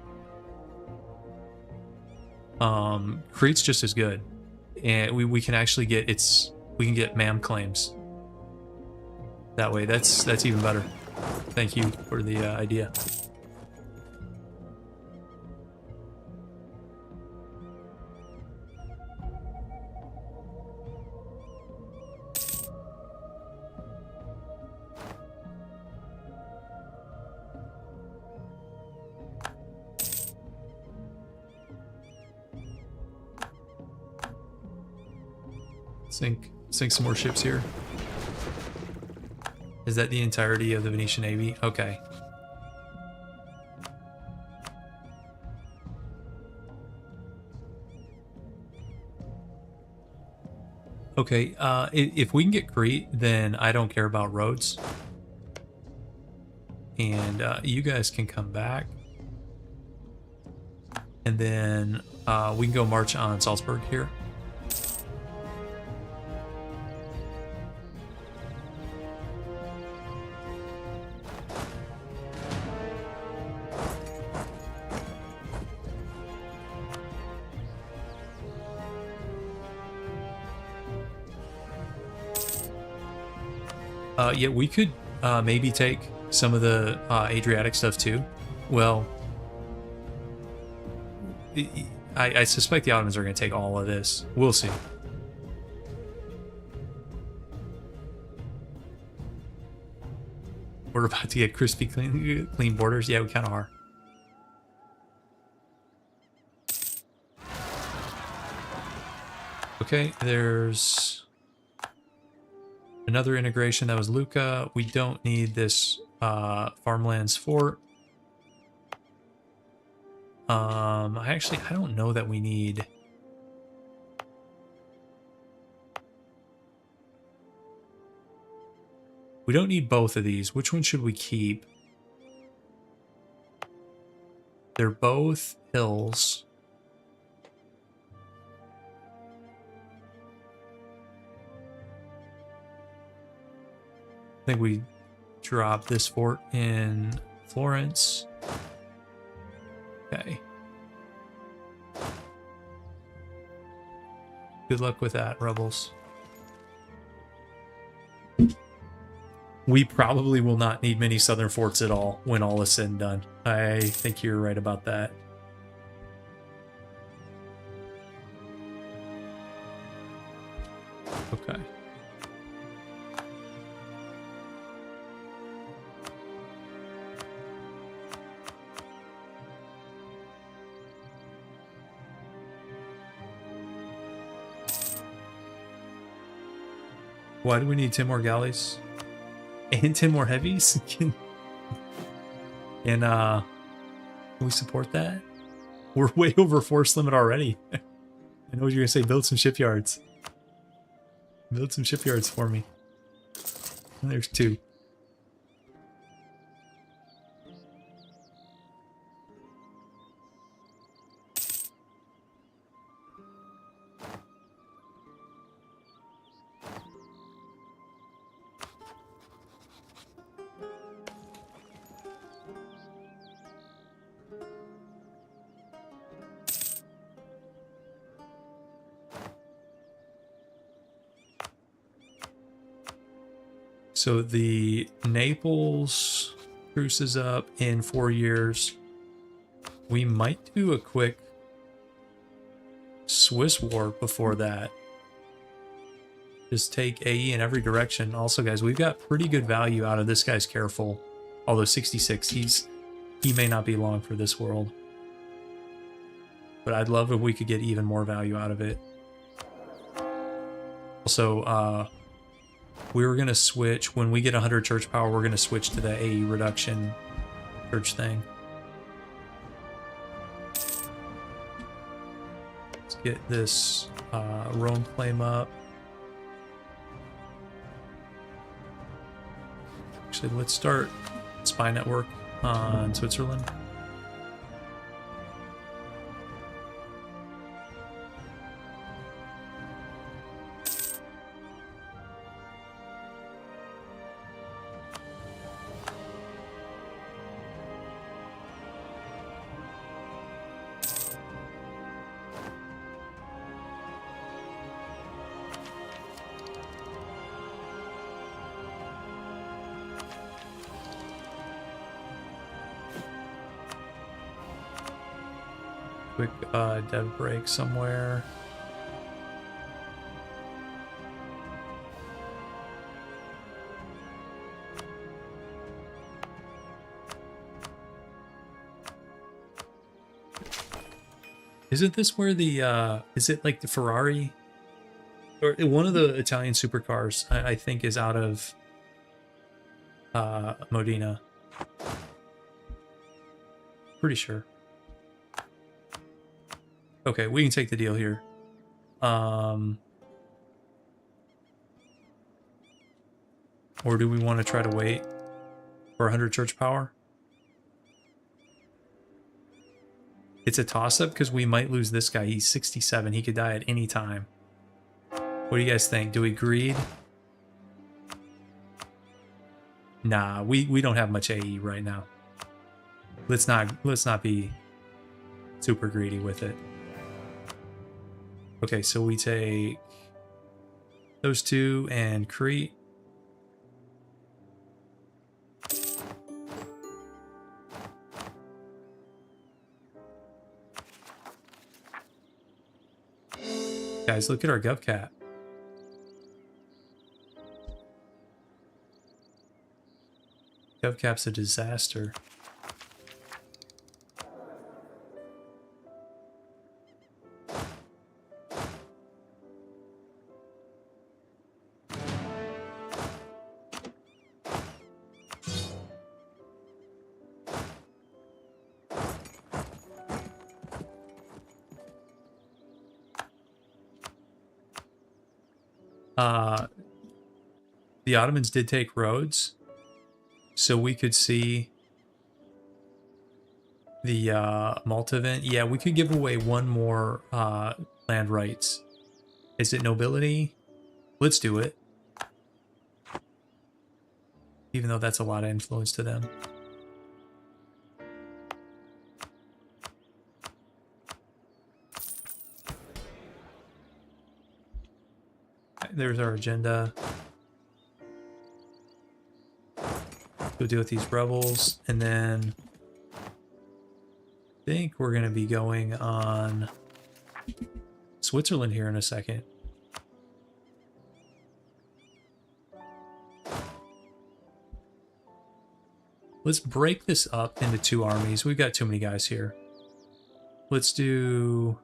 Crete's just as good. And we can actually get we can get MAM claims. That way, that's even better. Thank you for the idea. Sink some more ships here. Is that the entirety of the Venetian Navy? Okay. Okay, if we can get Crete, then I don't care about roads. And you guys can come back. And then we can go march on Salzburg here. Yeah, we could maybe take some of the Adriatic stuff too. Well, I suspect the Ottomans are going to take all of this. We'll see. We're about to get crispy, clean borders. Yeah, we kind of are. Okay, there's another integration. That was Lucca. We don't need this farmlands fort. I don't know that we need. We don't need both of these. Which one should we keep? They're both hills. I think we drop this fort in Florence. Okay. Good luck with that, rebels. We probably will not need many southern forts at all when all is said and done. I think you're right about that. Okay. Why do we need 10 more galleys? And 10 more heavies? Can we support that? We're way over force limit already. I know what you're gonna say, build some shipyards. Build some shipyards for me. And there's 2. So the Naples truce is up in 4 years. We might do a quick Swiss war before that. Just take AE in every direction. Also, guys, we've got pretty good value out of this guy's careful. Although 66, he may not be long for this world. But I'd love if we could get even more value out of it. Also, we were going to switch, when we get 100 church power, we're going to switch to the AE reduction church thing. Let's get this Rome claim up. Actually, let's start spy network on Switzerland. Quick dev break somewhere. Isn't this where the is it like the Ferrari or one of the Italian supercars I think is out of Modena. Pretty sure. Okay, we can take the deal here. Or do we want to try to wait for 100 church power? It's a toss-up because we might lose this guy. He's 67. He could die at any time. What do you guys think? Do we greed? Nah, we don't have much AE right now. Let's not be super greedy with it. Okay, so we take those two and Crete. Guys, look at our gov cap. Gov cap's a disaster. The Ottomans did take Rhodes, so we could see the Malta event. Yeah, we could give away one more land rights. Is it nobility? Let's do it. Even though that's a lot of influence to them. There's our agenda. Go deal with these rebels, and then I think we're going to be going on Switzerland here in a second. Let's break this up into two armies. We've got too many guys here. Let's do...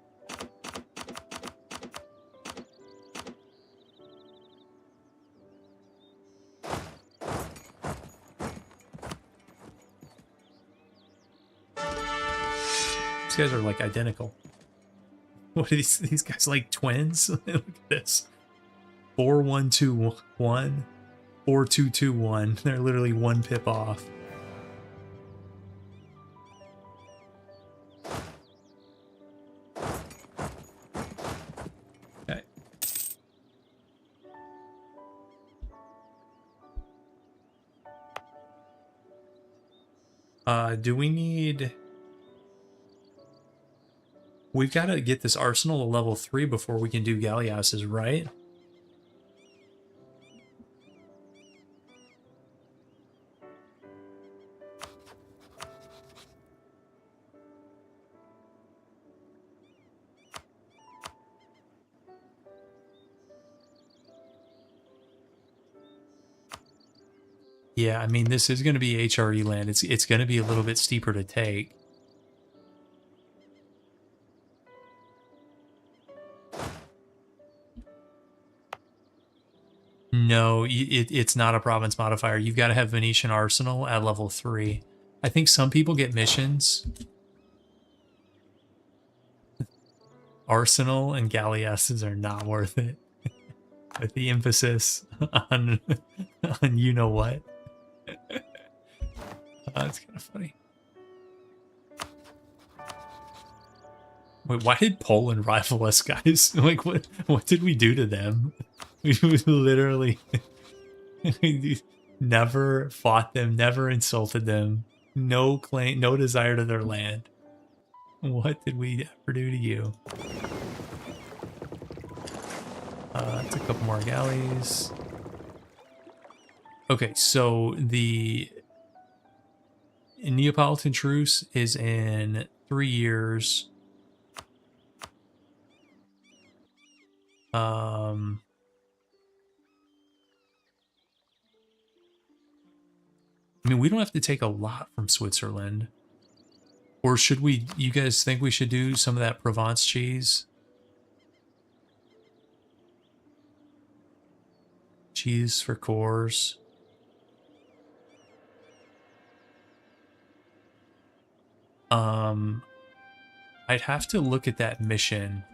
These guys are like identical. What are these guys like twins? Look at this. 4121, 4221. They're literally one pip off. Okay. Do we need... We've got to get this arsenal to level 3 before we can do galleasses, right? Yeah, I mean, this is going to be HRE land. It's going to be a little bit steeper to take. No, it's not a province modifier. You've got to have Venetian Arsenal at level 3. I think some people get missions. Arsenal and galleasses are not worth it. With the emphasis on you know what. That's kind of funny. Wait, why did Poland rival us, guys? Like, what did we do to them? We literally never fought them, never insulted them. No claim, no desire to their land. What did we ever do to you? That's a couple more galleys. Okay, so the Neapolitan truce is in 3 years. I mean, we don't have to take a lot from Switzerland. Or should we, you guys think we should do some of that Provence cheese? Cheese for cores. I'd have to look at that mission.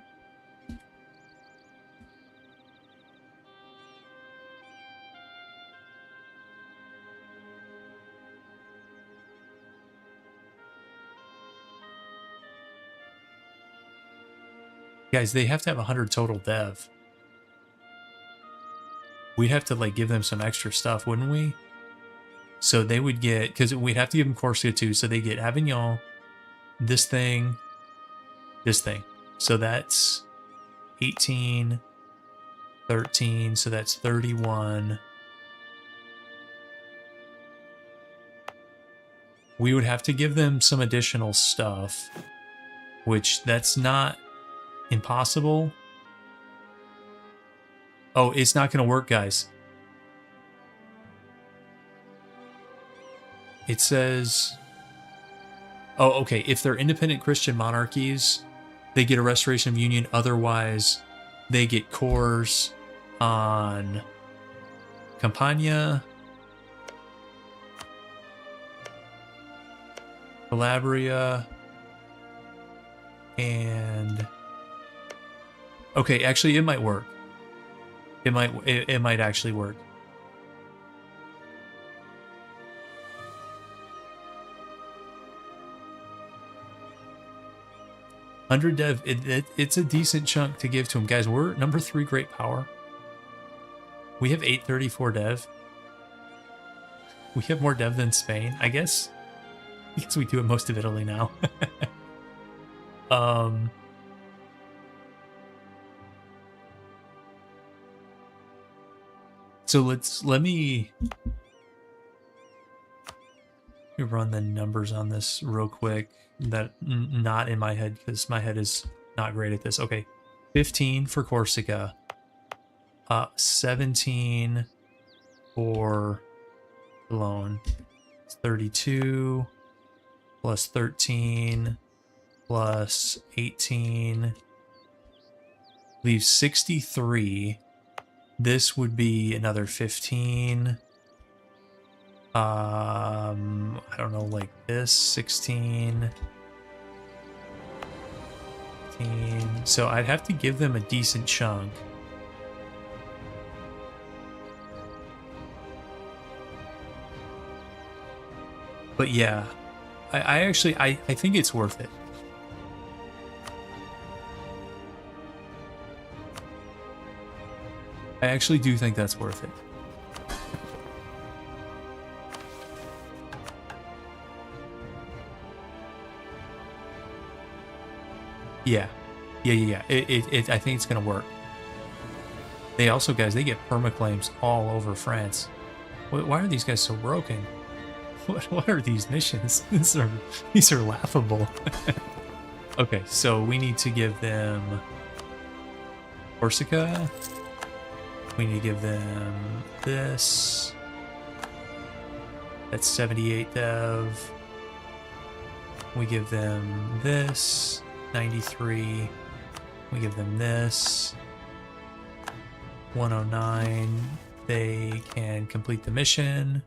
Guys, they have to have 100 total dev. We'd have to like give them some extra stuff, wouldn't we? So they would get, because we'd have to give them Corsica too, so they get Avignon, this thing, this thing. So that's 18, 13, so that's 31. We would have to give them some additional stuff, which that's not impossible. Oh, it's not going to work, guys. It says, oh, okay, if they're independent Christian monarchies, they get a restoration of union. Otherwise, they get cores on Campania, Calabria, and okay, actually, it might work. It might actually work. $100 dev, it's a decent chunk to give to them. Guys, we're number 3 great power. We have 834 dev. We have more dev than Spain, I guess. Because we do it most of Italy now. So let me run the numbers on this real quick. That not in my head, because my head is not great at this. Okay, 15 for Corsica, 17 for Cologne. It's 32 plus 13 plus 18 leaves 63. This would be another 15. I don't know, like this, 16, 15. So I'd have to give them a decent chunk. But yeah, I actually think it's worth it. I actually do think that's worth it. Yeah. I think it's gonna work. They also, guys, they get permaclaims all over France. Why are these guys so broken? What are these missions? These are laughable. Okay, so we need to give them Corsica. We need to give them this. That's 78 dev. We give them this. 93. We give them this. 109. They can complete the mission.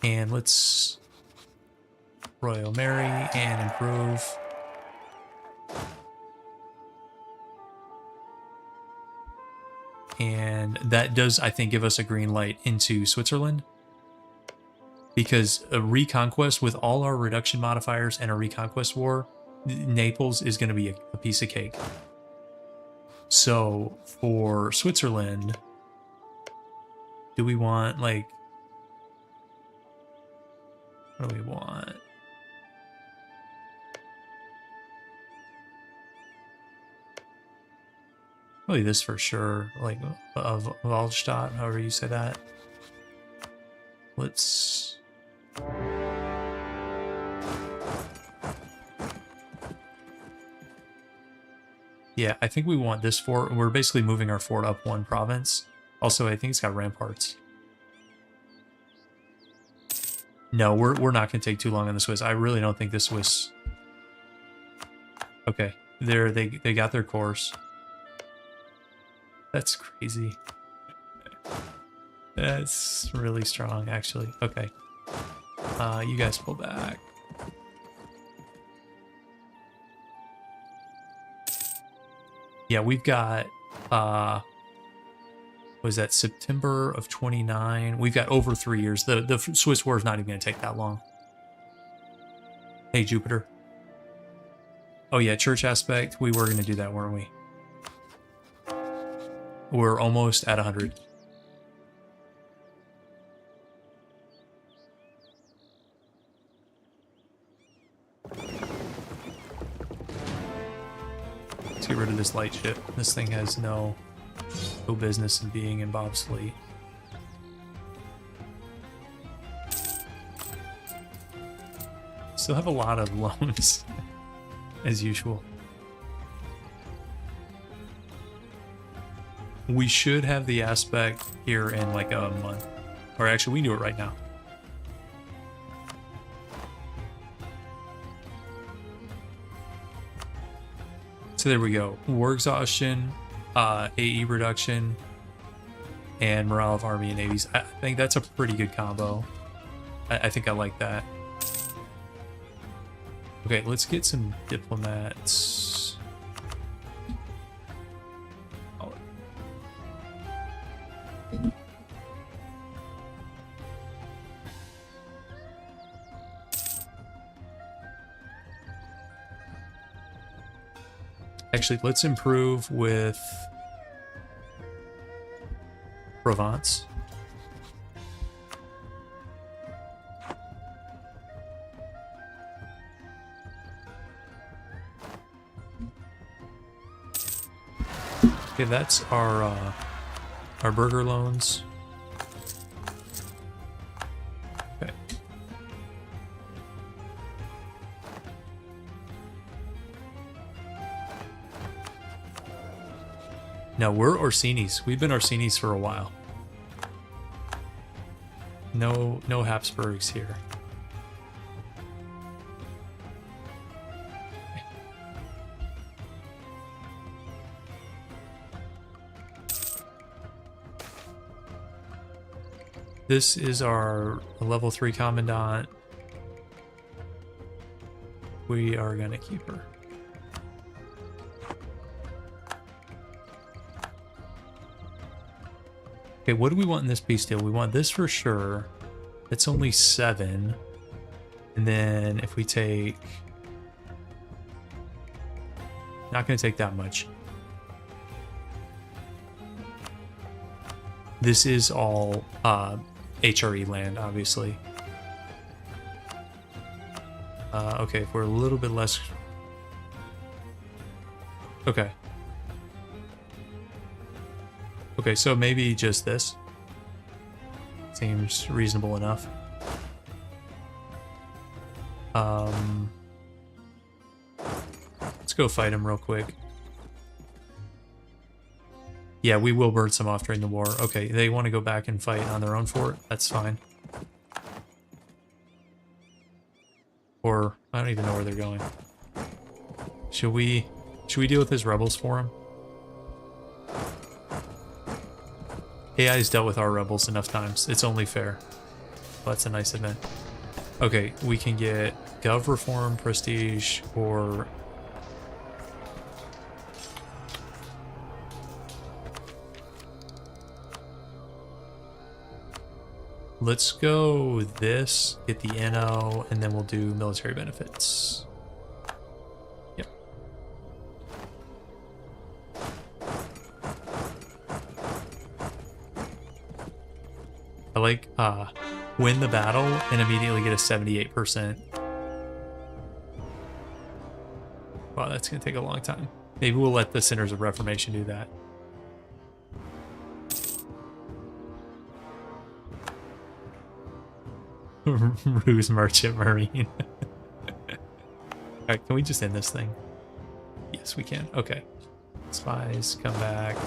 And let's Royal Mary and improve. And that does, I think, give us a green light into Switzerland. Because a reconquest with all our reduction modifiers and a reconquest war, Naples is going to be a piece of cake. So for Switzerland, do we want, like, what do we want? Probably this for sure, like of Waldstadt, however you say that. Let's... Yeah, I think we want this fort. We're basically moving our fort up 1 province. Also, I think it's got ramparts. No, we're not going to take too long on the Swiss. I really don't think the Swiss... Okay, they got their course. That's crazy. That's really strong, actually. Okay. You guys pull back. Yeah, we've got was that September of 29? We've got over 3 years. The Swiss war is not even going to take that long. Hey, Jupiter. Oh yeah, church aspect. We were going to do that, weren't we? We're almost at 100. Let's get rid of this light ship. This thing has no business in being in Bob's fleet. Still have a lot of loans, as usual. We should have the aspect here in like a month. Or actually, we can do it right now. So there we go. War exhaustion, AE reduction, and morale of army and navies. I think that's a pretty good combo. I think I like that. Okay, let's get some diplomats. Oh. Actually, let's improve with Provence. Okay, that's our burger loans. Okay. Now we're Orsini's. We've been Orsini's for a while. No Habsburgs here. This is our level 3 commandant. We are gonna keep her. Okay, what do we want in this peace deal? We want this for sure. It's only 7. And then if we take... Not gonna take that much. This is all HRE land, obviously. Okay, if we're a little bit less... Okay. Okay, so maybe just this. Seems reasonable enough. Let's go fight him real quick. Yeah, we will burn some off during the war. Okay, they want to go back and fight on their own fort. That's fine. Or, I don't even know where they're going. Should we deal with his rebels for him? AI's dealt with our rebels enough times. It's only fair. Well, that's a nice event. Okay, we can get Gov Reform, Prestige, or... Let's go this, get the NO, and then we'll do military benefits. Yep. I like win the battle and immediately get a 78%. Wow, that's gonna take a long time. Maybe we'll let the Centers of Reformation do that. Ruse Merchant Marine. Alright, can we just end this thing? Yes, we can. Okay. Spies, come back.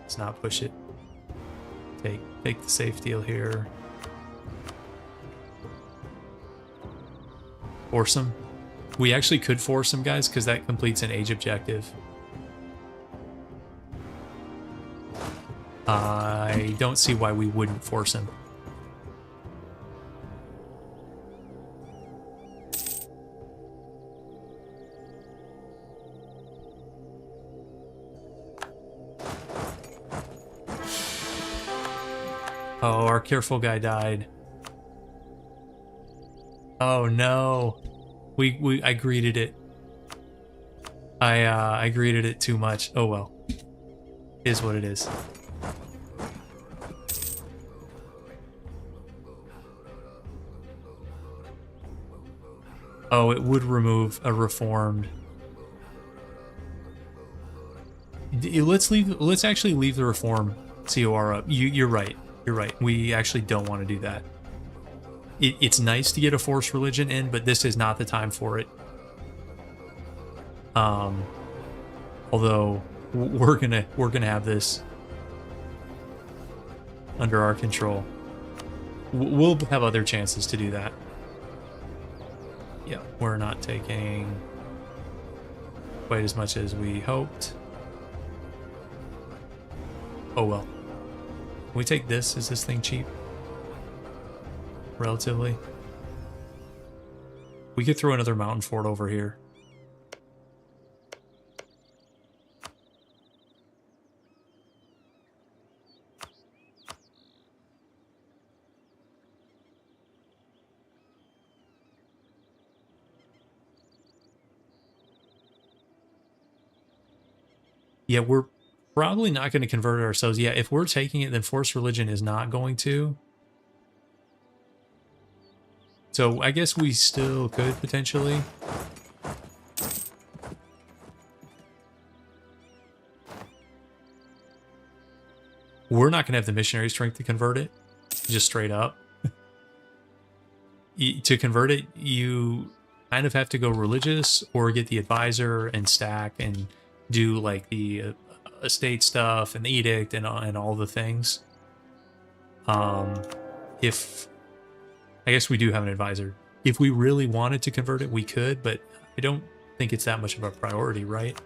Let's not push it. Take the safe deal here. Force them. We actually could force them, guys, because that completes an age objective. I don't see why we wouldn't force him. Oh, our careful guy died. Oh no. I greeted it. I greeted it too much. Oh well. Is what it is. Oh, it would remove a reformed. Let's actually leave the reform COR up. You're right. You're right. We actually don't want to do that. It's nice to get a forced religion in, but this is not the time for it. Although we're gonna have this under our control. We'll have other chances to do that. Yeah, we're not taking quite as much as we hoped. Oh well. Can we take this? Is this thing cheap? Relatively. We could throw another mountain fort over here. Yeah, we're probably not going to convert it ourselves. Yeah, if we're taking it, then forced religion is not going to. So I guess we still could potentially. We're not going to have the missionary strength to convert it, just straight up. To convert it, you kind of have to go religious or get the advisor and stack and do like the estate stuff and the edict and all the things. If I guess we do have an advisor. If we really wanted to convert it, we could, but I don't think it's that much of a priority, right?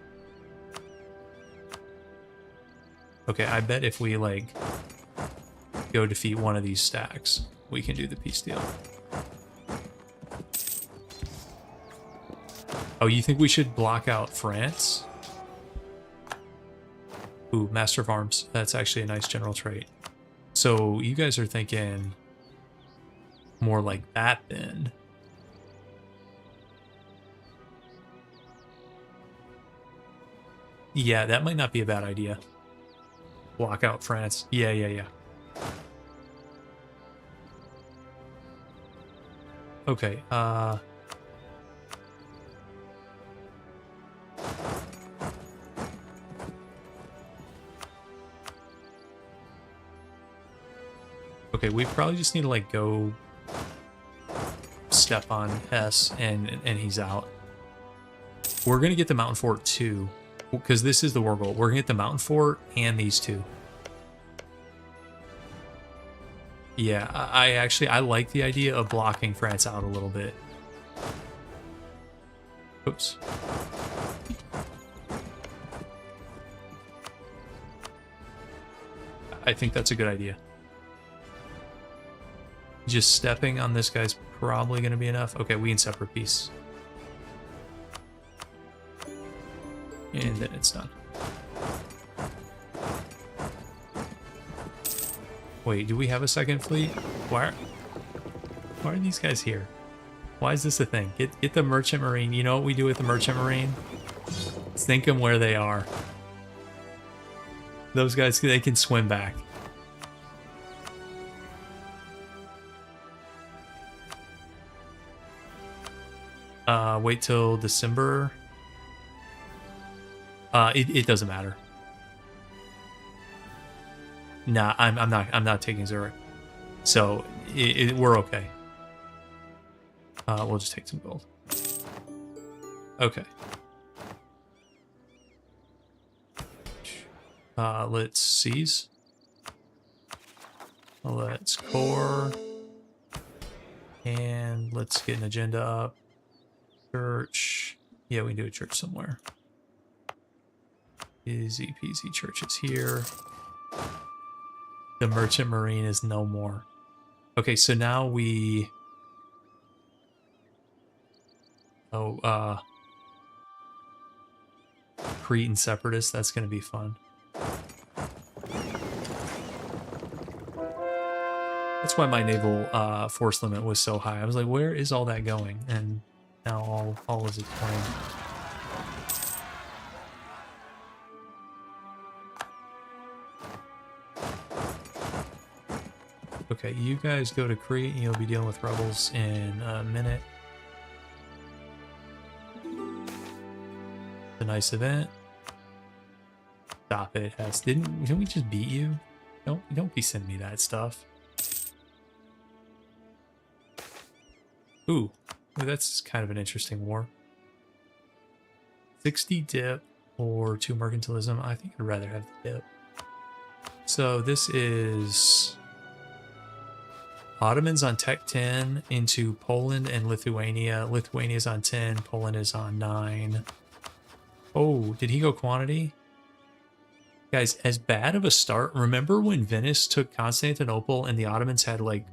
Okay, I bet if we like go defeat one of these stacks, we can do the peace deal. Oh, you think we should block out France? Ooh, Master of Arms. That's actually a nice general trait. So you guys are thinking more like that then. Yeah, that might not be a bad idea. Block out France. Yeah. Okay, okay, we probably just need to like go step on S and he's out. We're gonna get the mountain fort too, because this is the war goal. We're gonna get the mountain fort and these two. Yeah, I like the idea of blocking France out a little bit. Oops. I think that's a good idea. Just stepping on this guy's probably going to be enough. Okay, we can separate piece. And then it's done. Wait, do we have a second fleet? Why are these guys here? Why is this a thing? Get the Merchant Marine. You know what we do with the Merchant Marine? Sink them where they are. Those guys, they can swim back. Wait till December. It doesn't matter. Nah, I'm not taking Zurich. So we're okay. We'll just take some gold. Okay. Let's seize. Let's core. And let's get an agenda up. Church. Yeah, we can do a church somewhere. Easy peasy, church is here. The Merchant Marine is no more. Okay, so now we... Oh, Cretan Separatists, that's going to be fun. That's why my naval force limit was so high. I was like, where is all that going? And now all is explained. Okay, you guys go to Crete and you'll be dealing with rebels in a minute. It's a nice event. Stop it, Hess. Didn't we just beat you? Don't be sending me that stuff. Ooh, that's kind of an interesting war. 60 dip or 2 mercantilism. I think I'd rather have the dip. So this is Ottomans on Tech 10 into Poland and Lithuania. Lithuania's on 10, Poland is on 9. Oh, did he go quantity? Guys, as bad of a start. Remember when Venice took Constantinople and the Ottomans had like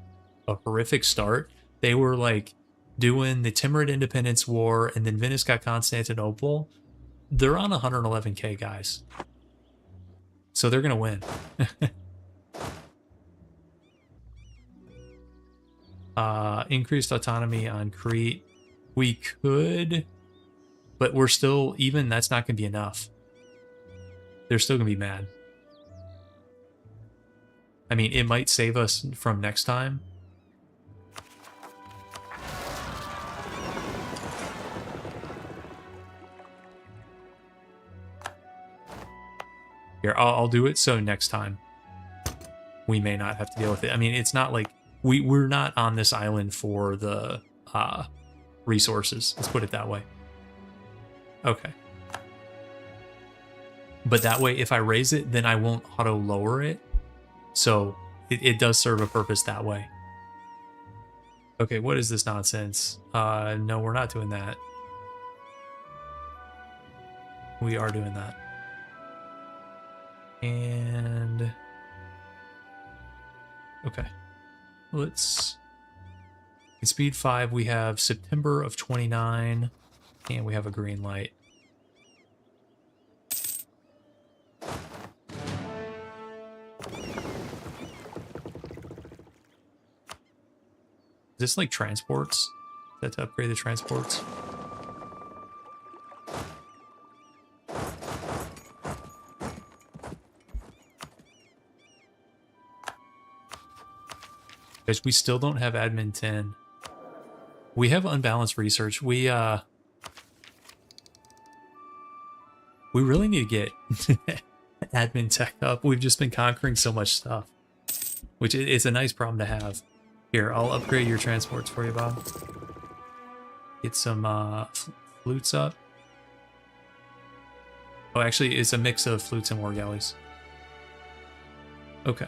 a horrific start? They were like doing the Timurid Independence War and then Venice got Constantinople. They're on 111k, guys. So they're going to win. Increased autonomy on Crete. We could, but we're still, even that's not going to be enough. They're still going to be mad. I mean, it might save us from next time. Here, I'll do it so next time we may not have to deal with it. I mean, it's not like we're not on this island for the resources. Let's put it that way. Okay. But that way, if I raise it, then I won't auto lower it. So it does serve a purpose that way. Okay, what is this nonsense? No, we're not doing that. We are doing that. And okay, let's in speed 5 we have September of 29 and we have a green light. Is this like transports? Is that to upgrade the transports? Guys, we still don't have admin 10. We have unbalanced research. We really need to get admin tech up. We've just been conquering so much stuff, which is a nice problem to have. Here, I'll upgrade your transports for you, Bob. Get some flutes up. Oh, actually, it's a mix of flutes and war galleys. Okay.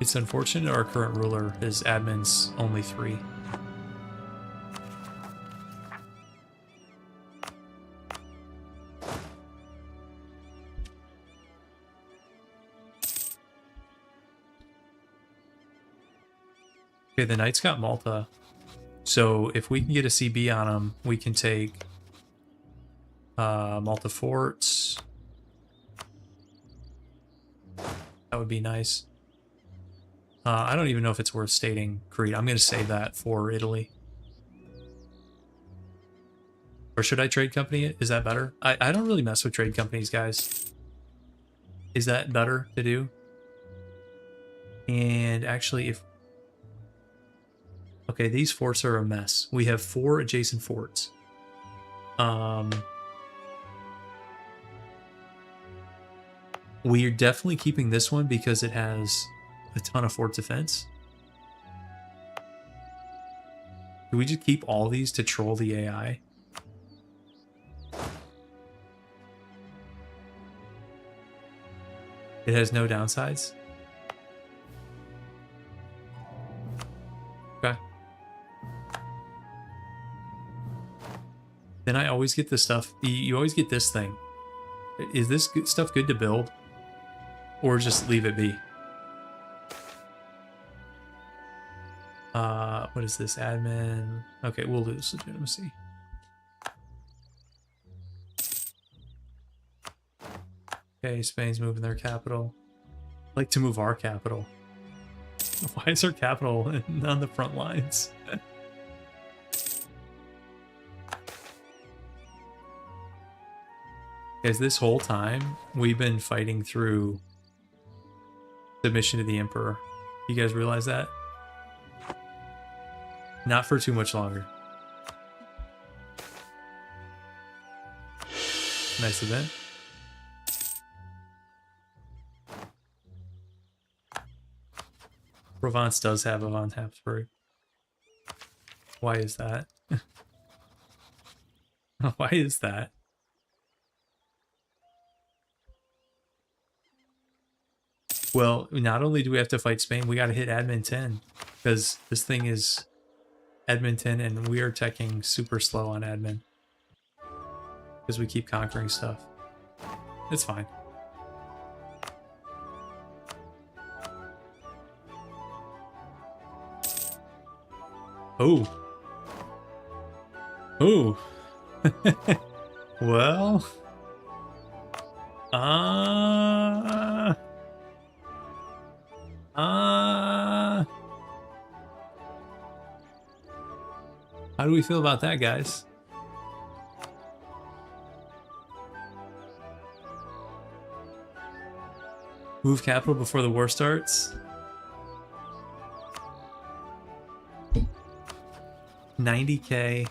It's unfortunate our current ruler, his admin's only 3. Okay, the Knights got Malta. So if we can get a CB on them, we can take Malta forts. That would be nice. I don't even know if it's worth stating Crete. I'm going to save that for Italy. Or should I trade company it? Is that better? I don't really mess with trade companies, guys. Is that better to do? And actually, if... Okay, these forts are a mess. We have 4 adjacent forts. We are definitely keeping this one because it has a ton of fort defense. Do we just keep all these to troll the AI? It has no downsides? Okay. Then I always get the stuff. You always get this thing. Is this stuff good to build? Or just leave it be. What is this? Admin. Okay, we'll lose legitimacy. Okay, Spain's moving their capital. I'd like to move our capital. Why is our capital on the front lines? Guys, this whole time, we've been fighting through submission to the Emperor. You guys realize that? Not for too much longer. Nice event. Provence does have a von Habsburg. Why is that? Why is that? Well, not only do we have to fight Spain, we got to hit admin 10 because this thing is admin 10 and we are teching super slow on admin because we keep conquering stuff. It's fine. Oh. Oh. Well. How do we feel about that, guys? Move capital before the war starts? 90K.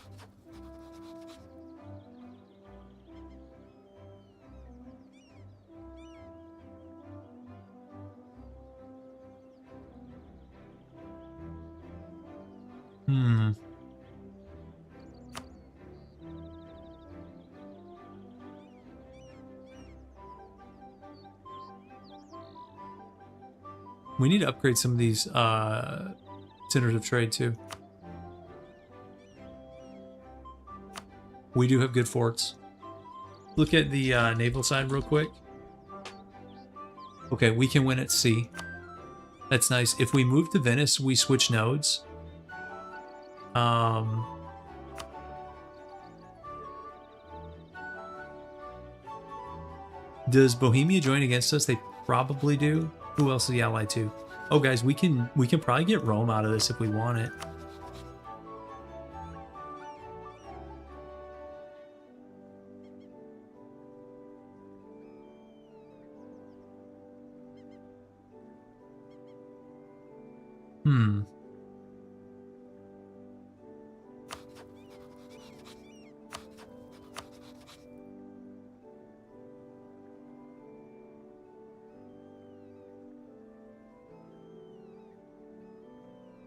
We need to upgrade some of these centers of trade too. We do have good forts. Look at the naval side real quick. Okay, we can win at sea. That's nice. If we move to Venice, we switch nodes. Does Bohemia join against us? They probably do. Who else is he allied to? Oh, guys, we can probably get Rome out of this if we want it.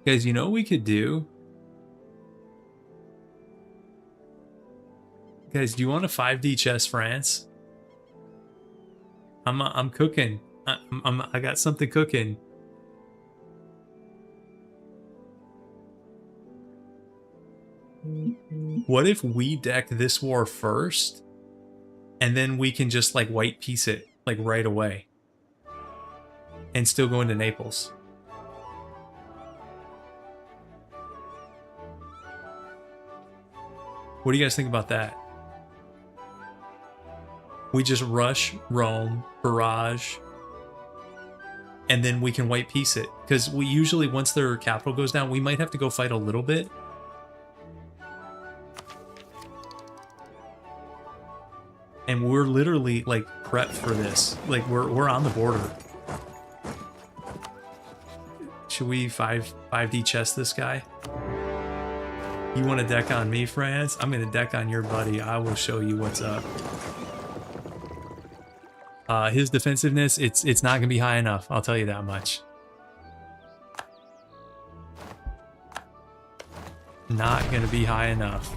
Guys, you know what we could do? Guys, do you want a 5D chess, France? I'm cooking. I got something cooking. What if we deck this war first, and then we can just like white piece it like right away, and still go into Naples? What do you guys think about that? We just rush Rome, barrage, and then we can white piece it. Because we usually, once their capital goes down, we might have to go fight a little bit. And we're literally like prepped for this. Like we're on the border. Should we 5D chess this guy? You want to deck on me, France? I'm going to deck on your buddy. I will show you what's up. His defensiveness, it's not going to be high enough. I'll tell you that much. Not going to be high enough.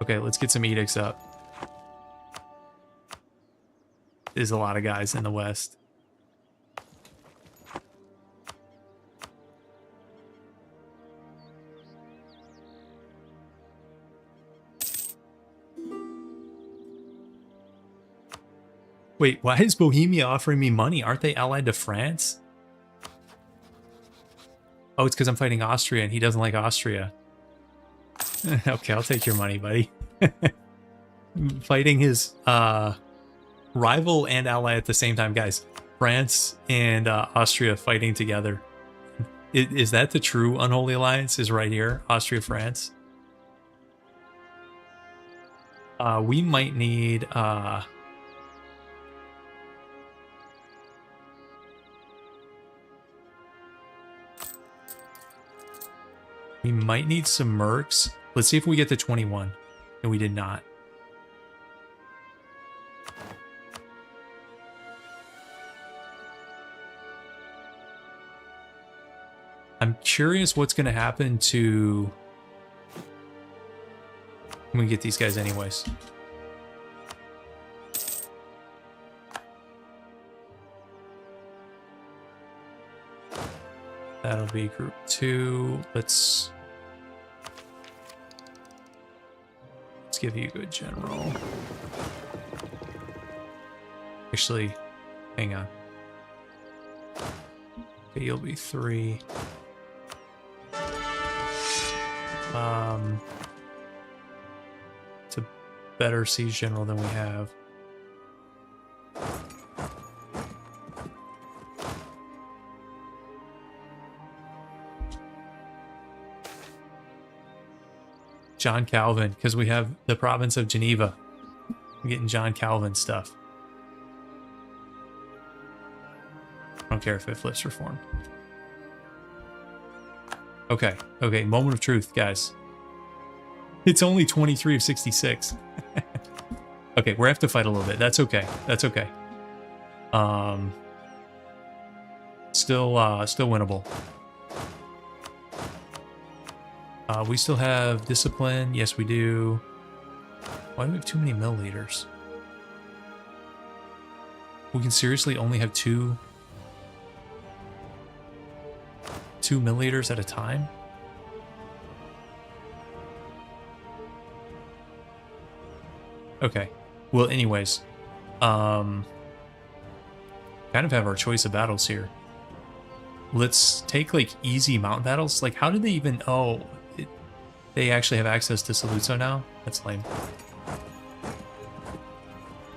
Okay, let's get some edicts up. is a lot of guys in the West. Wait, why is Bohemia offering me money? Aren't they allied to France? Oh, it's because I'm fighting Austria and he doesn't like Austria. Okay, I'll take your money, buddy. Fighting his rival and ally at the same time. Guys, France and Austria fighting together. Is that the true unholy alliance? Is right here, Austria, France? We might need... we might need some mercs. Let's see if we get to 21. And we did not. I'm curious what's going to happen to... when we get these guys anyways. That'll be group 2. Let's give you a good general. Actually, hang on. Okay, you'll be 3. It's a better siege general than we have. John Calvin, because we have the province of Geneva. I'm getting John Calvin stuff. I don't care if it flips reform. Okay, okay, moment of truth, guys. It's only 23 of 66. Okay, we're have to fight a little bit. That's okay. That's okay. Still winnable. We still have discipline. Yes, we do. Why do we have too many milliliters? We can seriously only have two milliliters at a time? Okay. Well, anyways, kind of have our choice of battles here. Let's take like easy mountain battles. Like, how did they even? Oh, they actually have access to Saluzzo now. That's lame.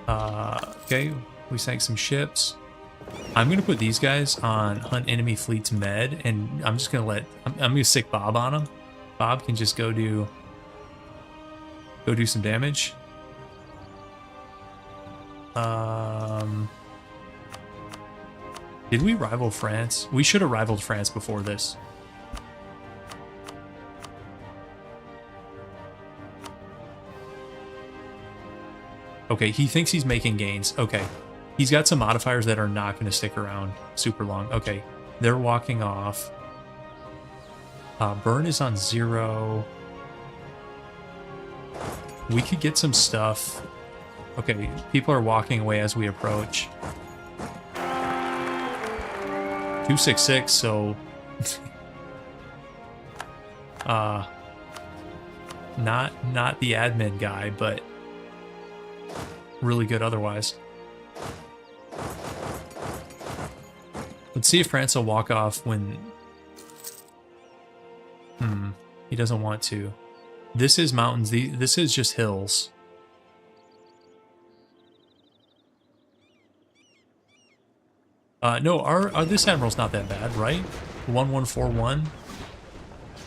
Okay, we sank some ships. I'm gonna put these guys on hunt enemy fleets med, and I'm just gonna I'm gonna stick Bob on them. Bob can just go do some damage. Did we rival France? We should have rivaled France before this. Okay, he thinks he's making gains. Okay. He's got some modifiers that are not going to stick around super long. Okay, they're walking off. Burn is on 0. We could get some stuff. Okay, people are walking away as we approach. 266, so... not the admin guy, but really good otherwise. Let's see if France will walk off when... he doesn't want to. This is mountains. This is just hills. No, our this admiral's not that bad, right? 1141.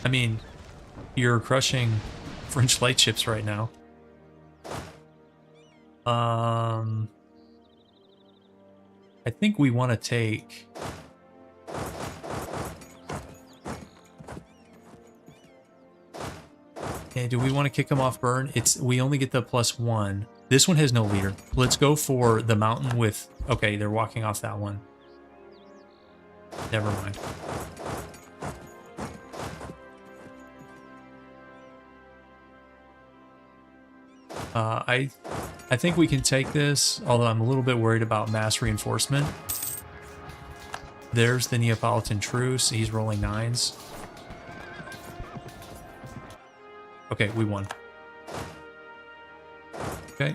I mean, you're crushing French light ships right now. I think we want to take... Okay, do we want to kick him off burn? We only get the +1. This one has no leader. Let's go for the mountain with... Okay, they're walking off that one. Never mind. I think we can take this, although I'm a little bit worried about mass reinforcement. There's the Neapolitan truce. He's rolling 9s. Okay, we won. Okay.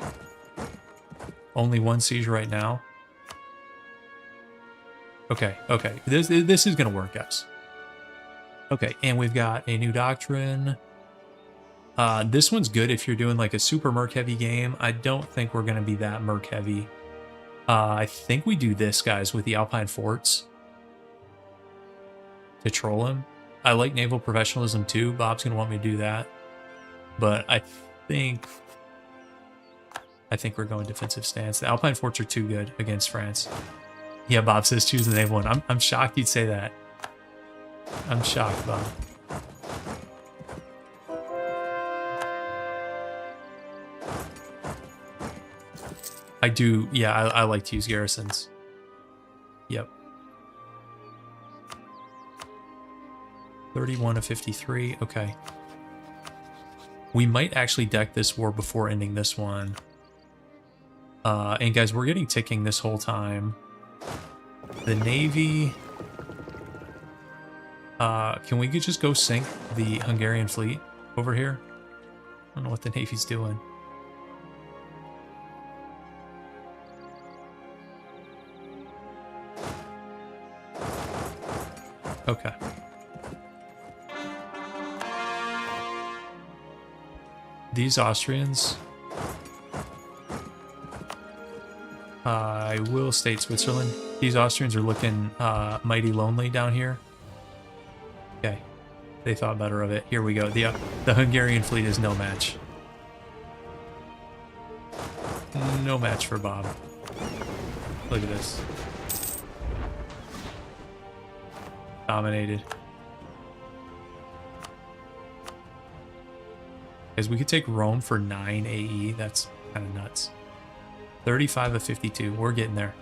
Only 1 siege right now. Okay, okay. This is going to work, guys. Okay, and we've got a new doctrine. This one's good if you're doing like a super merc heavy game. I don't think we're going to be that merc heavy. I think we do this, guys, with the Alpine forts to troll him. I like naval professionalism too. Bob's going to want me to do that. But I think we're going defensive stance. The Alpine forts are too good against France. Yeah, Bob says choose the naval one. I'm shocked you'd say that. I'm shocked, Bob. I do, yeah, I like to use garrisons. Yep. 31 of 53, okay. We might actually deck this war before ending this one. And guys, we're getting ticking this whole time. The Navy... can we just go sink the Hungarian fleet over here? I don't know what the Navy's doing. Okay. These Austrians... I will state Switzerland. These Austrians are looking mighty lonely down here. Okay. They thought better of it. Here we go. The Hungarian fleet is no match. No match for Bob. Look at this. Dominated. Guys, we could take Rome for 9 AE. That's kind of nuts. 35 of 52. We're getting there.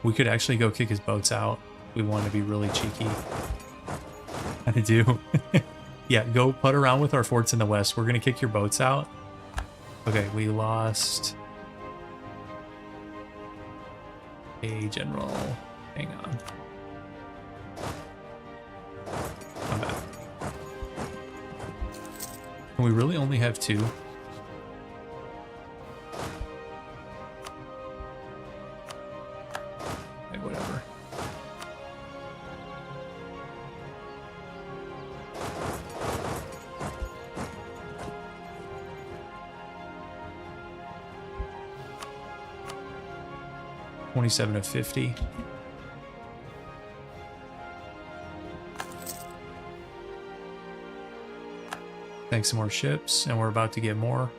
We could actually go kick his boats out. We want to be really cheeky. I do. Yeah, go putt around with our forts in the west. We're going to kick your boats out. Okay, we lost a general. Hang on. Come back. And we really only have 2. Okay, whatever. $27 of 50. Thanks, some more ships, and we're about to get more.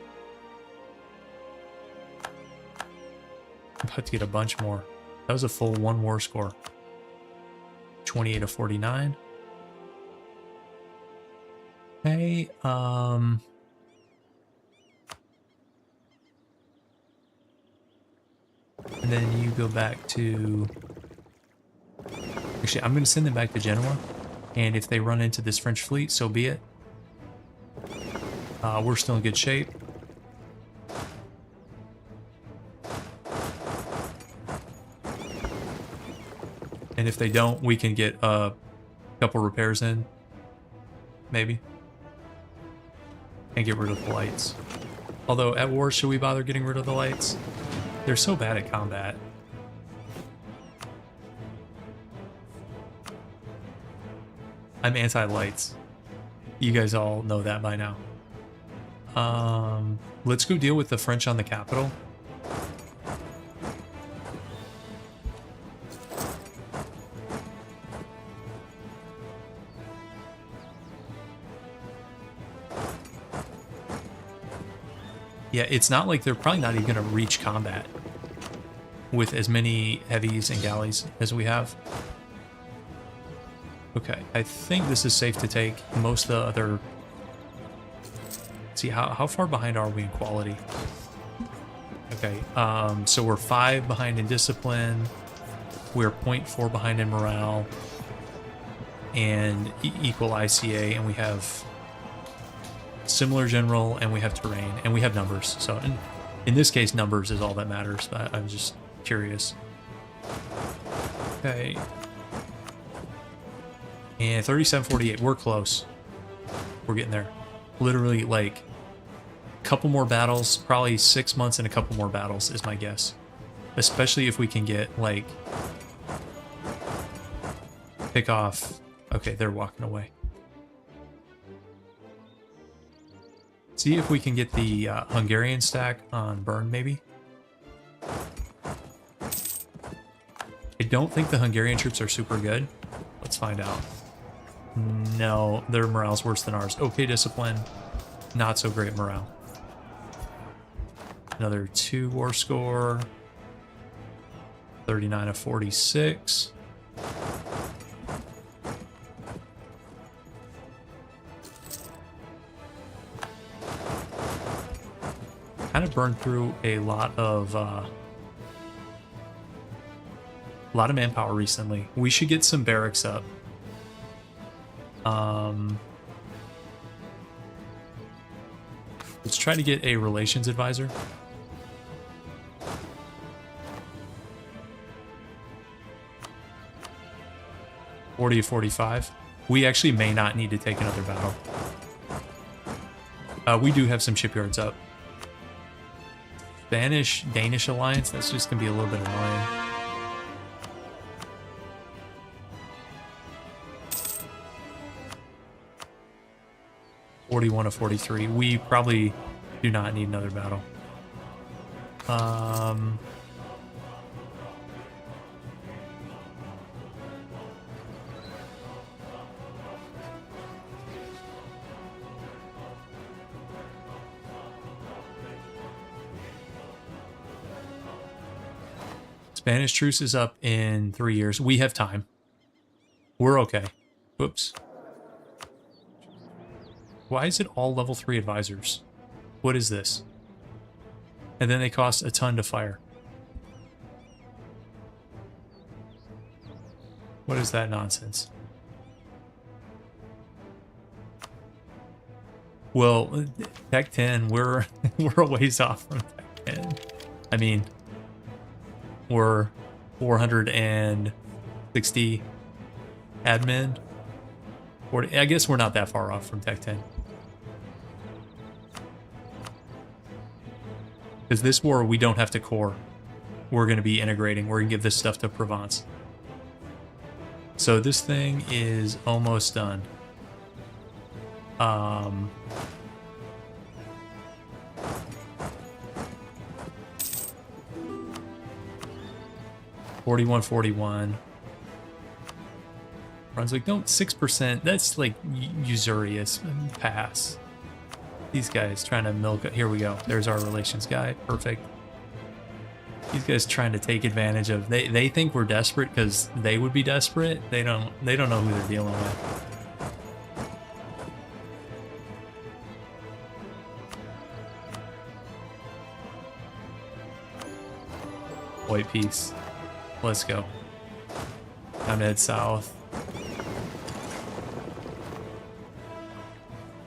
About to get a bunch more. That was a full 1 war score. 28 of 49. Hey, and then you go back to... Actually, I'm going to send them back to Genoa, and if they run into this French fleet, so be it. We're still in good shape. And if they don't, we can get a couple repairs in. Maybe. And get rid of the lights. Although, at war, should we bother getting rid of the lights? They're so bad at combat. I'm anti-lights. You guys all know that by now. Let's go deal with the French on the capital. Yeah, it's not like they're probably not even going to reach combat with as many heavies and galleys as we have. Okay, I think this is safe to take. Most of the other... See, how far behind are we in quality? Okay, so we're 5 behind in discipline. We're 0.4 behind in morale. and equal ICA, and we have similar general, and we have terrain, and we have numbers. So in this case, numbers is all that matters. I'm just curious. Okay. And 3748, we're close. We're getting there. Literally, like, a couple more battles, probably 6 months and a couple more battles is my guess. Especially if we can get, like, pick off. Okay, they're walking away. See if we can get the Hungarian stack on burn, maybe. I don't think the Hungarian troops are super good. Let's find out. No, their morale's worse than ours. Okay, discipline. Not so great morale. Another 2 war score. 39 of 46. Kind of burned through a lot of manpower recently. We should get some barracks up. Let's try to get a relations advisor. (40 of 45). We actually may not need to take another battle. We do have some shipyards up. Spanish-Danish alliance, that's just gonna be a little bit annoying. (41 of 43). We probably do not need another battle. Spanish truce is up in 3 years. We have time. We're okay. Whoops. Why is it all level 3 advisors? What is this? And then they cost a ton to fire. What is that nonsense? Well, Tech 10, we're a ways off from Tech 10. I mean, we're 460 admin. 40, I guess we're not that far off from Tech 10. Because this war, we don't have to core. We're going to be integrating. We're going to give this stuff to Provence. So this thing is almost done. 4141. Brunswick, don't 6%. That's like usurious. Pass. These guys trying to milk it. Here we go. There's our relations guy. Perfect. These guys trying to take advantage of. They think we're desperate because they would be desperate. They don't know who they're dealing with. White piece. Let's go. Time to head south.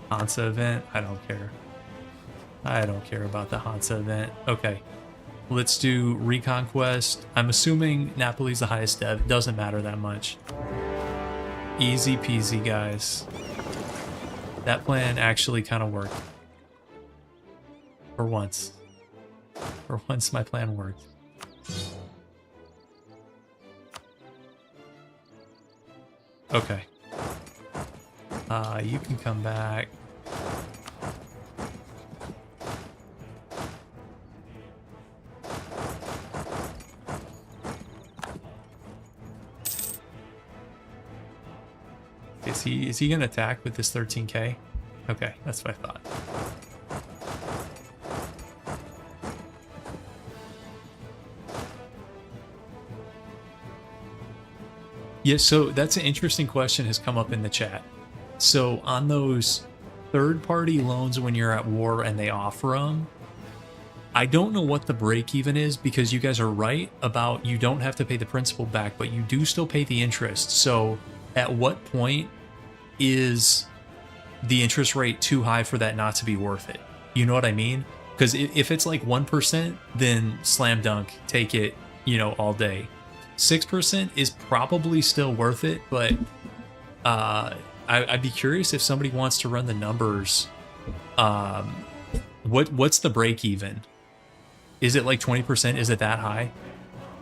Hansa event? I don't care. I don't care about the Hansa event. Okay. Let's do Reconquest. I'm assuming Napoli's the highest dev. It doesn't matter that much. Easy peasy, guys. That plan actually kind of worked. For once. For once, my plan worked. Okay. You can come back. Is he gonna attack with this 13k? Okay, that's what I thought. Yeah, so that's an interesting question has come up in the chat. So on those third-party loans when you're at war and they offer them, I don't know what the break even is because you guys are right about you don't have to pay the principal back, but you do still pay the interest. So at what point is the interest rate too high for that not to be worth it? You know what I mean? Because if it's like 1%, then slam dunk, take it, all day. 6% is probably still worth it, but I'd be curious if somebody wants to run the numbers. What's the break even? Is it like 20%? Is it that high?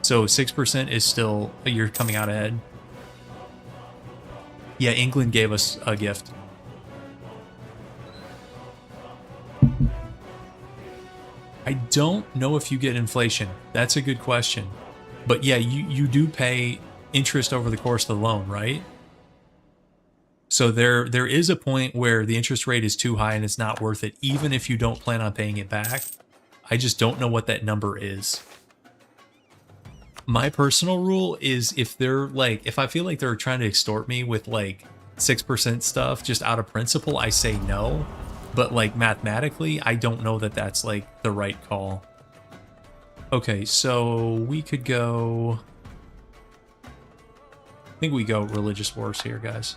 So 6% is still, you're coming out ahead. Yeah, England gave us a gift. I don't know if you get inflation. That's a good question. But yeah, you do pay interest over the course of the loan, right? So there is a point where the interest rate is too high and it's not worth it, even if you don't plan on paying it back. I just don't know what that number is. My personal rule is if I feel like they're trying to extort me with like 6% stuff just out of principle, I say no. But like mathematically, I don't know that that's like the right call. Okay, so we could go... I think we go religious wars here, guys.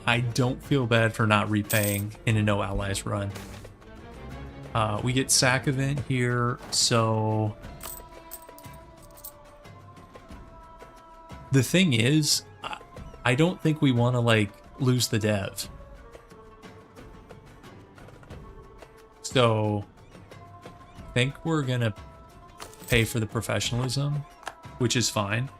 I don't feel bad for not repaying in a no allies run. We get sack event here, so the thing is, I don't think we want to like lose the dev. So I think we're gonna pay for the professionalism, which is fine.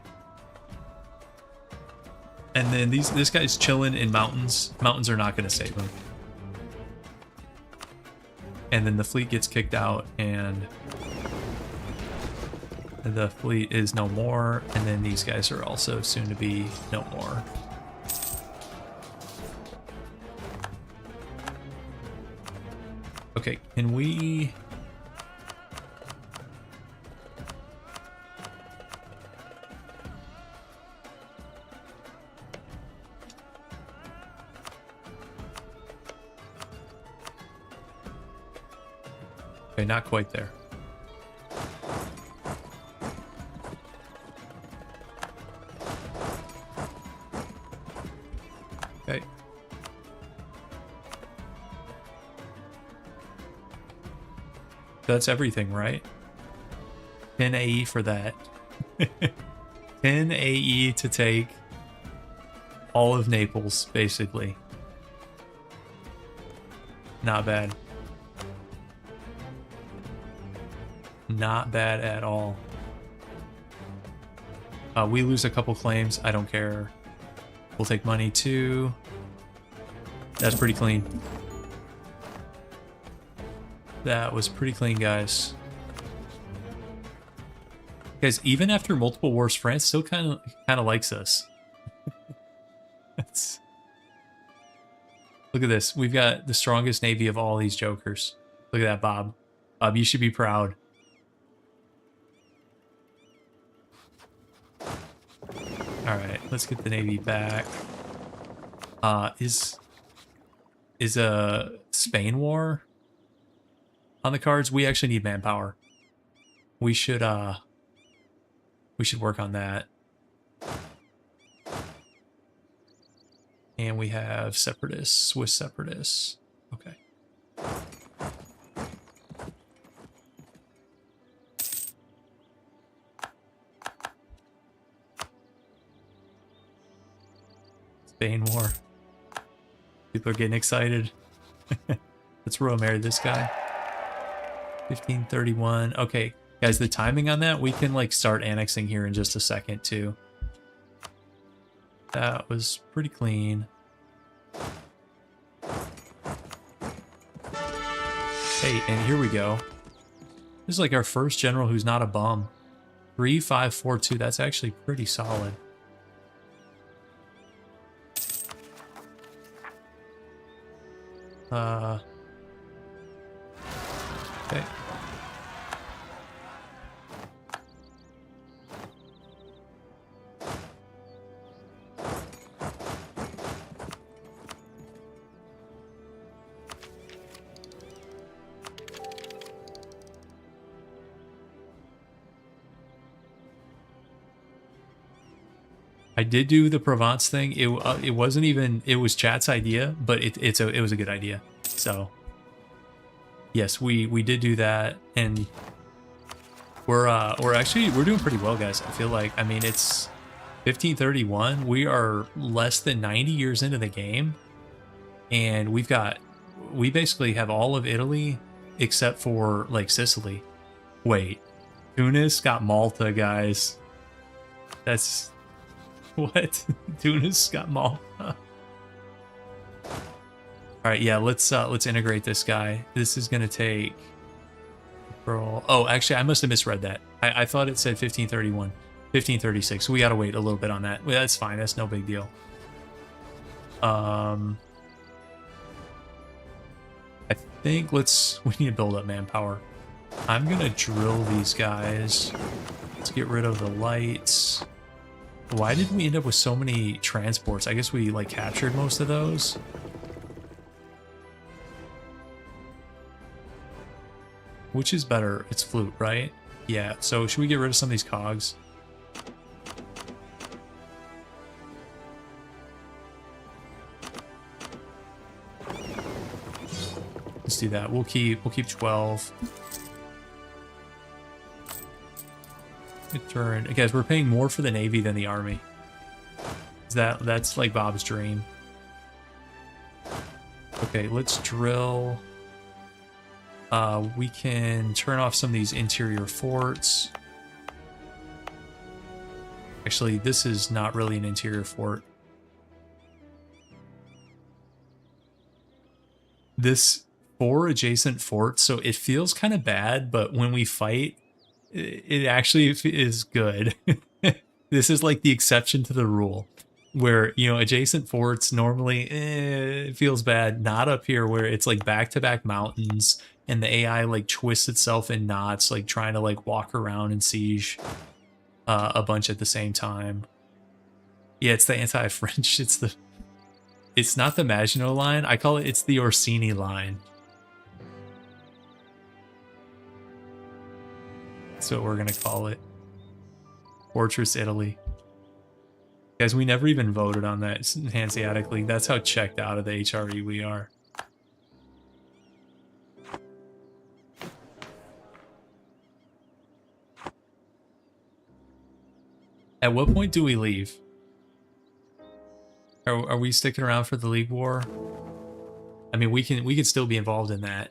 And then this guy's chilling in mountains. Mountains are not going to save him. And then the fleet gets kicked out, and the fleet is no more. And then these guys are also soon to be no more. Okay, can we... Okay, not quite there. Okay. That's everything, right? 10 AE for that. 10 AE to take all of Naples, basically. Not bad. Not bad at all. We lose a couple claims. I don't care. We'll take money too. That's pretty clean. That was pretty clean, guys. Guys, even after multiple wars, France still kind of likes us. Look at this. We've got the strongest navy of all these jokers. Look at that, Bob. Bob, you should be proud. All right, let's get the navy back. Is a Spain war on the cards? We actually need manpower. We should work on that. And we have separatists, Swiss separatists. Okay. Spain war. People are getting excited. Let's royal marry this guy. 1531. Okay, guys, the timing on that, we can like start annexing here in just a second too. That was pretty clean. Hey, and here we go. This is like our first general who's not a bum. 3542. That's actually pretty solid. Okay. I did do the Provence thing. It wasn't even, it was chat's idea, but it was a good idea. So yes, we did do that, and we're doing pretty well, guys. I feel like, I mean, it's 1531. We are less than 90 years into the game, and we basically have all of Italy except for like Sicily. Wait, Tunis got Malta, guys. That's what? Tunis got Malta. All right, yeah, let's integrate this guy. This is gonna take. Oh, actually, I must have misread that. I thought it said 1531, 1536. So we gotta wait a little bit on that. Well, that's fine. That's no big deal. I think we need to build up manpower. I'm gonna drill these guys. Let's get rid of the lights. Why did we end up with so many transports? I guess we like captured most of those. Which is better? It's flute, right? Yeah, so should we get rid of some of these cogs? Let's do that. We'll keep 12. Good turn. Guys, we're paying more for the Navy than the Army. That's like Bob's dream. Okay, let's drill. We can turn off some of these interior forts. Actually, this is not really an interior fort. This 4 adjacent forts, so it feels kind of bad, but when we fight, it actually is good. This is like the exception to the rule, where, you know, adjacent forts normally it feels bad. Not up here, where it's like back-to-back mountains and the AI like twists itself in knots, like trying to like walk around and siege a bunch at the same time. Yeah, it's the anti-French. It's not the Maginot Line. I call it's the Orsini Line. That's what we're gonna call it. Fortress Italy. Guys, we never even voted on that Hanseatic League. That's how checked out of the HRE we are. At what point do we leave? Are we sticking around for the League War? I mean, we can still be involved in that.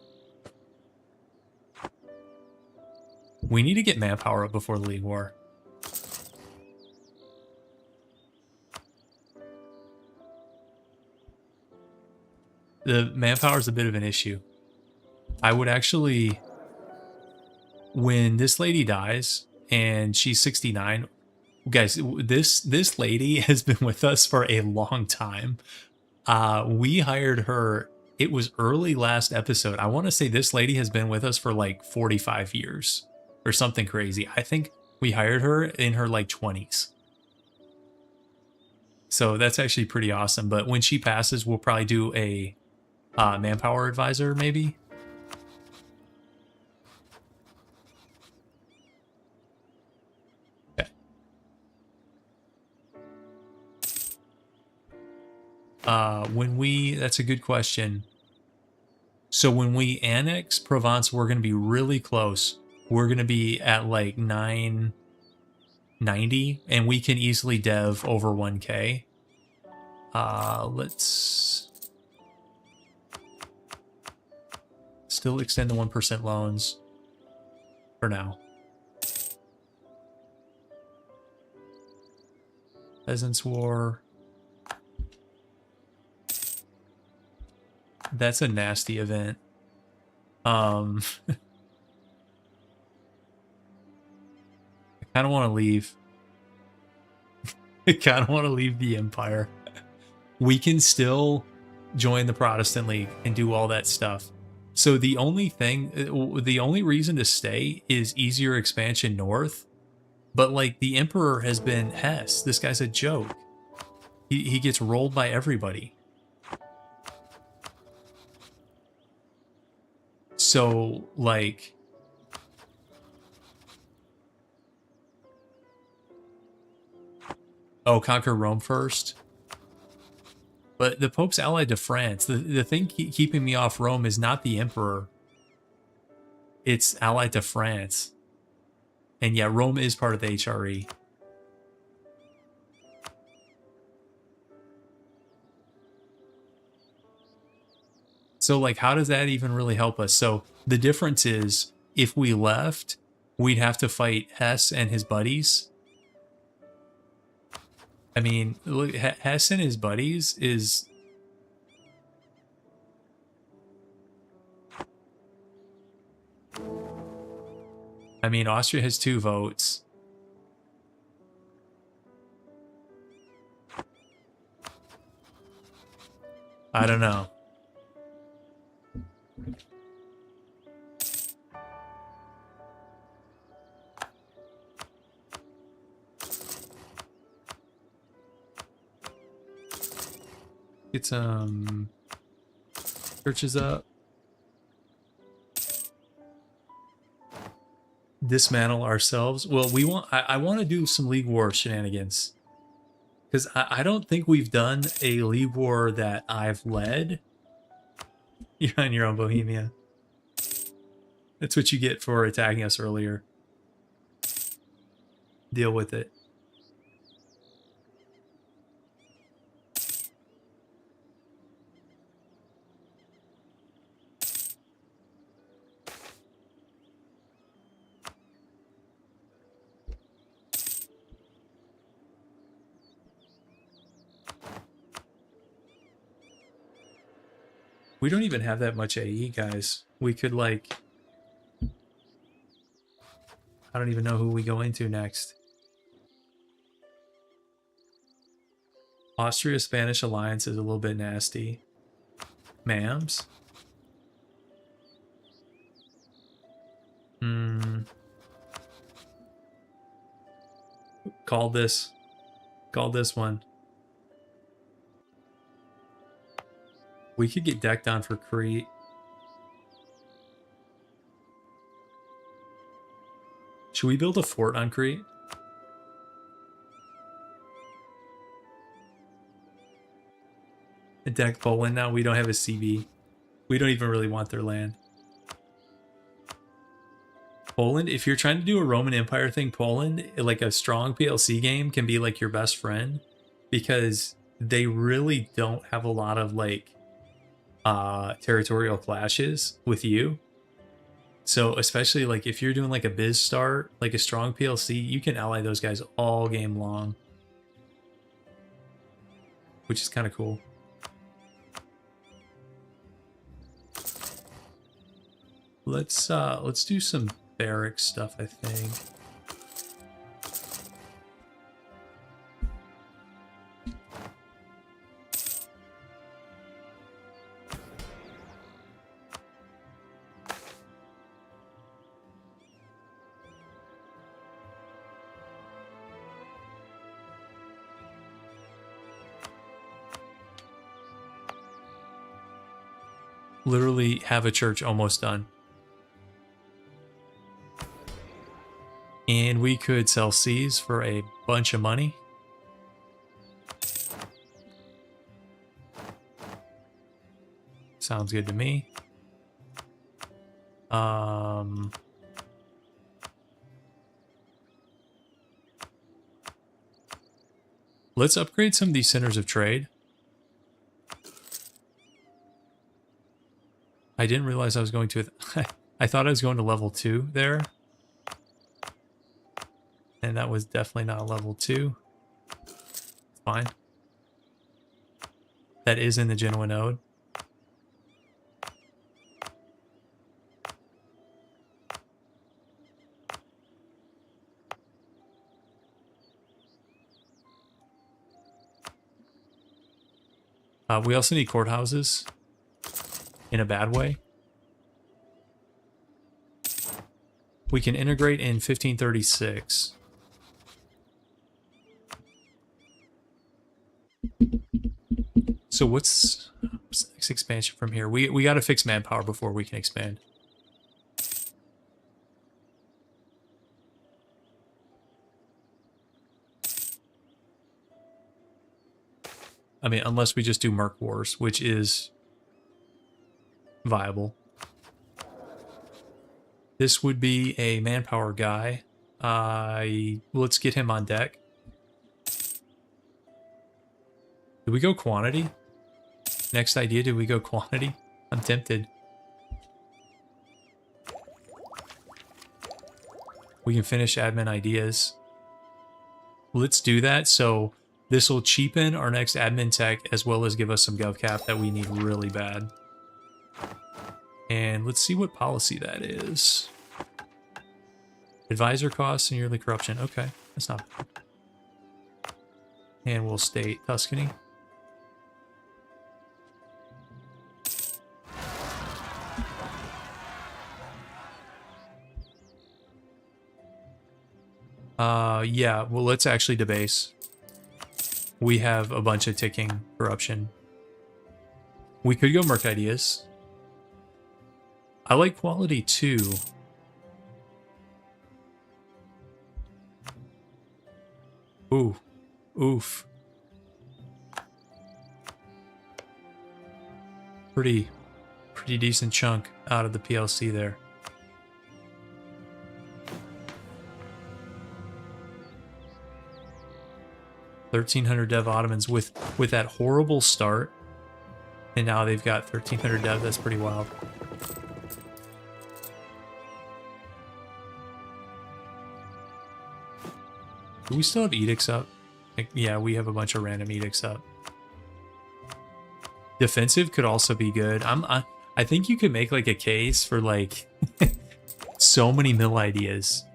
We need to get manpower up before the League War. The manpower is a bit of an issue. I would actually, when this lady dies and she's 69, guys, this lady has been with us for a long time. We hired her. It was early last episode. I want to say this lady has been with us for like 45 years or something crazy. I think we hired her in her like 20s. So that's actually pretty awesome. But when she passes, we'll probably do a manpower advisor, maybe. Okay. That's a good question. So when we annex Provence, we're going to be really close. We're going to be at like 990, and we can easily dev over 1K. Let's still extend the 1% loans for now. Peasants' War. That's a nasty event. I kind of want to leave. I kind of want to leave the Empire. We can still join the Protestant League and do all that stuff. So the only reason to stay is easier expansion north. But like the Emperor has been Hess. This guy's a joke. He gets rolled by everybody. So like, Oh, conquer Rome first. But the Pope's allied to France. The thing keeping me off Rome is not the Emperor. It's allied to France. And yeah, Rome is part of the HRE. So, like, how does that even really help us? So, the difference is, if we left, we'd have to fight Hess and his buddies. I mean, look, Hess and his buddies is... I mean, Austria has 2 votes. I don't know. Get some churches up. Dismantle ourselves. Well, we want. I want to do some League War shenanigans, because I don't think we've done a League War that I've led. You're on your own, Bohemia. That's what you get for attacking us earlier. Deal with it. We don't even have that much AE, guys. We could, like... I don't even know who we go into next. Austria-Spanish alliance is a little bit nasty. Mams? Call this. Call this one. We could get decked on for Crete. Should we build a fort on Crete? Deck Poland now. We don't have a CB. We don't even really want their land. Poland, if you're trying to do a Roman Empire thing, Poland, like a strong PLC game, can be like your best friend, because they really don't have a lot of like territorial clashes with you. So especially like if you're doing like a biz start, like a strong PLC, you can ally those guys all game long, which is kind of cool. Let's do some barrack stuff, I think. Literally have a church almost done. And we could sell C's for a bunch of money. Sounds good to me. Let's upgrade some of these centers of trade. I didn't realize I was going to... I thought I was going to level 2 there. And that was definitely not level 2. Fine. That is in the Genoa node. We also need courthouses. In a bad way. We can integrate in 1536. So what's the next expansion from here? We got to fix manpower before we can expand. I mean, unless we just do Merc Wars, which is viable. This would be a manpower guy. Let's get him on deck. Do we go quantity? Next idea, do we go quantity? I'm tempted. We can finish admin ideas. Let's do that. So this will cheapen our next admin tech as well as give us some gov cap that we need really bad. And let's see what policy that is. Advisor costs and yearly corruption. Okay, that's not bad. And we'll state Tuscany. Yeah, well, let's actually debase. We have a bunch of ticking corruption. We could go Merc Ideas. I like quality too. Ooh. Oof. Pretty decent chunk out of the PLC there. $1,300 dev Ottomans with that horrible start, and now they've got 1,300 dev. That's pretty wild. Do we still have edicts up? Like, yeah, we have a bunch of random edicts up. Defensive could also be good. I think you could make like a case for like so many mill ideas.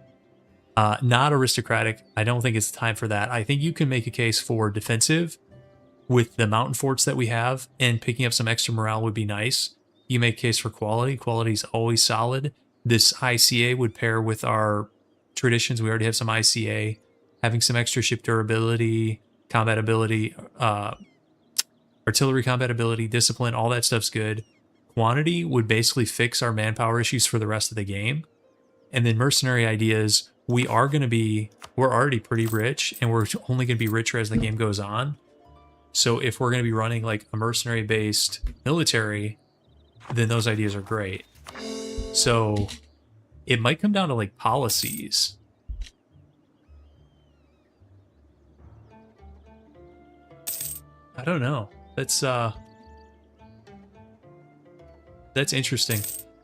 Not aristocratic. I don't think it's time for that. I think you can make a case for defensive with the mountain forts that we have, and picking up some extra morale would be nice. You make a case for quality. Quality is always solid. This ICA would pair with our traditions. We already have some ICA. Having some extra ship durability, combat ability, artillery combat ability, discipline, all that stuff's good. Quantity would basically fix our manpower issues for the rest of the game. And then mercenary ideas, we're already pretty rich, and we're only going to be richer as the game goes on. So if we're going to be running like a mercenary based military, then those ideas are great. So it might come down to like policies. I don't know. That's interesting.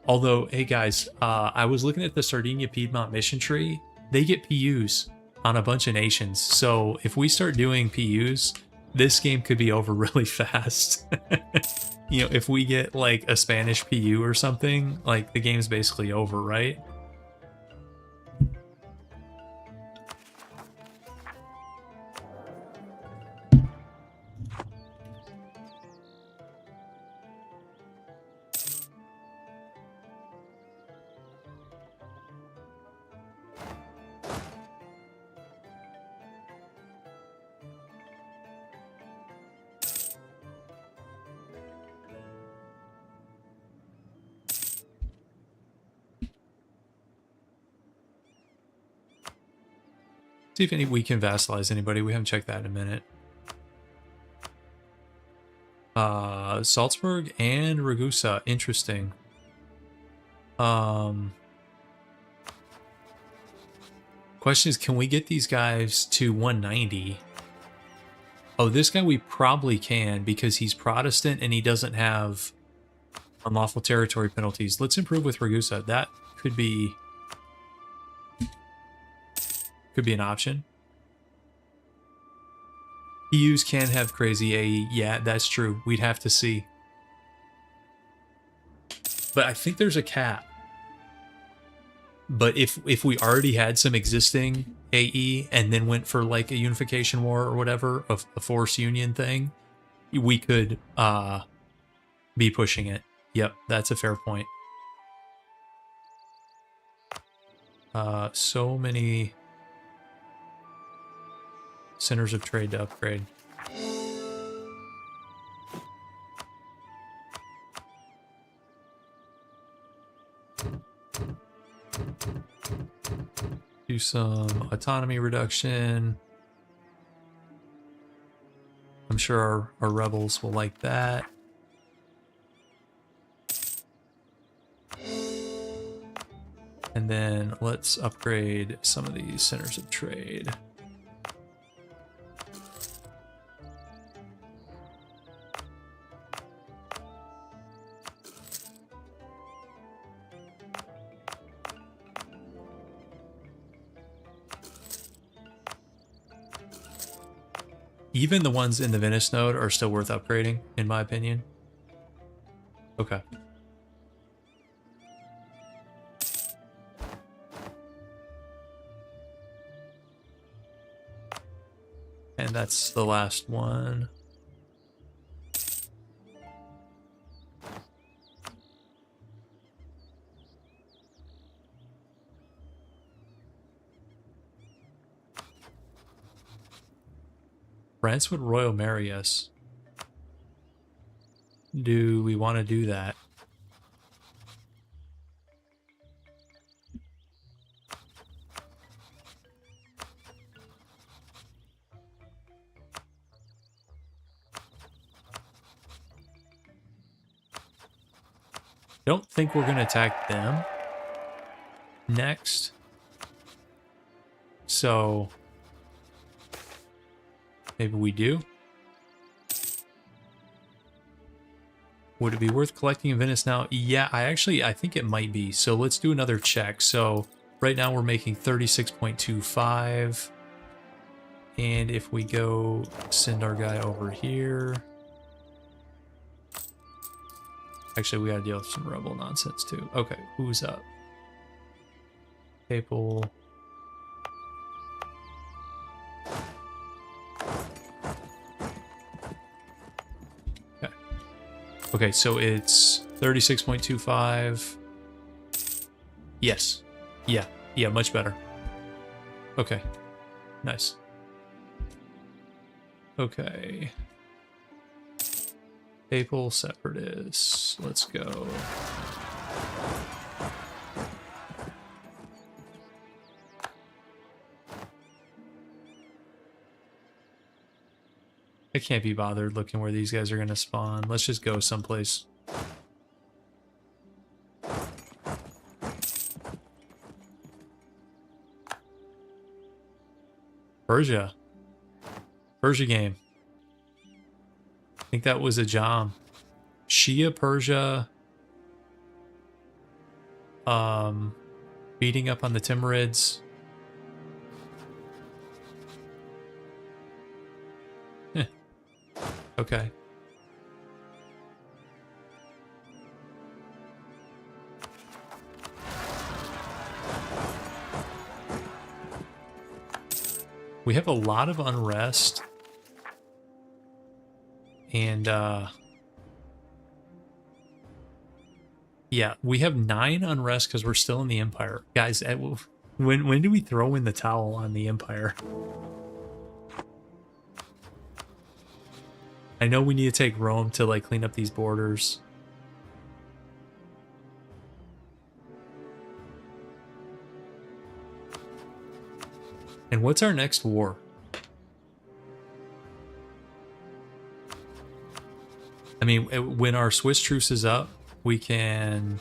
Although, hey guys, I was looking at the Sardinia Piedmont mission tree. They get PUs on a bunch of nations. So if we start doing PUs, this game could be over really fast. You know, if we get like a Spanish PU or something, like the game's basically over, right? See if we can vassalize anybody. We haven't checked that in a minute. Salzburg and Ragusa. Interesting. Question is, can we get these guys to 190? Oh, this guy we probably can because he's Protestant and he doesn't have unlawful territory penalties. Let's improve with Ragusa. That could be an option. PUs can have crazy AE. Yeah, that's true. We'd have to see. But I think there's a cap. But if we already had some existing AE and then went for like a unification war or whatever, a force union thing, we could be pushing it. Yep, that's a fair point. So many centers of trade to upgrade. Do some autonomy reduction. I'm sure our rebels will like that. And then let's upgrade some of these centers of trade. Even the ones in the Venice node are still worth upgrading, in my opinion. Okay. And that's the last one. France would royal marry us. Do we want to do that? Don't think we're going to attack them next. So maybe we do. Would it be worth collecting in Venice now? Yeah, I think it might be. So let's do another check. So right now we're making 36.25. And if we go send our guy over here. Actually, we gotta deal with some rebel nonsense too. Okay, who's up? Papal. Okay. Okay, so it's 36.25. Yes. Yeah. Yeah, much better. Okay. Nice. Okay. Papal separatists. Let's go. I can't be bothered looking where these guys are going to spawn. Let's just go someplace. Persia. Persia game. I think that was a Jam. Shia Persia. Beating up on the Timurids. Okay. We have a lot of unrest. And, yeah, we have 9 unrest because we're still in the Empire. Guys, when do we throw in the towel on the Empire? I know we need to take Rome to, like, clean up these borders. And what's our next war? I mean, when our Swiss truce is up, we can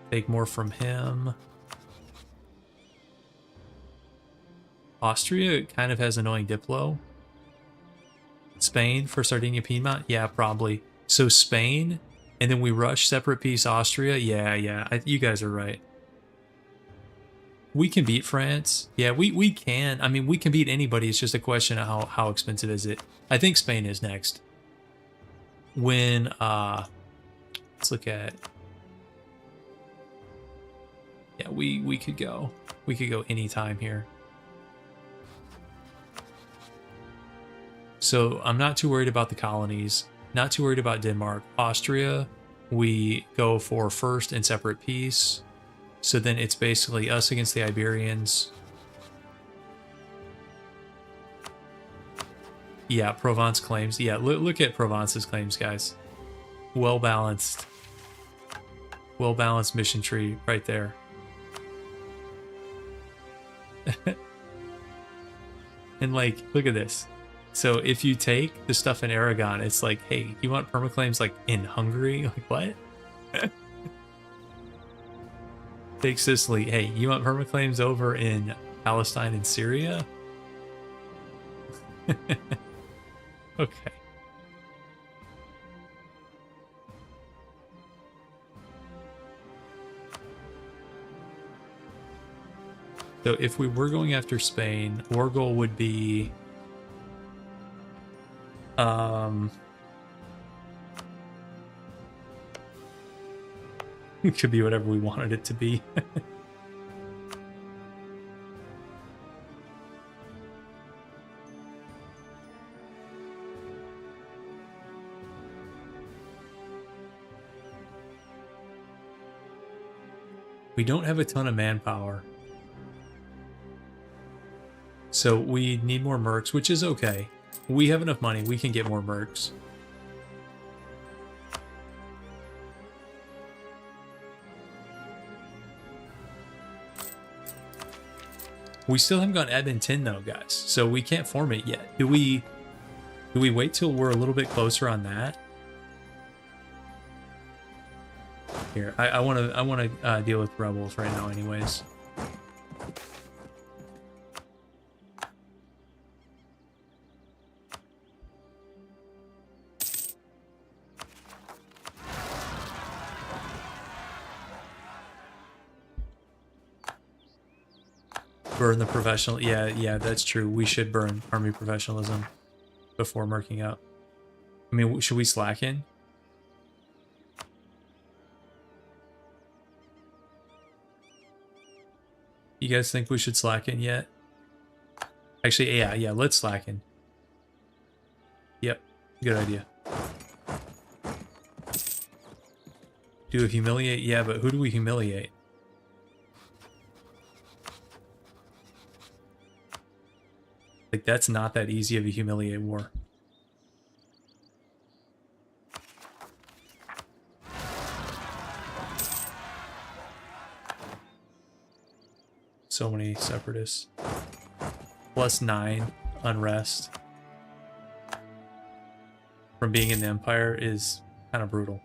take more from him. Austria kind of has annoying Diplo. Spain for Sardinia Piedmont? Yeah, probably. So Spain, and then we rush separate peace Austria? Yeah, you guys are right. We can beat France. Yeah, we can. I mean, we can beat anybody. It's just a question of how expensive is it. I think Spain is next. When, let's look at... Yeah, we could go. We could go anytime here. So I'm not too worried about the colonies. Not too worried about Denmark. Austria, we go for first and separate peace. So then it's basically us against the Iberians. Yeah, Provence claims. Yeah, look at Provence's claims, guys. Well-balanced. Well-balanced mission tree right there. And like, look at this. So if you take the stuff in Aragon, it's like, hey, you want permaclaims like in Hungary? Like what? Take Sicily. Hey, you want permaclaims over in Palestine and Syria? Okay. So if we were going after Spain, our goal would be it could be whatever we wanted it to be. We don't have a ton of manpower. So we need more mercs, which is okay. We have enough money. We can get more mercs. We still haven't got Edmonton though, guys. So we can't form it yet. Do we wait till we're a little bit closer on that? Here, I want to deal with rebels right now, anyways. Burn the professional. Yeah, that's true. We should burn army professionalism before marking up. I mean, should we slacken? You guys think we should slacken yet? Actually, yeah, let's slacken. Yep, good idea. Do we humiliate? Yeah, but who do we humiliate? Like, that's not that easy of a humiliate war. So many separatists. +9 unrest from being in the Empire is kind of brutal.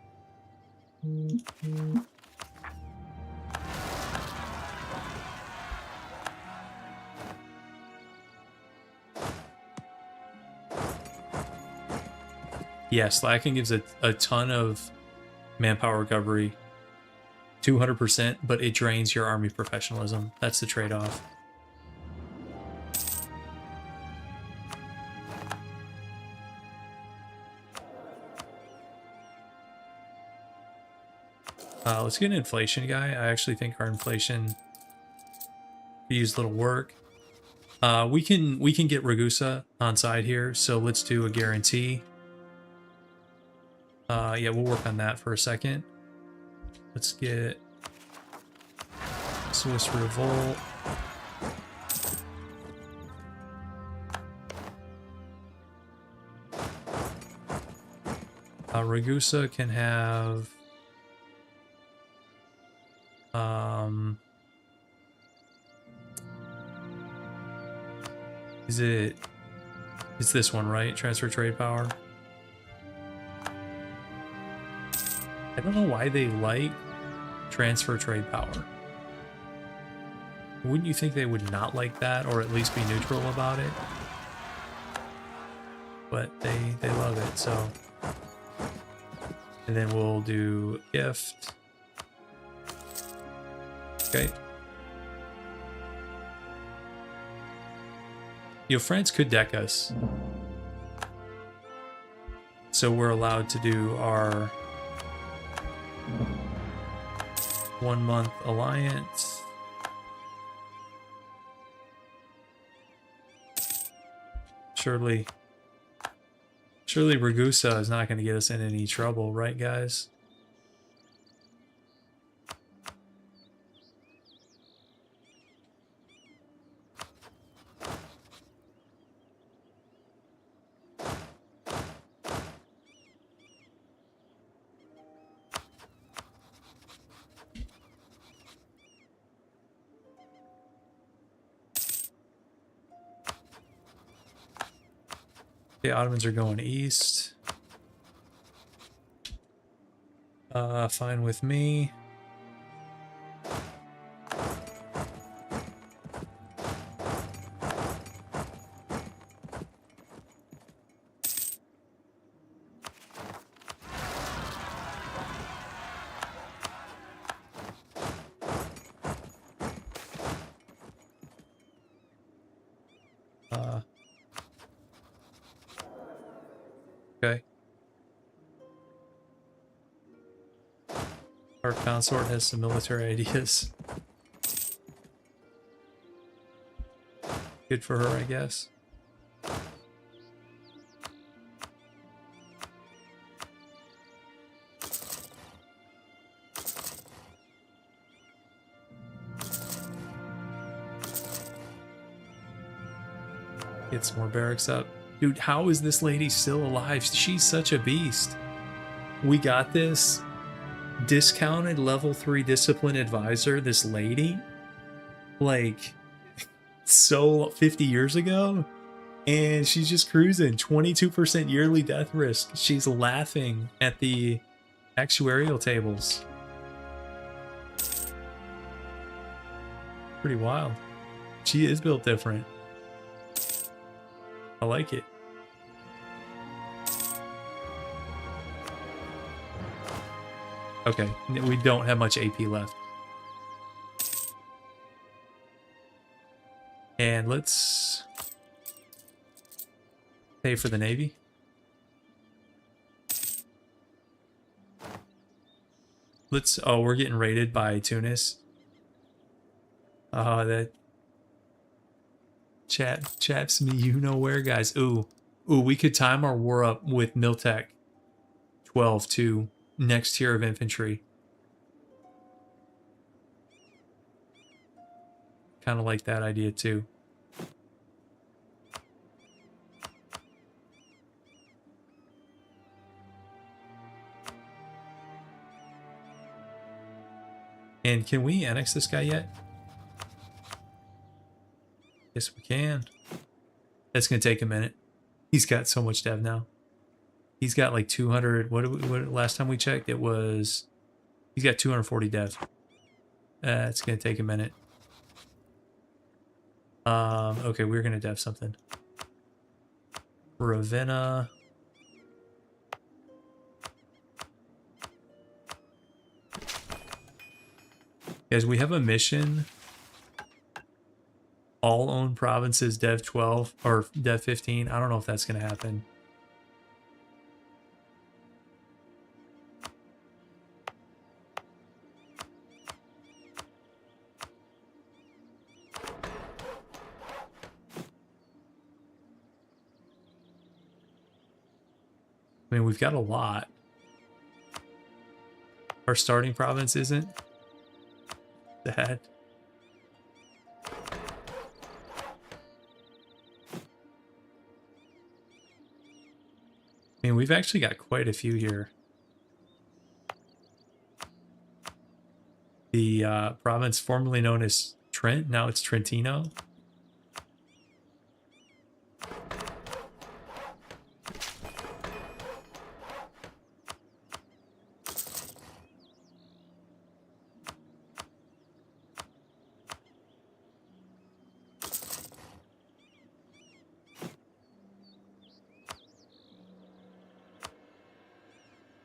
Yeah, slacking gives a ton of manpower recovery, 200%, but it drains your army professionalism. That's the trade-off. Let's get an inflation guy. I actually think our inflation could use a little work. We can get Ragusa on side here, so let's do a guarantee. Yeah, we'll work on that for a second. Let's get Swiss Revolt. Ragusa can have it's this one, right? Transfer trade power. I don't know why they like transfer trade power. Wouldn't you think they would not like that, or at least be neutral about it? But they love it, so. And then we'll do gift. Okay. You know, France could deck us. So we're allowed to do our 1 month alliance. Surely Ragusa is not going to get us in any trouble, right, guys? The Ottomans are going east. Fine with me. Okay. Our consort has some military ideas. Good for her, I guess. Get some more barracks up. Dude, how is this lady still alive? She's such a beast. We got this discounted level 3 discipline advisor, this lady, like, so 50 years ago, and she's just cruising 22% yearly death risk. She's laughing at the actuarial tables. Pretty wild. She is built different. I like it. Okay, we don't have much AP left. And let's pay for the Navy. Oh, we're getting raided by Tunis. Oh, that chaps me, you know where, guys. Ooh, we could time our war up with Miltech 12 to next tier of infantry. Kind of like that idea too. And can we annex this guy yet? Yes, we can. That's gonna take a minute. He's got so much dev now. He's got like 200. What last time we checked, it was. He's got 240 dev. It's gonna take a minute. Okay, we're gonna dev something. Ravenna. Guys, we have a mission. All owned provinces dev 12 or dev 15. I don't know if that's gonna happen. I mean, we've got a lot. Our starting province isn't that. I mean, we've actually got quite a few here. The province formerly known as Trent, now it's Trentino.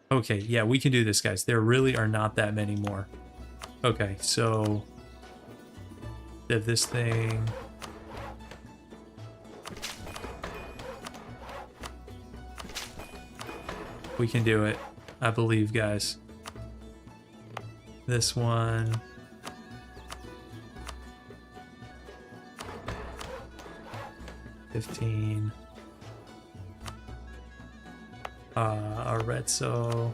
Okay, yeah, we can do this, guys. There really are not that many more. Okay, so have this thing. We can do it. I believe, guys. This one. $15. Arezzo.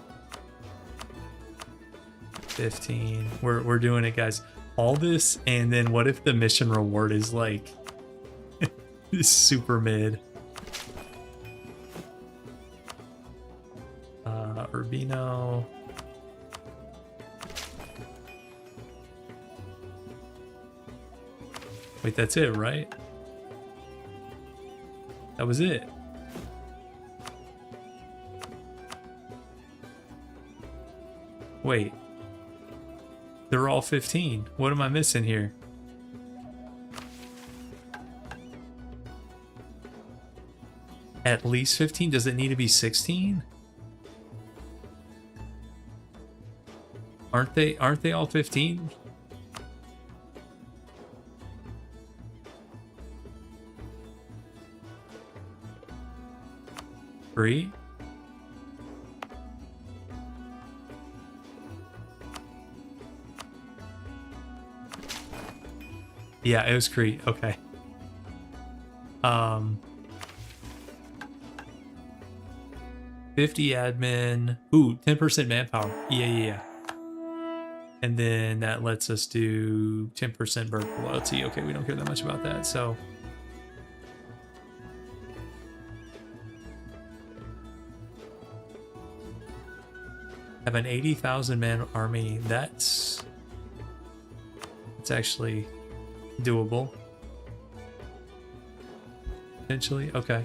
15. We're doing it, guys. All this, and then what if the mission reward is like super mid? Urbino. Wait, that's it, right? That was it. Wait. They're all 15. What am I missing here? At least 15? Does it need to be 16? Aren't they all 15? Three? Yeah, it was Crete. Okay. 50 admin. Ooh, 10% manpower. Yeah. And then that lets us do 10% bird loyalty. Okay, we don't care that much about that, so. Have an 80,000 man army. That's actually doable. Potentially, okay.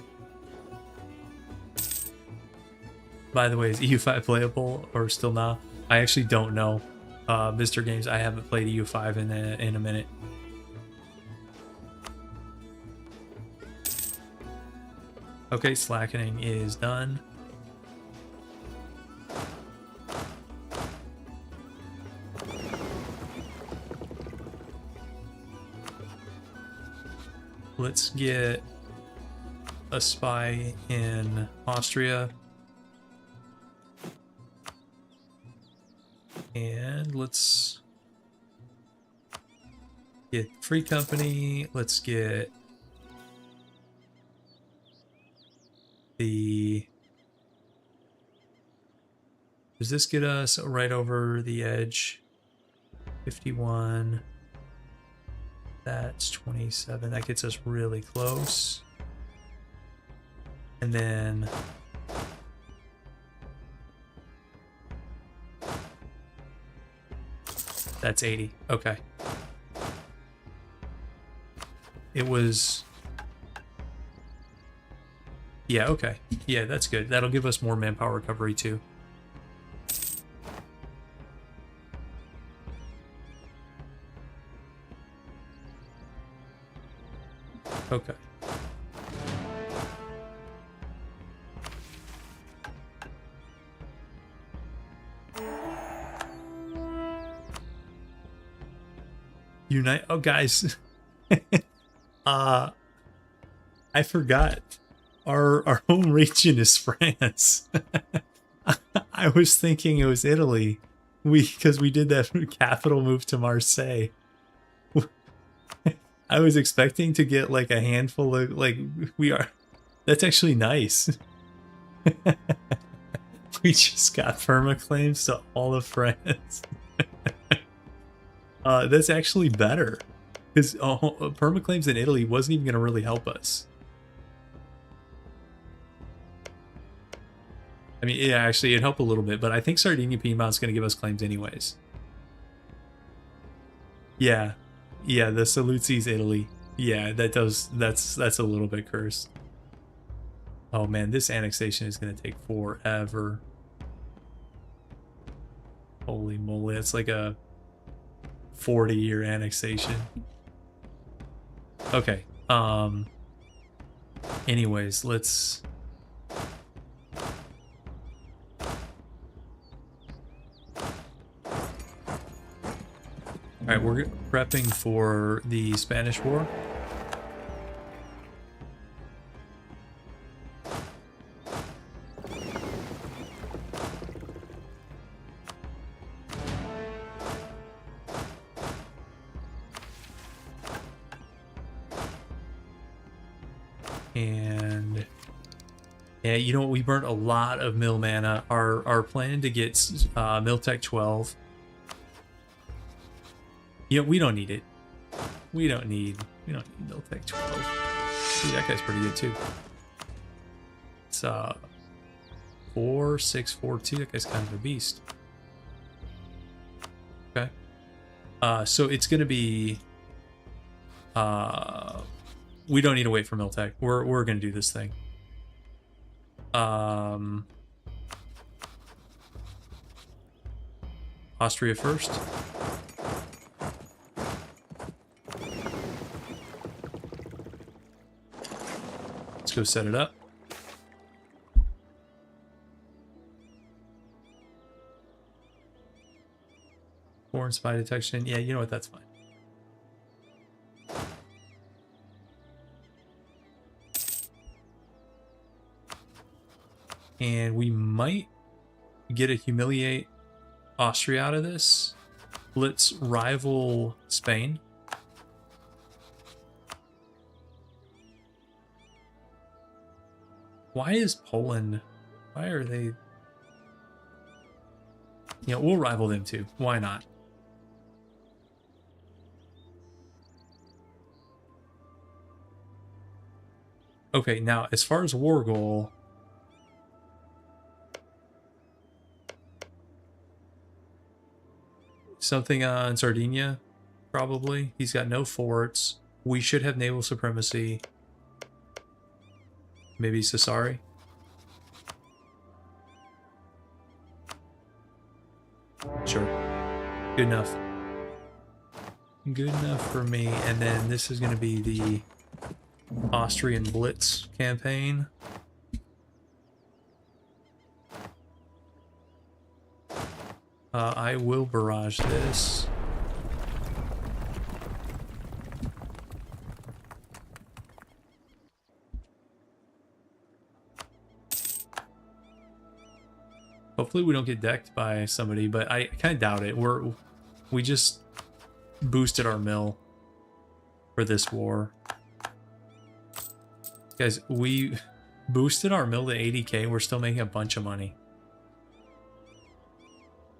By the way, is EU5 playable or still not? I actually don't know. Mr. Games, I haven't played EU5 in a minute. Okay, slackening is done. Let's get a spy in Austria. And let's get Free Company. Let's get the... Does this get us right over the edge? 51. That's 27. That gets us really close. And then... That's 80. Okay. It was... Yeah, okay. Yeah, that's good. That'll give us more manpower recovery too. Okay. Unite. Oh, guys. I forgot. Our home region is France. I was thinking it was Italy. Because we did that capital move to Marseille. I was expecting to get like a handful of that's actually nice. We just got permaclaims to all of France. That's actually better because permaclaims in Italy wasn't even going to really help us. I mean, yeah, actually it'd help a little bit, but I think Sardinia Piedmont's going to give us claims anyways. Yeah. Yeah, the Saluzzo's Italy. Yeah, that's a little bit cursed. Oh man, this annexation is going to take forever. Holy moly, it's like a 40-year annexation. Okay. Anyways, let's... Alright, we're prepping for the Spanish War. And yeah, you know what? We burnt a lot of mill mana. Our plan to get Mill Tech 12. You know, we don't need it. We don't need Mill Tech 12. Ooh, that guy's pretty good too. It's 4642. That guy's kind of a beast. Okay. So it's gonna be we don't need to wait for Mill Tech. We're gonna do this thing. Austria first. Let's go set it up. Foreign spy detection. Yeah, you know what? That's fine. And we might get a humiliate Austria out of this. Let's rival Spain. Why is Poland? Why are they? Yeah, we'll rival them too. Why not? Okay, now as far as war goal, something on Sardinia, probably. He's got no forts. We should have naval supremacy. Maybe Sassari. Sure. Good enough. Good enough for me. And then this is going to be the Austrian Blitz campaign. I will barrage this. Hopefully we don't get decked by somebody, but I kind of doubt it. We just boosted our mill for this war. Guys, we boosted our mill to 80k. We're still making a bunch of money.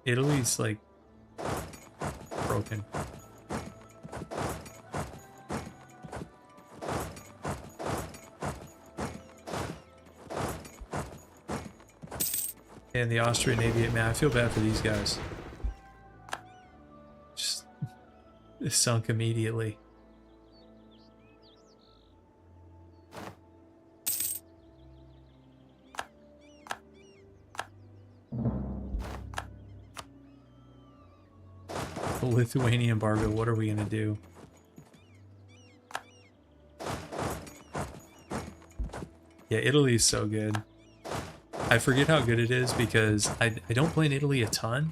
Italy's like broken. And the Austrian Navy, man, I feel bad for these guys. Just sunk immediately. The Lithuanian embargo, what are we gonna do? Yeah, Italy's so good. I forget how good it is because I don't play in Italy a ton.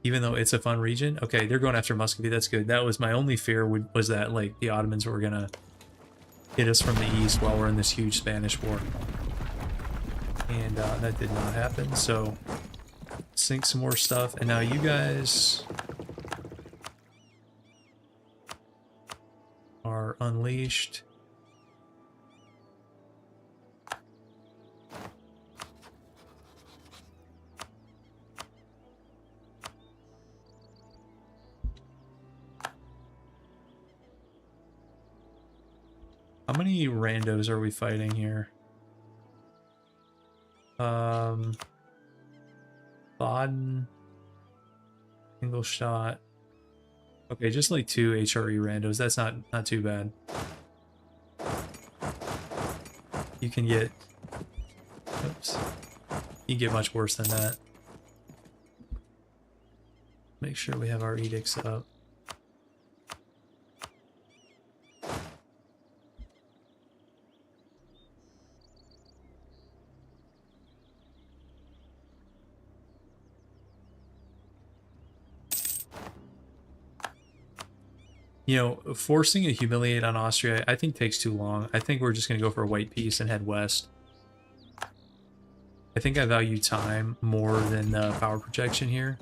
Even though it's a fun region. Okay, they're going after Muscovy, that's good. That was my only fear, was that like the Ottomans were gonna hit us from the east while we're in this huge Spanish war. And that did not happen, so sink some more stuff. And now you guys are unleashed. How many randos are we fighting here? Baden, single shot. Okay, just like 2 HRE randos. That's not too bad. You can get, oops, you can get much worse than that. Make sure we have our edicts up. You know, forcing a humiliate on Austria, I think takes too long. I think we're just going to go for a white peace and head west. I think I value time more than power projection here.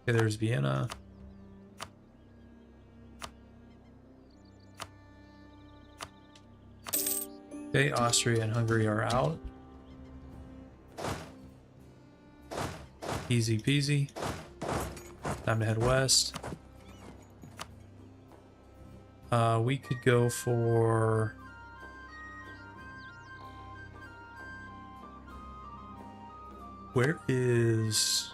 Okay, there's Vienna. Okay, Austria and Hungary are out. Easy peasy. Time to head west. We could go for... Where is...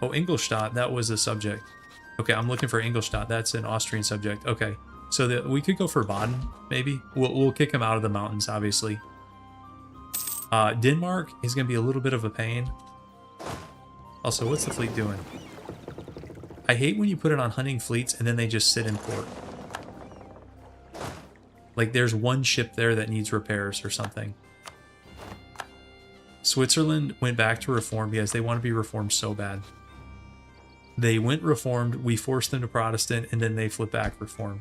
Oh, Ingolstadt, that was a subject. Okay, I'm looking for Ingolstadt. That's an Austrian subject. Okay, so that we could go for Baden, maybe. We'll kick him out of the mountains, obviously. Denmark is going to be a little bit of a pain. Also, what's the fleet doing? I hate when you put it on hunting fleets and then they just sit in port. Like there's one ship there that needs repairs or something. Switzerland went back to reform because they want to be reformed so bad. They went reformed, we forced them to Protestant, and then they flipped back reformed.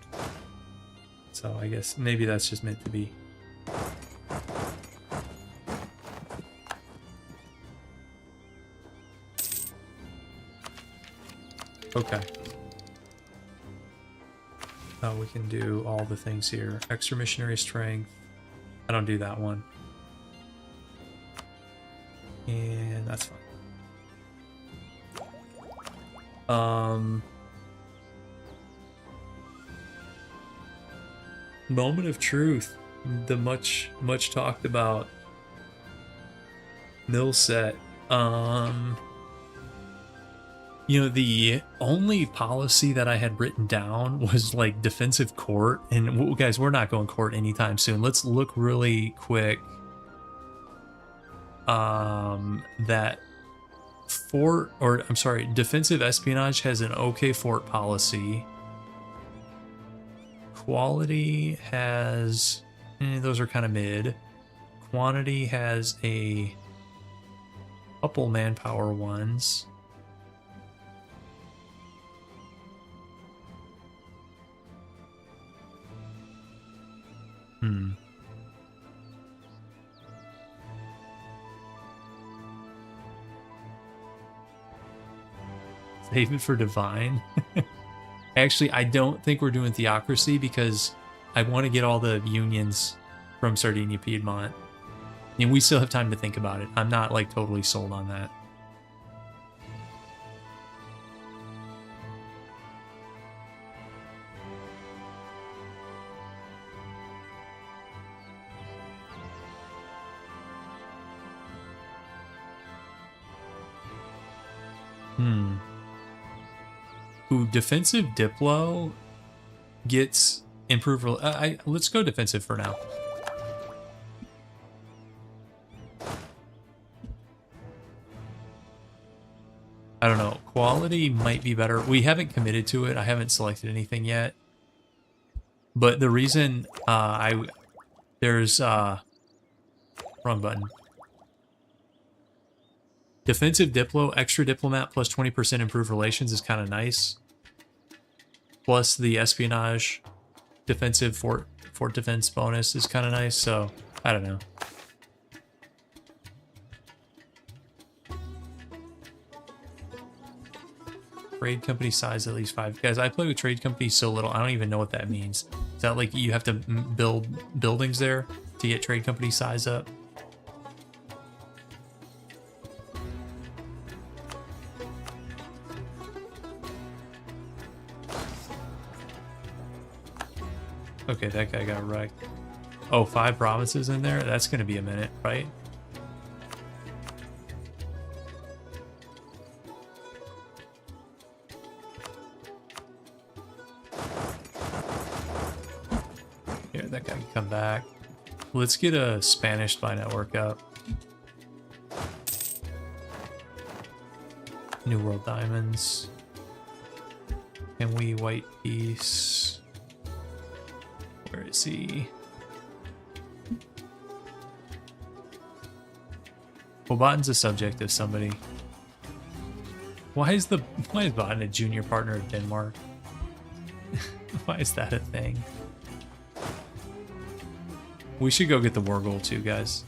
So I guess maybe that's just meant to be. Okay. We can do all the things here. Extra missionary strength. I don't do that one. And that's fine. Moment of truth. The much talked about mill set. You know, the only policy that I had written down was like defensive court. And guys, we're not going court anytime soon. Let's look really quick. That fort, or I'm sorry, defensive espionage has an okay fort policy. Quality has, those are kind of mid. Quantity has a couple manpower ones. Save it for divine. Actually, I don't think we're doing theocracy because I want to get all the unions from Sardinia Piedmont. And we still have time to think about it. I'm not like totally sold on that. Ooh, defensive Diplo gets improved. Let's go defensive for now. I don't know. Quality might be better. We haven't committed to it. I haven't selected anything yet. But the reason there's wrong button. Defensive Diplo, extra diplomat plus 20% improved relations is kind of nice. Plus the espionage defensive fort defense bonus is kind of nice, so I don't know. Trade company size at least 5. Guys, I play with trade companies so little, I don't even know what that means. Is that like you have to build buildings there to get trade company size up? Okay, that guy got wrecked. Oh, 5 provinces in there? That's going to be a minute, right? Here, that guy can come back. Let's get a Spanish spy network up. New World Diamonds. Can we white peace? Where is he? Well, Botan's a subject of somebody. Why is Botan a junior partner of Denmark? Why is that a thing? We should go get the war goal too, guys.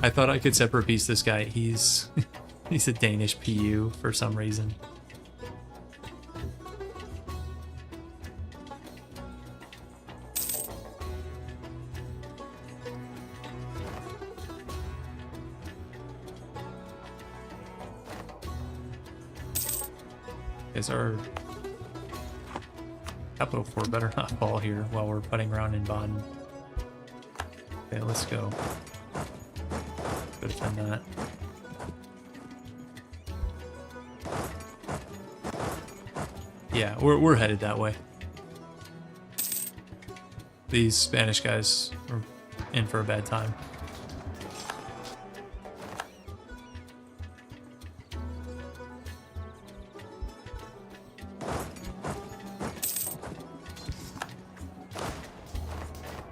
I thought I could separate piece this guy. He's a Danish PU for some reason. Is our capital 4 better not fall here while we're putting around in Baden? Okay, let's go. I'm not. Yeah, we're headed that way. These Spanish guys are in for a bad time.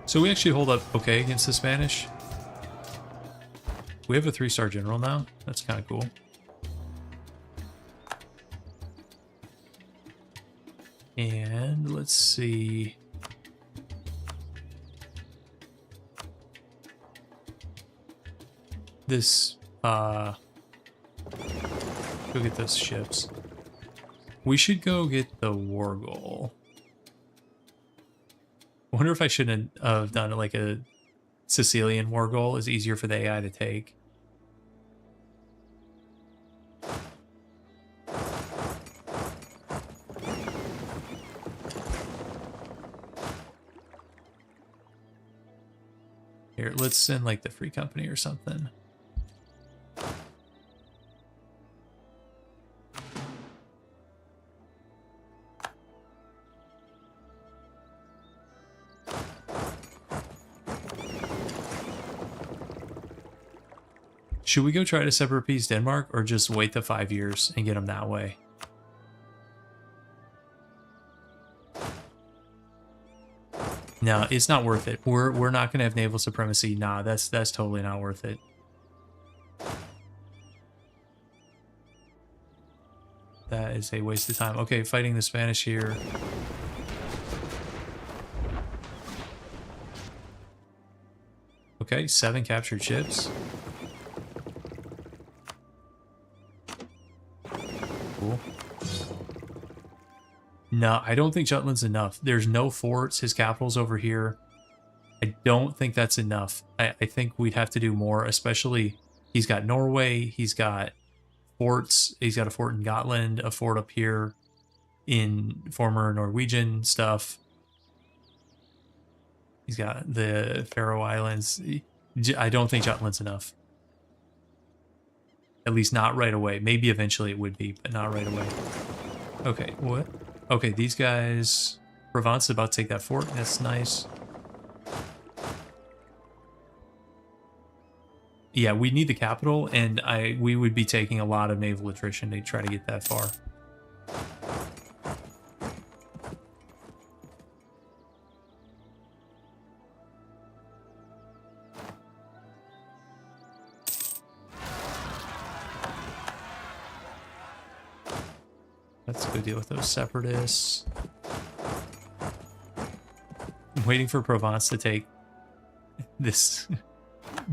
So we actually hold up okay against the Spanish. We have a 3-star general now. That's kind of cool. And let's see. This, go get those ships. We should go get the war goal. I wonder if I shouldn't have done like a Sicilian war goal. Is easier for the AI to take. Here, let's send like the free company or something. Should we go try to separate appease Denmark or just wait the 5 years and get them that way? No, it's not worth it. We're not gonna have naval supremacy. Nah, that's totally not worth it. That is a waste of time. Okay, fighting the Spanish here. Okay, 7 captured ships. Cool. No, I don't think Jutland's enough. There's no forts. His capital's over here. I don't think that's enough. I think we'd have to do more, especially he's got Norway. He's got forts. He's got a fort in Gotland, a fort up here in former Norwegian stuff. He's got the Faroe Islands. I don't think Jutland's enough. At least not right away. Maybe eventually it would be, but not right away. Okay, what? Okay, these guys... Provence is about to take that fort. That's nice. Yeah, we need the capital, and we would be taking a lot of naval attrition to try to get that far. Let's go deal with those separatists. I'm waiting for Provence to take this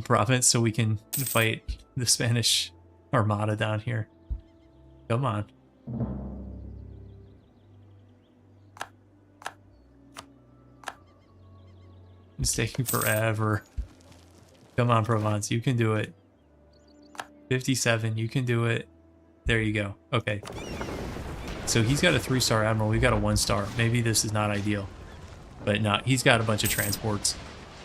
province so we can fight the Spanish Armada down here. Come on. It's taking forever. Come on, Provence. You can do it. 57. You can do it. There you go. Okay. So he's got a 3-star admiral. We've got a 1-star. Maybe this is not ideal. But no, he's got a bunch of transports.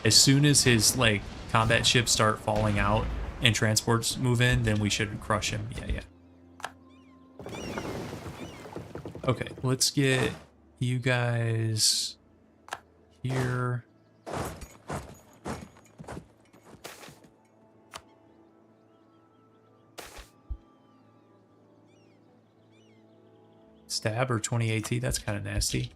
As soon as his like combat ships start falling out and transports move in, then we should crush him. Yeah. Okay, let's get you guys here. Stab or 20 AT, that's kind of nasty.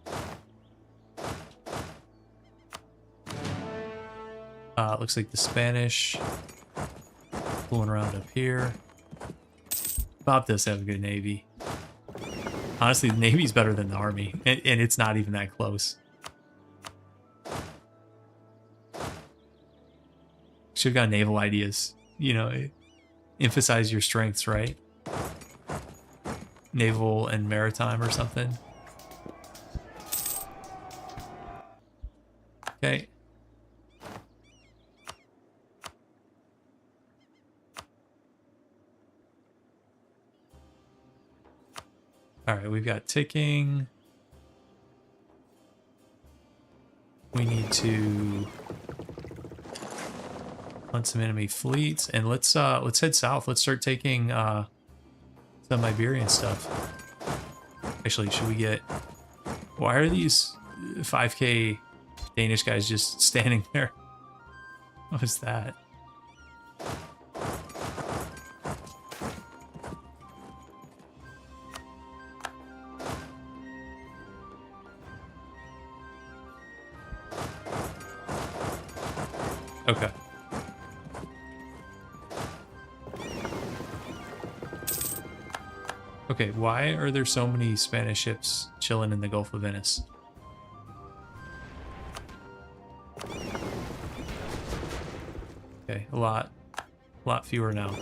Looks like the Spanish fooling around up here. Bob does have a good navy. Honestly, the navy's better than the army, and it's not even that close. Should've got naval ideas. You know, emphasize your strengths, right? Naval and maritime or something. Okay. All right, we've got ticking. We need to hunt some enemy fleets, and let's head south. Let's start taking some Iberian stuff. Actually, should we get? Why are these 5K Danish guys just standing there? What is that? Okay. Okay, why are there so many Spanish ships chilling in the Gulf of Venice? Okay, a lot fewer now.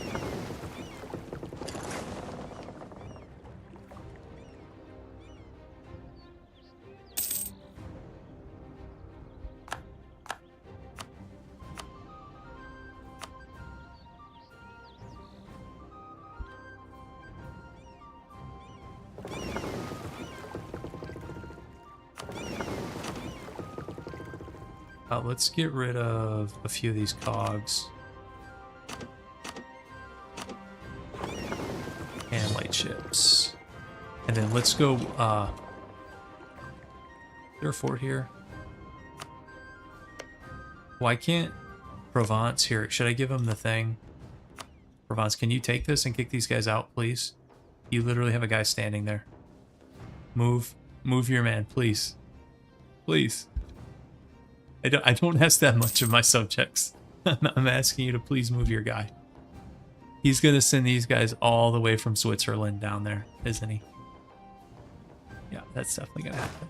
Let's get rid of a few of these cogs. And light ships. And then let's go, is there a fort here? Why can't Provence here? Should I give him the thing? Provence, can you take this and kick these guys out, please? You literally have a guy standing there. Move your man, please. Please. I don't ask that much of my subjects. I'm asking you to please move your guy. He's gonna send these guys all the way from Switzerland down there, isn't he? Yeah, that's definitely gonna happen.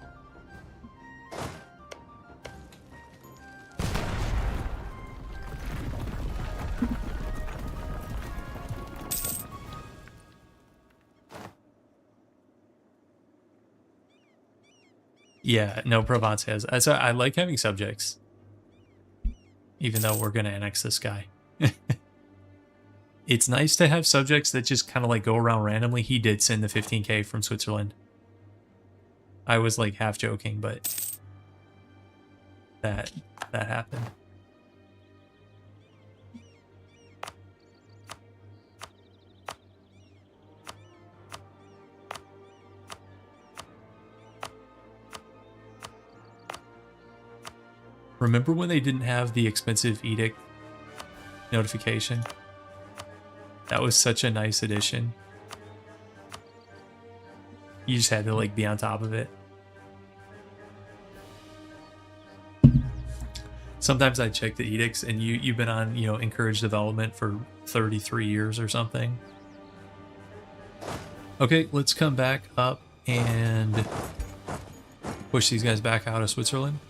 Yeah, no, Provence has. I like having subjects. Even though we're gonna annex this guy. It's nice to have subjects that just kind of like go around randomly. He did send the 15K from Switzerland. I was like half joking, but that happened. Remember when they didn't have the expensive edict notification? That was such a nice addition. You just had to like be on top of it. Sometimes I check the edicts, and you've been on, you know, encouraged development for 33 years or something. Okay, let's come back up and push these guys back out of Switzerland.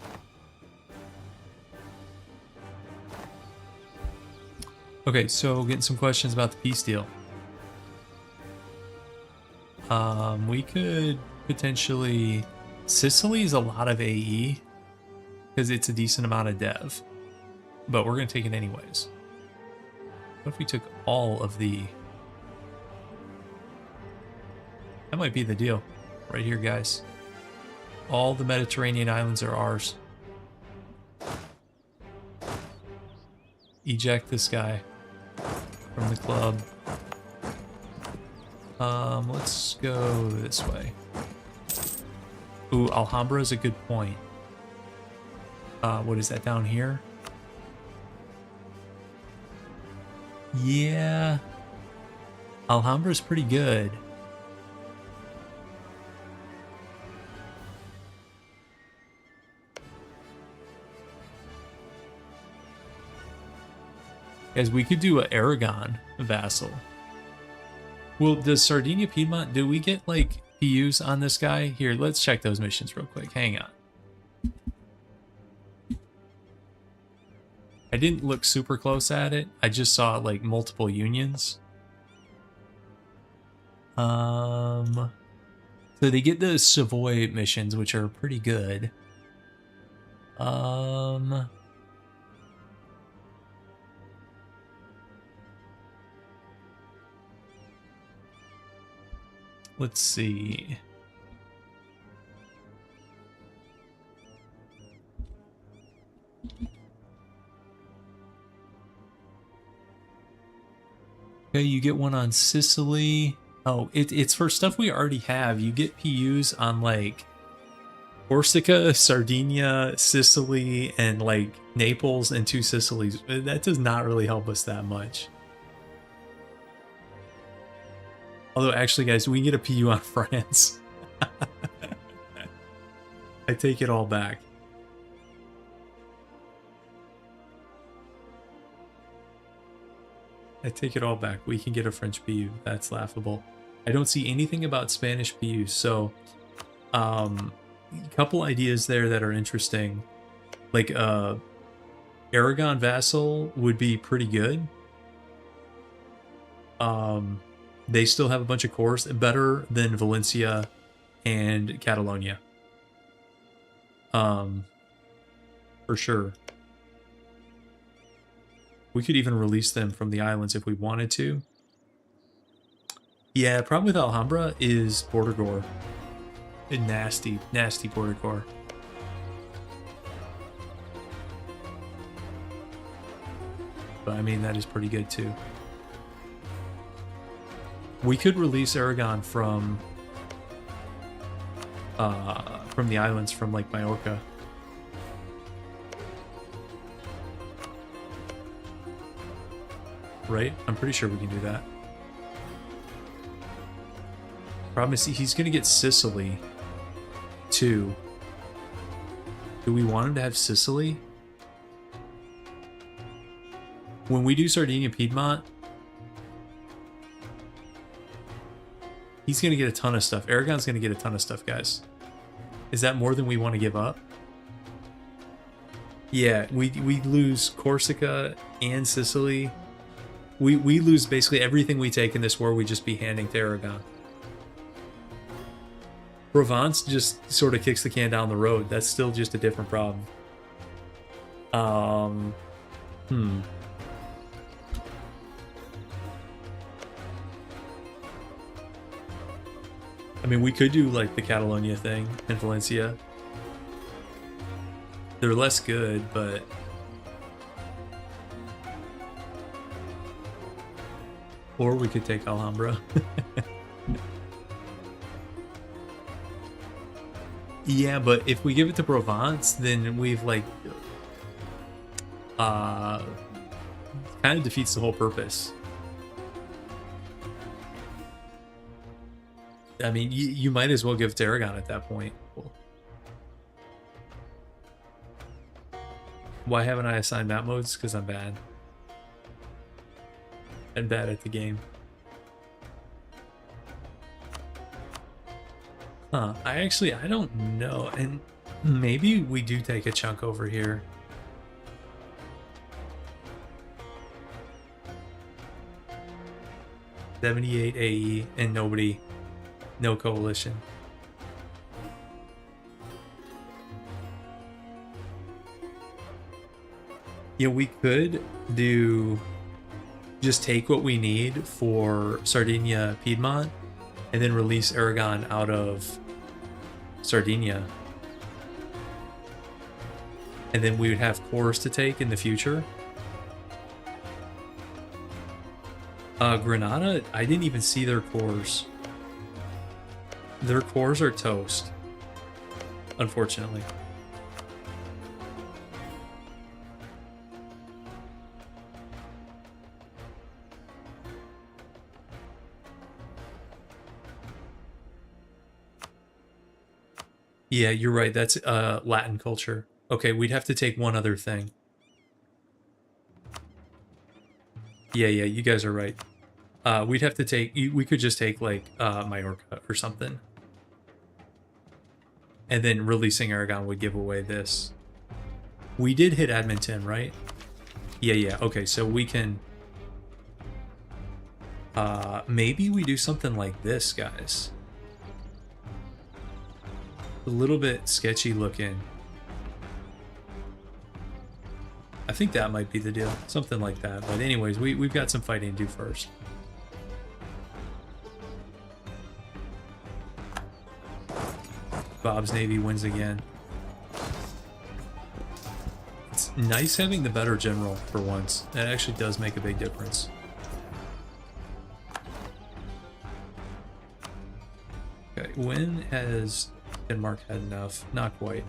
Okay, so getting some questions about the peace deal. We could potentially... Sicily is a lot of AE, because it's a decent amount of dev. But we're going to take it anyways. What if we took all of the... That might be the deal. Right here, guys. All the Mediterranean islands are ours. Eject this guy from the club. Let's go this way. Ooh, Alhambra is a good point. What is that down here? Yeah. Alhambra's pretty good. Guys, we could do an Aragon vassal. Well, does Sardinia Piedmont, do we get like PUs on this guy? Here, let's check those missions real quick. Hang on. I didn't look super close at it. I just saw like multiple unions. So they get the Savoy missions, which are pretty good. Let's see. Okay, you get one on Sicily. Oh, it's for stuff we already have. You get PUs on like Corsica, Sardinia, Sicily, and like Naples and 2 Sicilies. That does not really help us that much. Although actually, guys, we can get a PU on France. I take it all back. I take it all back. We can get a French PU. That's laughable. I don't see anything about Spanish PUs, so a couple ideas there that are interesting. Like Aragon vassal would be pretty good. They still have a bunch of cores, better than Valencia and Catalonia. For sure. We could even release them from the islands if we wanted to. Yeah, problem with Alhambra is border gore. A nasty, nasty border gore. But I mean, that is pretty good too. We could release Aragon from the islands, from like Majorca. Right? I'm pretty sure we can do that. Problem is he's going to get Sicily too. Do we want him to have Sicily? When we do Sardinia Piedmont, he's going to get a ton of stuff. Aragon's going to get a ton of stuff, guys. Is that more than we want to give up? Yeah, we lose Corsica and Sicily. We lose basically everything we take in this war. We just be handing to Aragon. Provence just sort of kicks the can down the road. That's still just a different problem. I mean, we could do like the Catalonia thing in Valencia. They're less good, but or we could take Alhambra. Yeah, but if we give it to Provence, then we've like kind of defeats the whole purpose. I mean, you might as well give it to Aragon at that point. Why haven't I assigned map modes? Because I'm bad. I'm bad at the game. Huh, I don't know. And maybe we do take a chunk over here. $78 AE and nobody, no coalition. Yeah, we could do just take what we need for Sardinia Piedmont and then release Aragon out of Sardinia. And then we would have cores to take in the future. Granada, I didn't even see their cores. Their cores are toast, unfortunately. Yeah, you're right. That's Latin culture. Okay, we'd have to take one other thing. Yeah, you guys are right. We'd have to take... We could just take, like, Majorca or something. And then releasing Aragon would give away this. We did hit Admin 10, right? Yeah. Okay, so we can... maybe we do something like this, guys. A little bit sketchy looking. I think that might be the deal. Something like that. But anyways, we've got some fighting to do first. Bob's Navy wins again. It's nice having the better general for once. That actually does make a big difference. Okay, when has Denmark had enough? Not quite.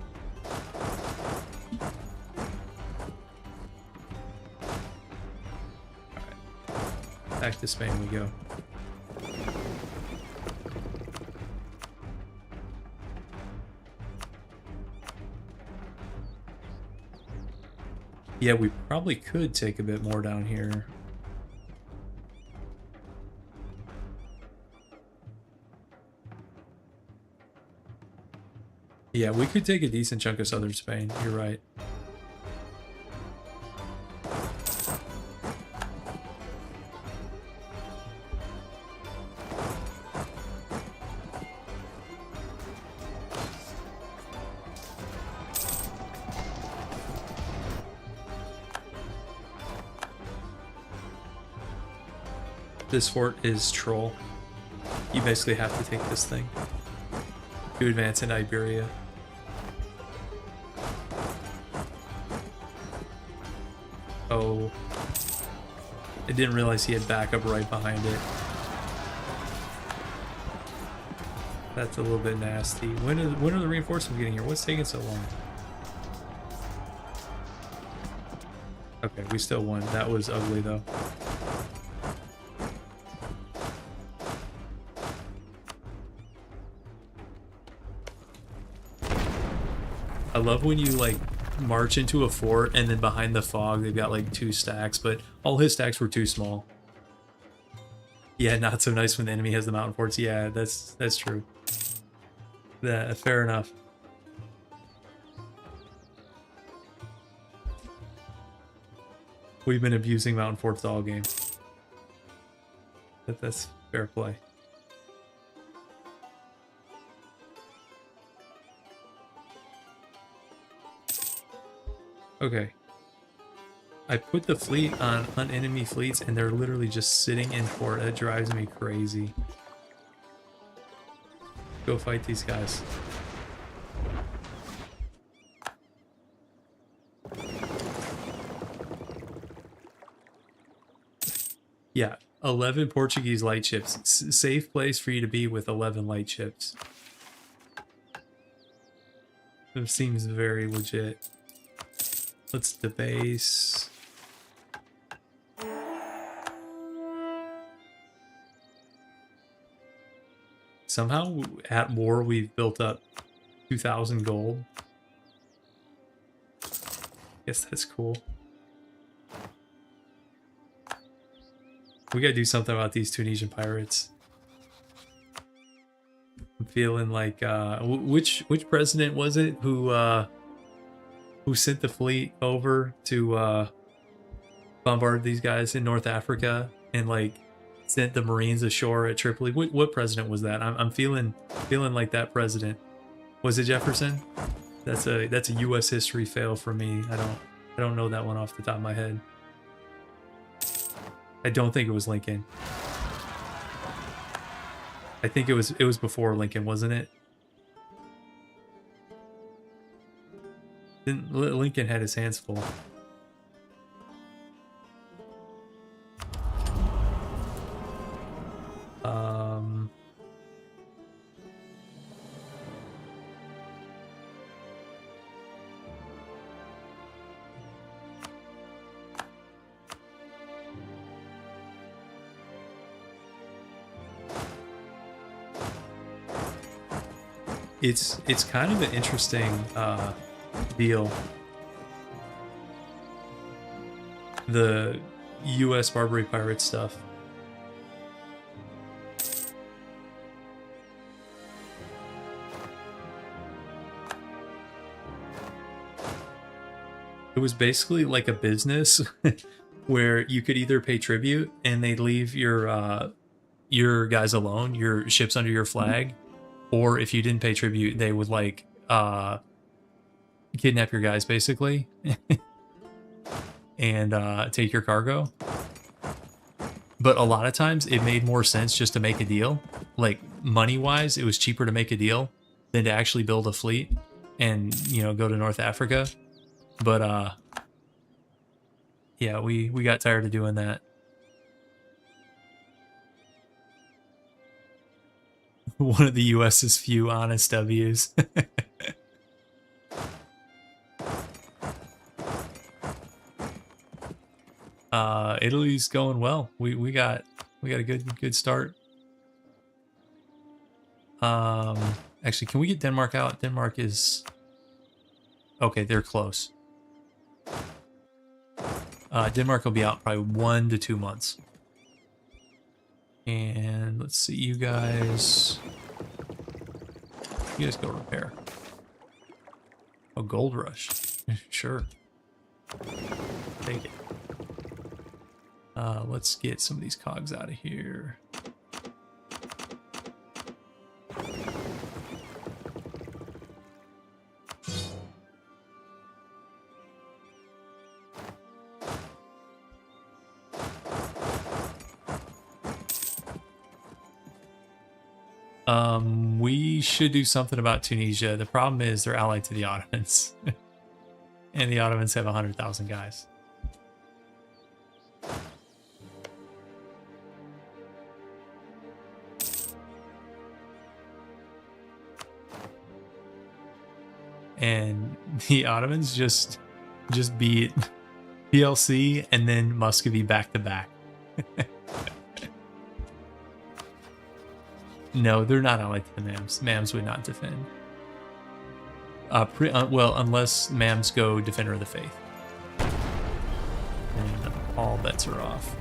Alright. Back to Spain we go. Yeah, we probably could take a bit more down here. Yeah, we could take a decent chunk of southern Spain. You're right. This fort is troll. You basically have to take this thing to advance in Iberia. Oh. I didn't realize he had backup right behind it. That's a little bit nasty. When are the reinforcements getting here? What's taking so long? Okay, we still won. That was ugly though. I love when you like march into a fort and then behind the fog they've got like 2 stacks, but all his stacks were too small. Yeah, not so nice when the enemy has the mountain forts. Yeah, that's true. Yeah, fair enough. We've been abusing mountain forts all game. That's fair play. Okay. I put the fleet on enemy fleets and they're literally just sitting in port. That drives me crazy. Go fight these guys. Yeah, 11 Portuguese light ships. Safe place for you to be with 11 light ships. It seems very legit. Let's debase. Somehow at war we've built up 2,000 gold. Guess that's cool. We gotta do something about these Tunisian pirates. I'm feeling like which president was it who sent the fleet over to bombard these guys in North Africa and like sent the Marines ashore at Tripoli? What president was that? I'm feeling like that president. Was it Jefferson? That's a U.S. history fail for me. I don't know that one off the top of my head. I don't think it was Lincoln. I think it was before Lincoln, wasn't it? Lincoln had his hands full. It's kind of an interesting deal. The U.S. Barbary pirate stuff. It was basically like a business where you could either pay tribute and they'd leave your guys alone, your ships under your flag, or if you didn't pay tribute, they would like kidnap your guys basically and take your cargo. But a lot of times it made more sense just to make a deal. Like money-wise, it was cheaper to make a deal than to actually build a fleet and, you know, go to North Africa. But yeah, we got tired of doing that. One of the US's few honest W's. Italy's going well. We got a good start. Actually, can we get Denmark out? Denmark is okay. They're close. Denmark will be out probably 1 to 2 months. And let's see, you guys go repair. Oh, gold rush. Sure. Take it. Let's get some of these cogs out of here. We should do something about Tunisia. The problem is they're allied to the Ottomans. And the Ottomans have 100,000 guys. And the Ottomans just beat PLC and then Muscovy back to back. No, they're not allied to the Mams. Mams would not defend. Well, unless Mams go Defender of the Faith. And all bets are off.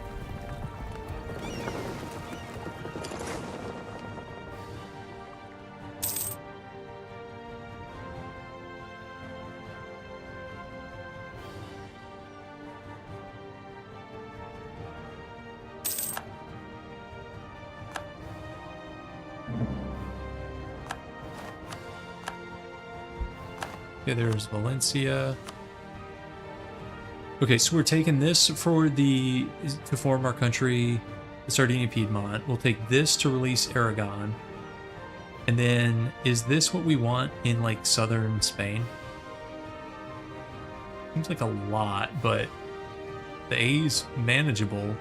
Okay, there's Valencia. Okay, so we're taking this for to form our country, the Sardinia Piedmont. We'll take this to release Aragon. And then, is this what we want in like southern Spain? Seems like a lot, but the A's manageable.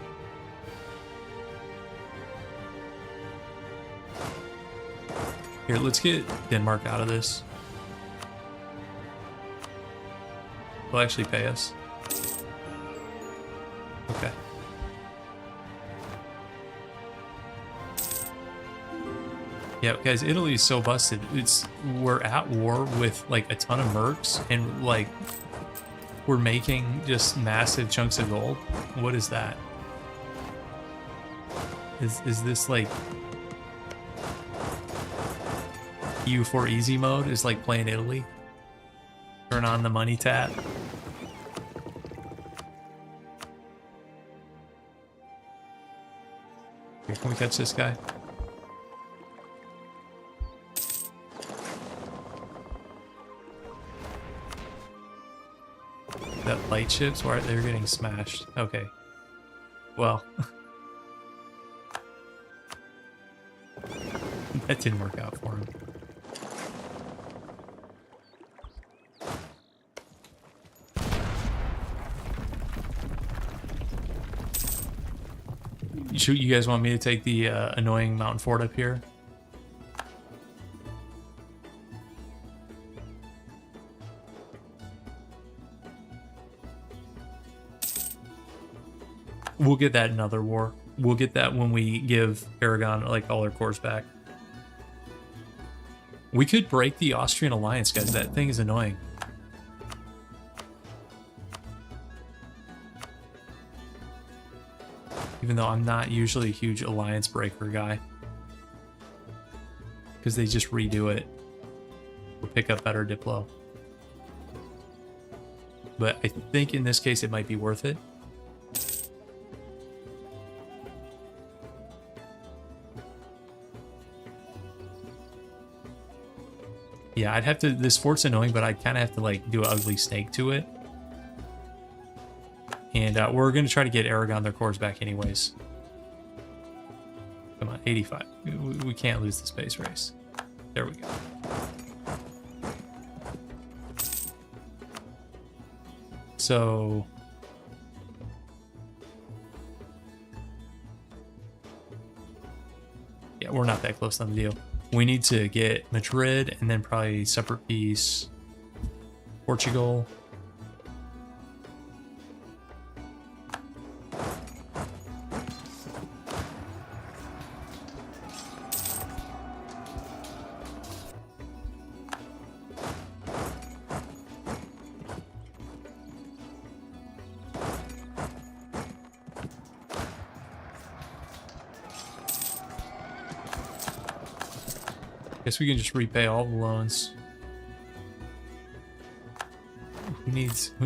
Here, let's get Denmark out of this. They'll actually pay us. Okay. Yeah, guys, Italy's so busted. We're at war with like a ton of mercs and like we're making just massive chunks of gold. What is that? Is this like EU4 easy mode is like playing Italy? Turn on the money tap. Here, can we catch this guy? That light ships, why they're getting smashed? Okay. Well. That didn't work out for him. You guys want me to take the annoying mountain fort up here? We'll get that in another war. We'll get that when we give Aragon like all their cores back. We could break the Austrian alliance, guys. That thing is annoying. Even though I'm not usually a huge alliance breaker guy. Because they just redo it. Or pick up better Diplo. But I think in this case it might be worth it. Yeah, I'd have to, this fort's annoying, but I'd kind of have to like do an ugly snake to it. And we're going to try to get Aragon their cores back anyways. Come on, 85. We can't lose the space race. There we go. So... yeah, we're not that close on the deal. We need to get Madrid and then probably separate piece Portugal. Guess we can just repay all the loans. Who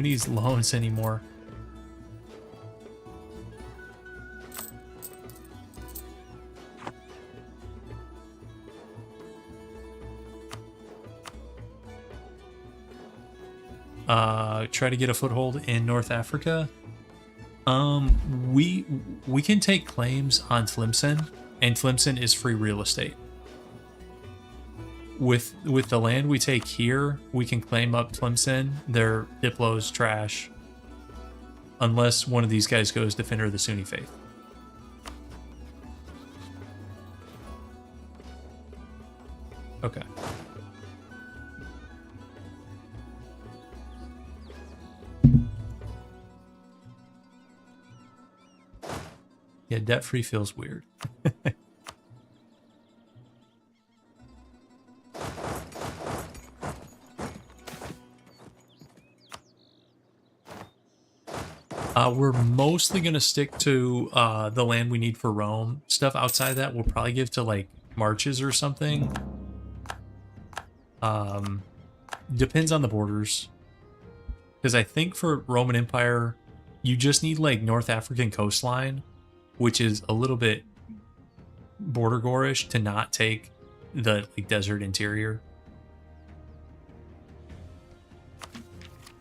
needs loans anymore? Try to get a foothold in North Africa. We can take claims on Tlemcen, and Tlemcen is free real estate. With the land we take here, we can claim up Tlemcen. Their Diplo's trash. Unless one of these guys goes Defender of the Sunni Faith. Okay. Yeah, debt-free feels weird. We're mostly going to stick to the land we need for Rome. Stuff outside of that we'll probably give to, like, marches or something. Depends on the borders. Because I think for Roman Empire, you just need, like, North African coastline, which is a little bit border gorish to not take the, like, desert interior.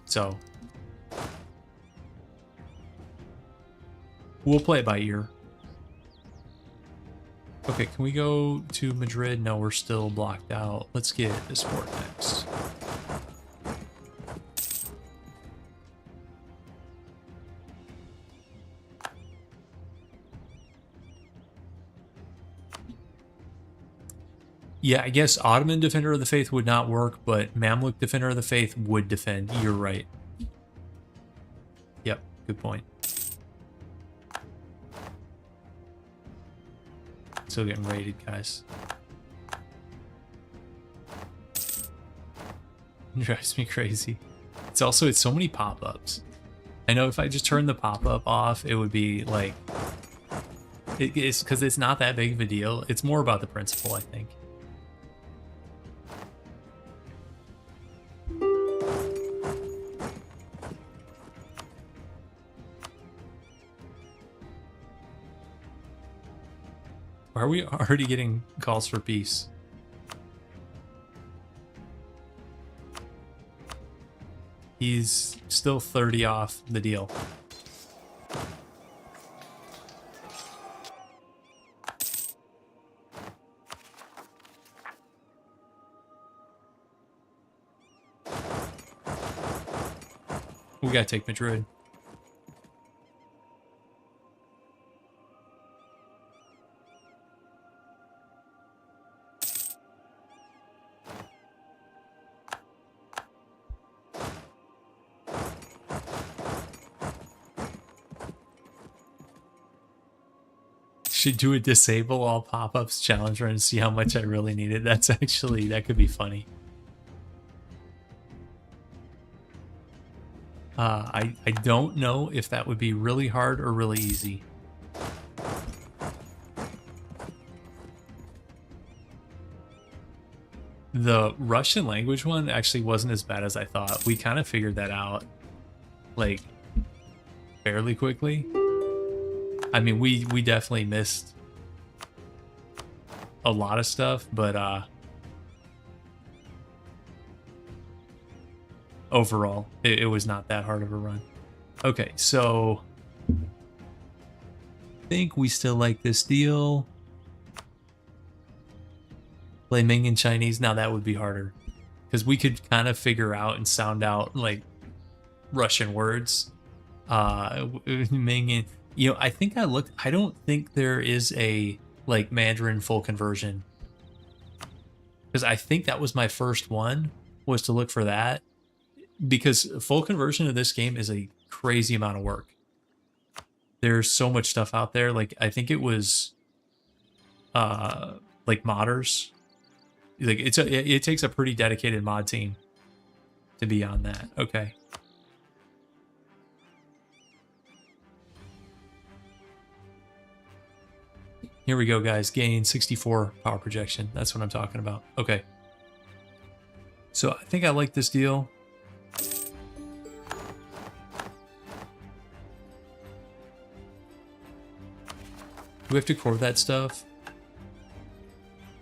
So we'll play it by ear. Okay, can we go to Madrid? No, we're still blocked out. Let's get this port next. Yeah, I guess Ottoman Defender of the Faith would not work, but Mamluk Defender of the Faith would defend. You're right. Yep, good point. Still getting raided, guys. It drives me crazy. It's so many pop-ups. I know if I just turn the pop-up off, it would be like... It's because it's not that big of a deal. It's more about the principle, I think. Are we already getting calls for peace? He's still 30 off the deal. We gotta take Madrid. Should do a disable all pop-ups challenge run and see how much I really need it. That's actually, that could be funny. I don't know if that would be really hard or really easy. The Russian language one actually wasn't as bad as I thought. We kind of figured that out, like, fairly quickly. I mean, we definitely missed a lot of stuff, but overall, it was not that hard of a run. Okay, so I think we still like this deal. Play Ming in Chinese. Now that would be harder because we could kind of figure out and sound out like Russian words. Ming in, you know, I think I looked. I don't think there is a like Mandarin full conversion. because I think that was my first one, was to look for that, because full conversion of this game is a crazy amount of work. There's so much stuff out there. Like, I think it was like modders. Like, it takes a pretty dedicated mod team to be on that. Okay. Here we go, guys. Gain 64 power projection. That's what I'm talking about. Okay. So I think I like this deal. Do we have to core that stuff?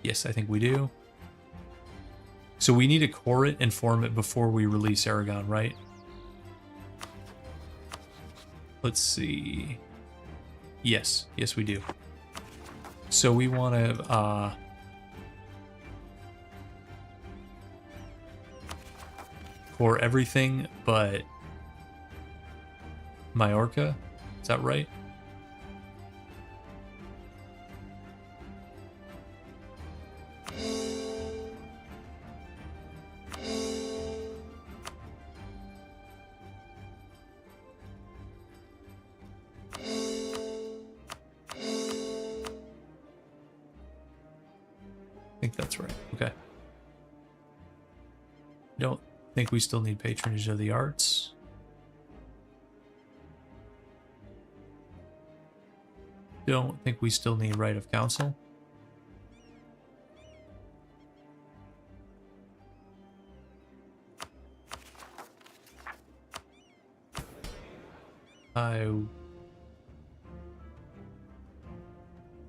Yes, I think we do. So we need to core it and form it before we release Aragon, right? Let's see. Yes, yes we do. So we want to core everything but Majorca. Is that right? I think that's right. Okay. Don't think we still need patronage of the arts. Don't think we still need right of council.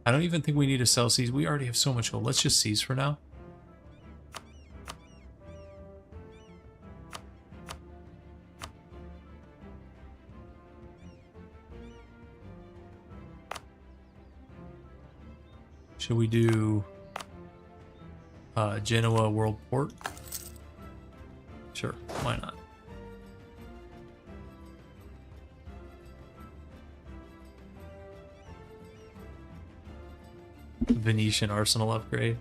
I don't even think we need to sell seas. We already have so much gold. Let's just seize for now. Should we do Genoa World Port? Sure, why not? Venetian arsenal upgrade.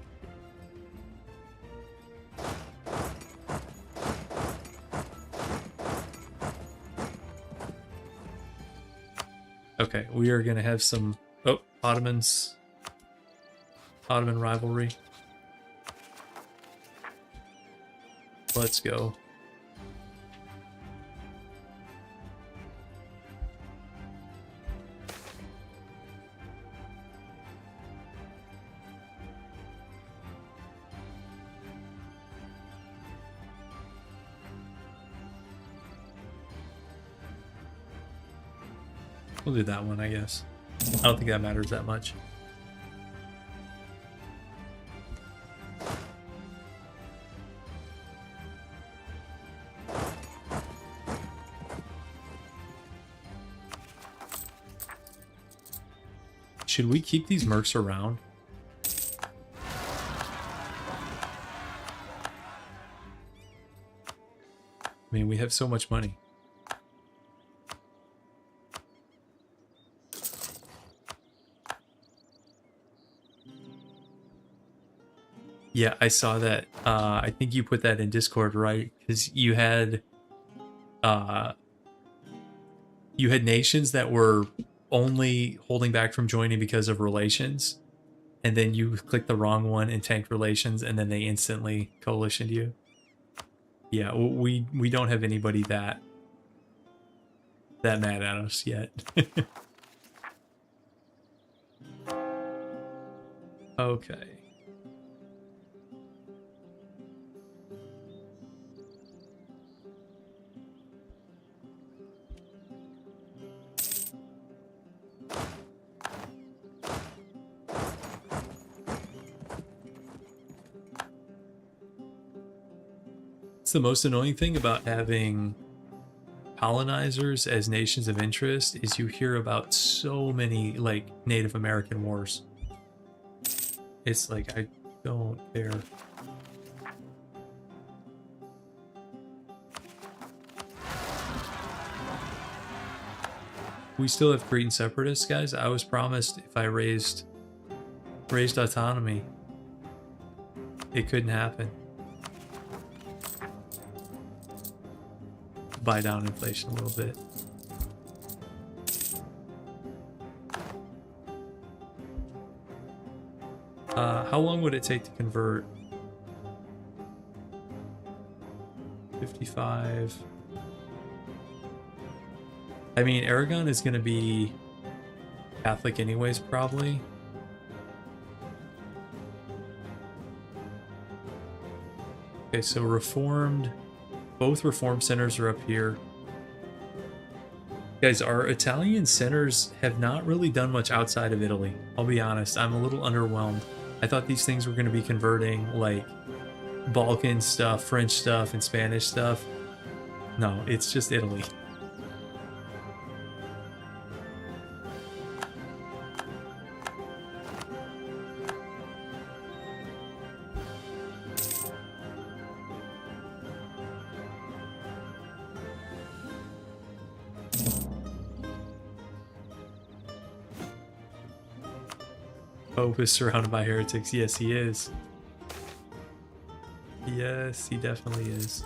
Okay, we are gonna have some Ottoman rivalry. Let's go. We'll do that one, I guess. I don't think that matters that much. Should we keep these mercs around? I mean, we have so much money. Yeah, I saw that. I think you put that in Discord, right? Because you had nations that were only holding back from joining because of relations, and then you clicked the wrong one and tanked relations, and then they instantly coalitioned you. Yeah, we don't have anybody that mad at us yet. Okay. It's the most annoying thing about having colonizers as nations of interest is you hear about so many like Native American wars. It's like, I don't care. We still have Cretan separatists, guys. I was promised if I raised autonomy. It couldn't happen. Buy down inflation a little bit. How long would it take to convert? 55. I mean, Aragon is going to be Catholic anyways, probably. Okay, so Reformed. Both Reformed centers are up here. Guys, our Italian centers have not really done much outside of Italy. I'll be honest, I'm a little underwhelmed. I thought these things were going to be converting like Balkan stuff, French stuff, and Spanish stuff. No, it's just Italy. Pope is surrounded by heretics. Yes, he is. Yes, he definitely is.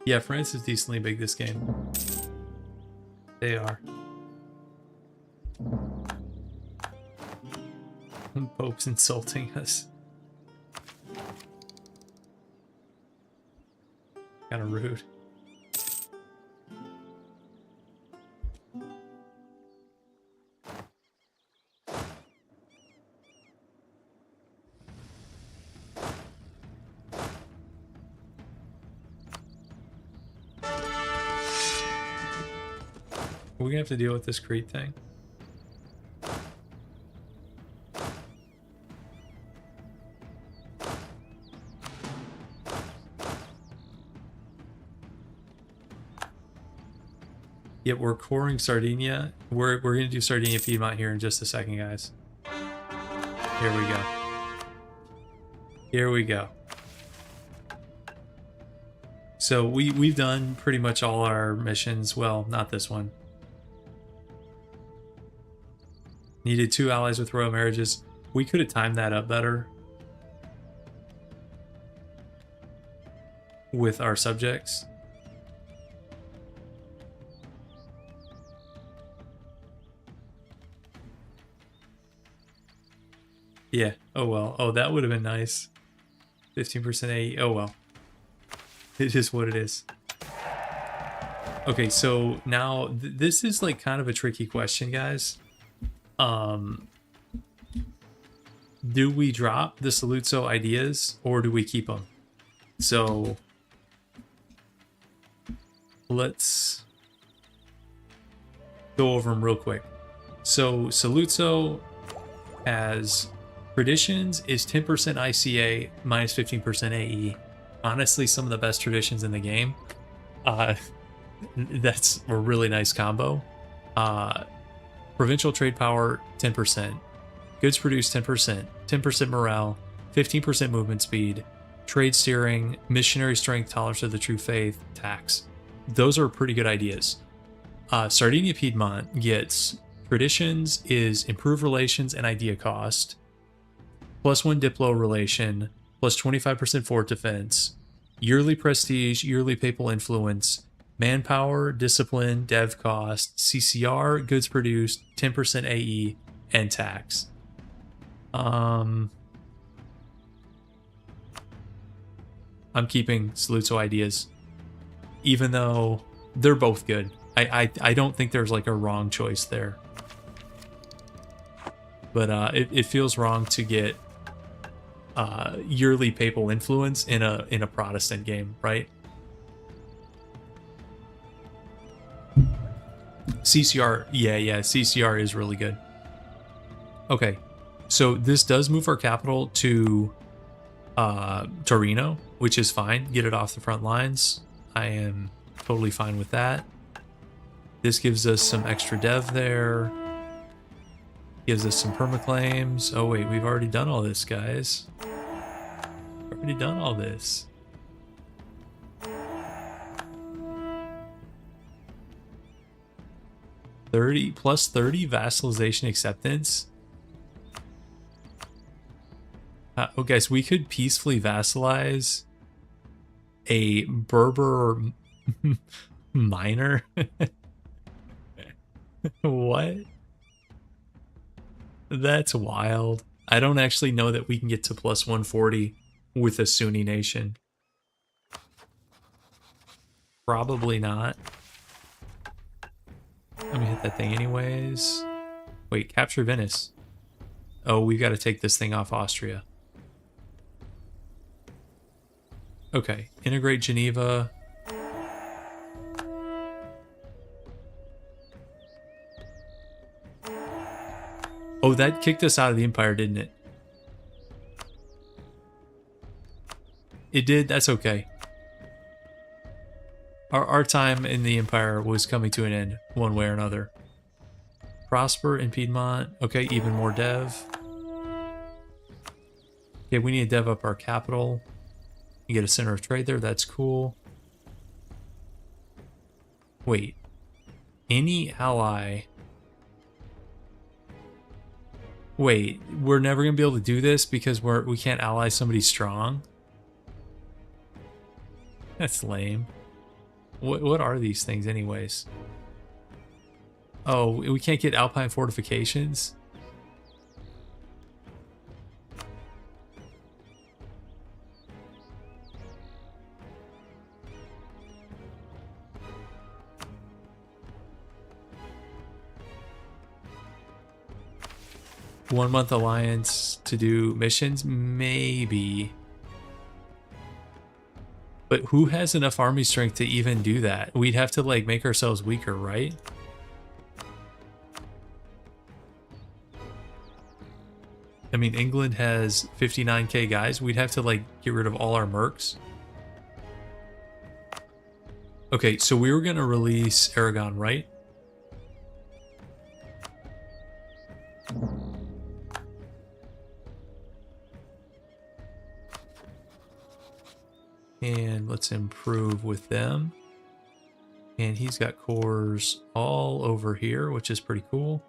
Yeah, France is decently big this game. They are. Pope's insulting us. Kinda rude. We're gonna have to deal with this Crete thing. Yep, we're coring Sardinia. We're gonna do Sardinia Piedmont here in just a second, guys. Here we go. Here we go. So we've done pretty much all our missions. Well, not this one. Needed 2 allies with royal marriages. We could have timed that up better with our subjects. Yeah. Oh well. Oh, that would have been nice. 15% AE. Oh well. It is what it is. Okay, so now this is like kind of a tricky question, guys. Do we drop the Saluzzo ideas or do we keep them? So let's go over them real quick. So Saluzzo has traditions is 10% ICA minus 15% AE. Honestly, some of the best traditions in the game. That's a really nice combo. Provincial trade power 10%, goods produced 10%, 10% morale, 15% movement speed, trade steering, missionary strength, tolerance of the true faith, tax. Those are pretty good ideas. Sardinia Piedmont gets traditions is improved relations and idea cost, +1 diplo relation, plus 25% fort defense, yearly prestige, yearly papal influence, manpower, discipline, dev cost, CCR, goods produced, 10% AE, and tax. I'm keeping Saluzzo ideas, even though they're both good. I don't think there's like a wrong choice there. but it feels wrong to get yearly papal influence in a Protestant game, right? CCR, yeah, CCR is really good. Okay, so this does move our capital to Torino, which is fine. Get it off the front lines. I am totally fine with that. This gives us some extra dev there. Gives us some permaclaims. Oh wait, we've already done all this, guys. Already done all this. +30 vassalization acceptance. Oh, guys, we could peacefully vassalize a Berber minor. What? That's wild. I don't actually know that we can get to +140 with a Sunni nation. Probably not. Let me hit that thing anyways. Wait, capture Venice. Oh, we've got to take this thing off Austria. Okay, integrate Geneva. Oh, that kicked us out of the Empire, didn't it? It did, that's okay. Our time in the Empire was coming to an end, one way or another. Prosper in Piedmont. Okay, even more dev. Okay, we need to dev up our capital. You get a center of trade there, that's cool. Wait. Any ally... Wait, we're never going to be able to do this because we can't ally somebody strong? That's lame. What are these things anyways? Oh, we can't get Alpine fortifications? One-month alliance to do missions? Maybe. But who has enough army strength to even do that? We'd have to, like, make ourselves weaker, right? I mean, England has 59k guys. We'd have to, like, get rid of all our mercs. Okay, so we were going to release Aragon, right? And let's improve with them. And he's got cores all over here, which is pretty cool.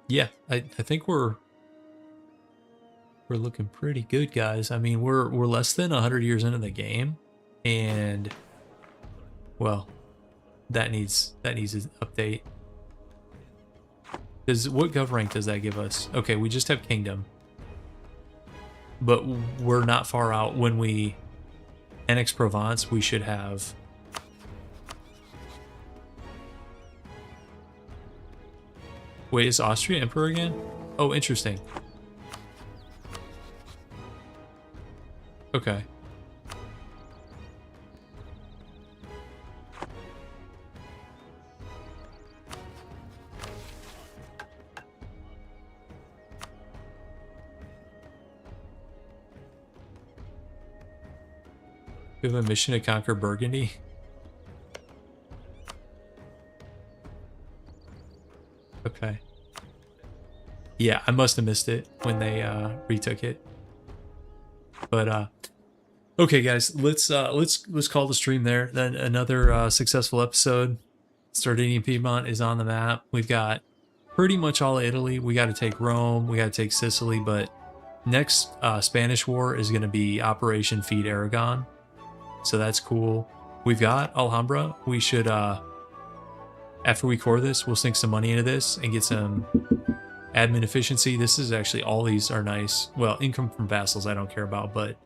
Yeah, I think we're looking pretty good, guys. I mean, we're less than 100 years into the game, and well, that needs an update. What gov rank does that give us? Okay, we just have kingdom, but we're not far out. When we annex Provence, we should have. Wait, is Austria emperor again? Oh, interesting. Okay. We have a mission to conquer Burgundy. Okay. Yeah, I must have missed it when they retook it. But okay, guys, let's call the stream there. Then another successful episode. Sardinia Piedmont is on the map. We've got pretty much all of Italy. We got to take Rome. We got to take Sicily. But next Spanish War is going to be Operation Feed Aragon. So that's cool. We've got Alhambra. We should, after we core this, we'll sink some money into this and get some Admin efficiency, this is actually, all these are nice. Well, income from vassals I don't care about, but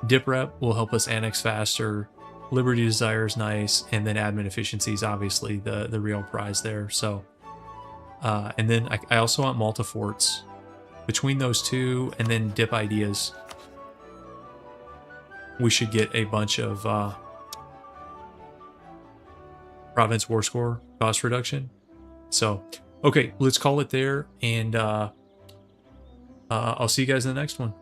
dip rep will help us annex faster. Liberty desire is nice, and then admin efficiency is obviously the real prize there. So, and then I also want multiforts. Between those two, and then dip ideas, we should get a bunch of province war score cost reduction. So, okay, let's call it there, and I'll see you guys in the next one.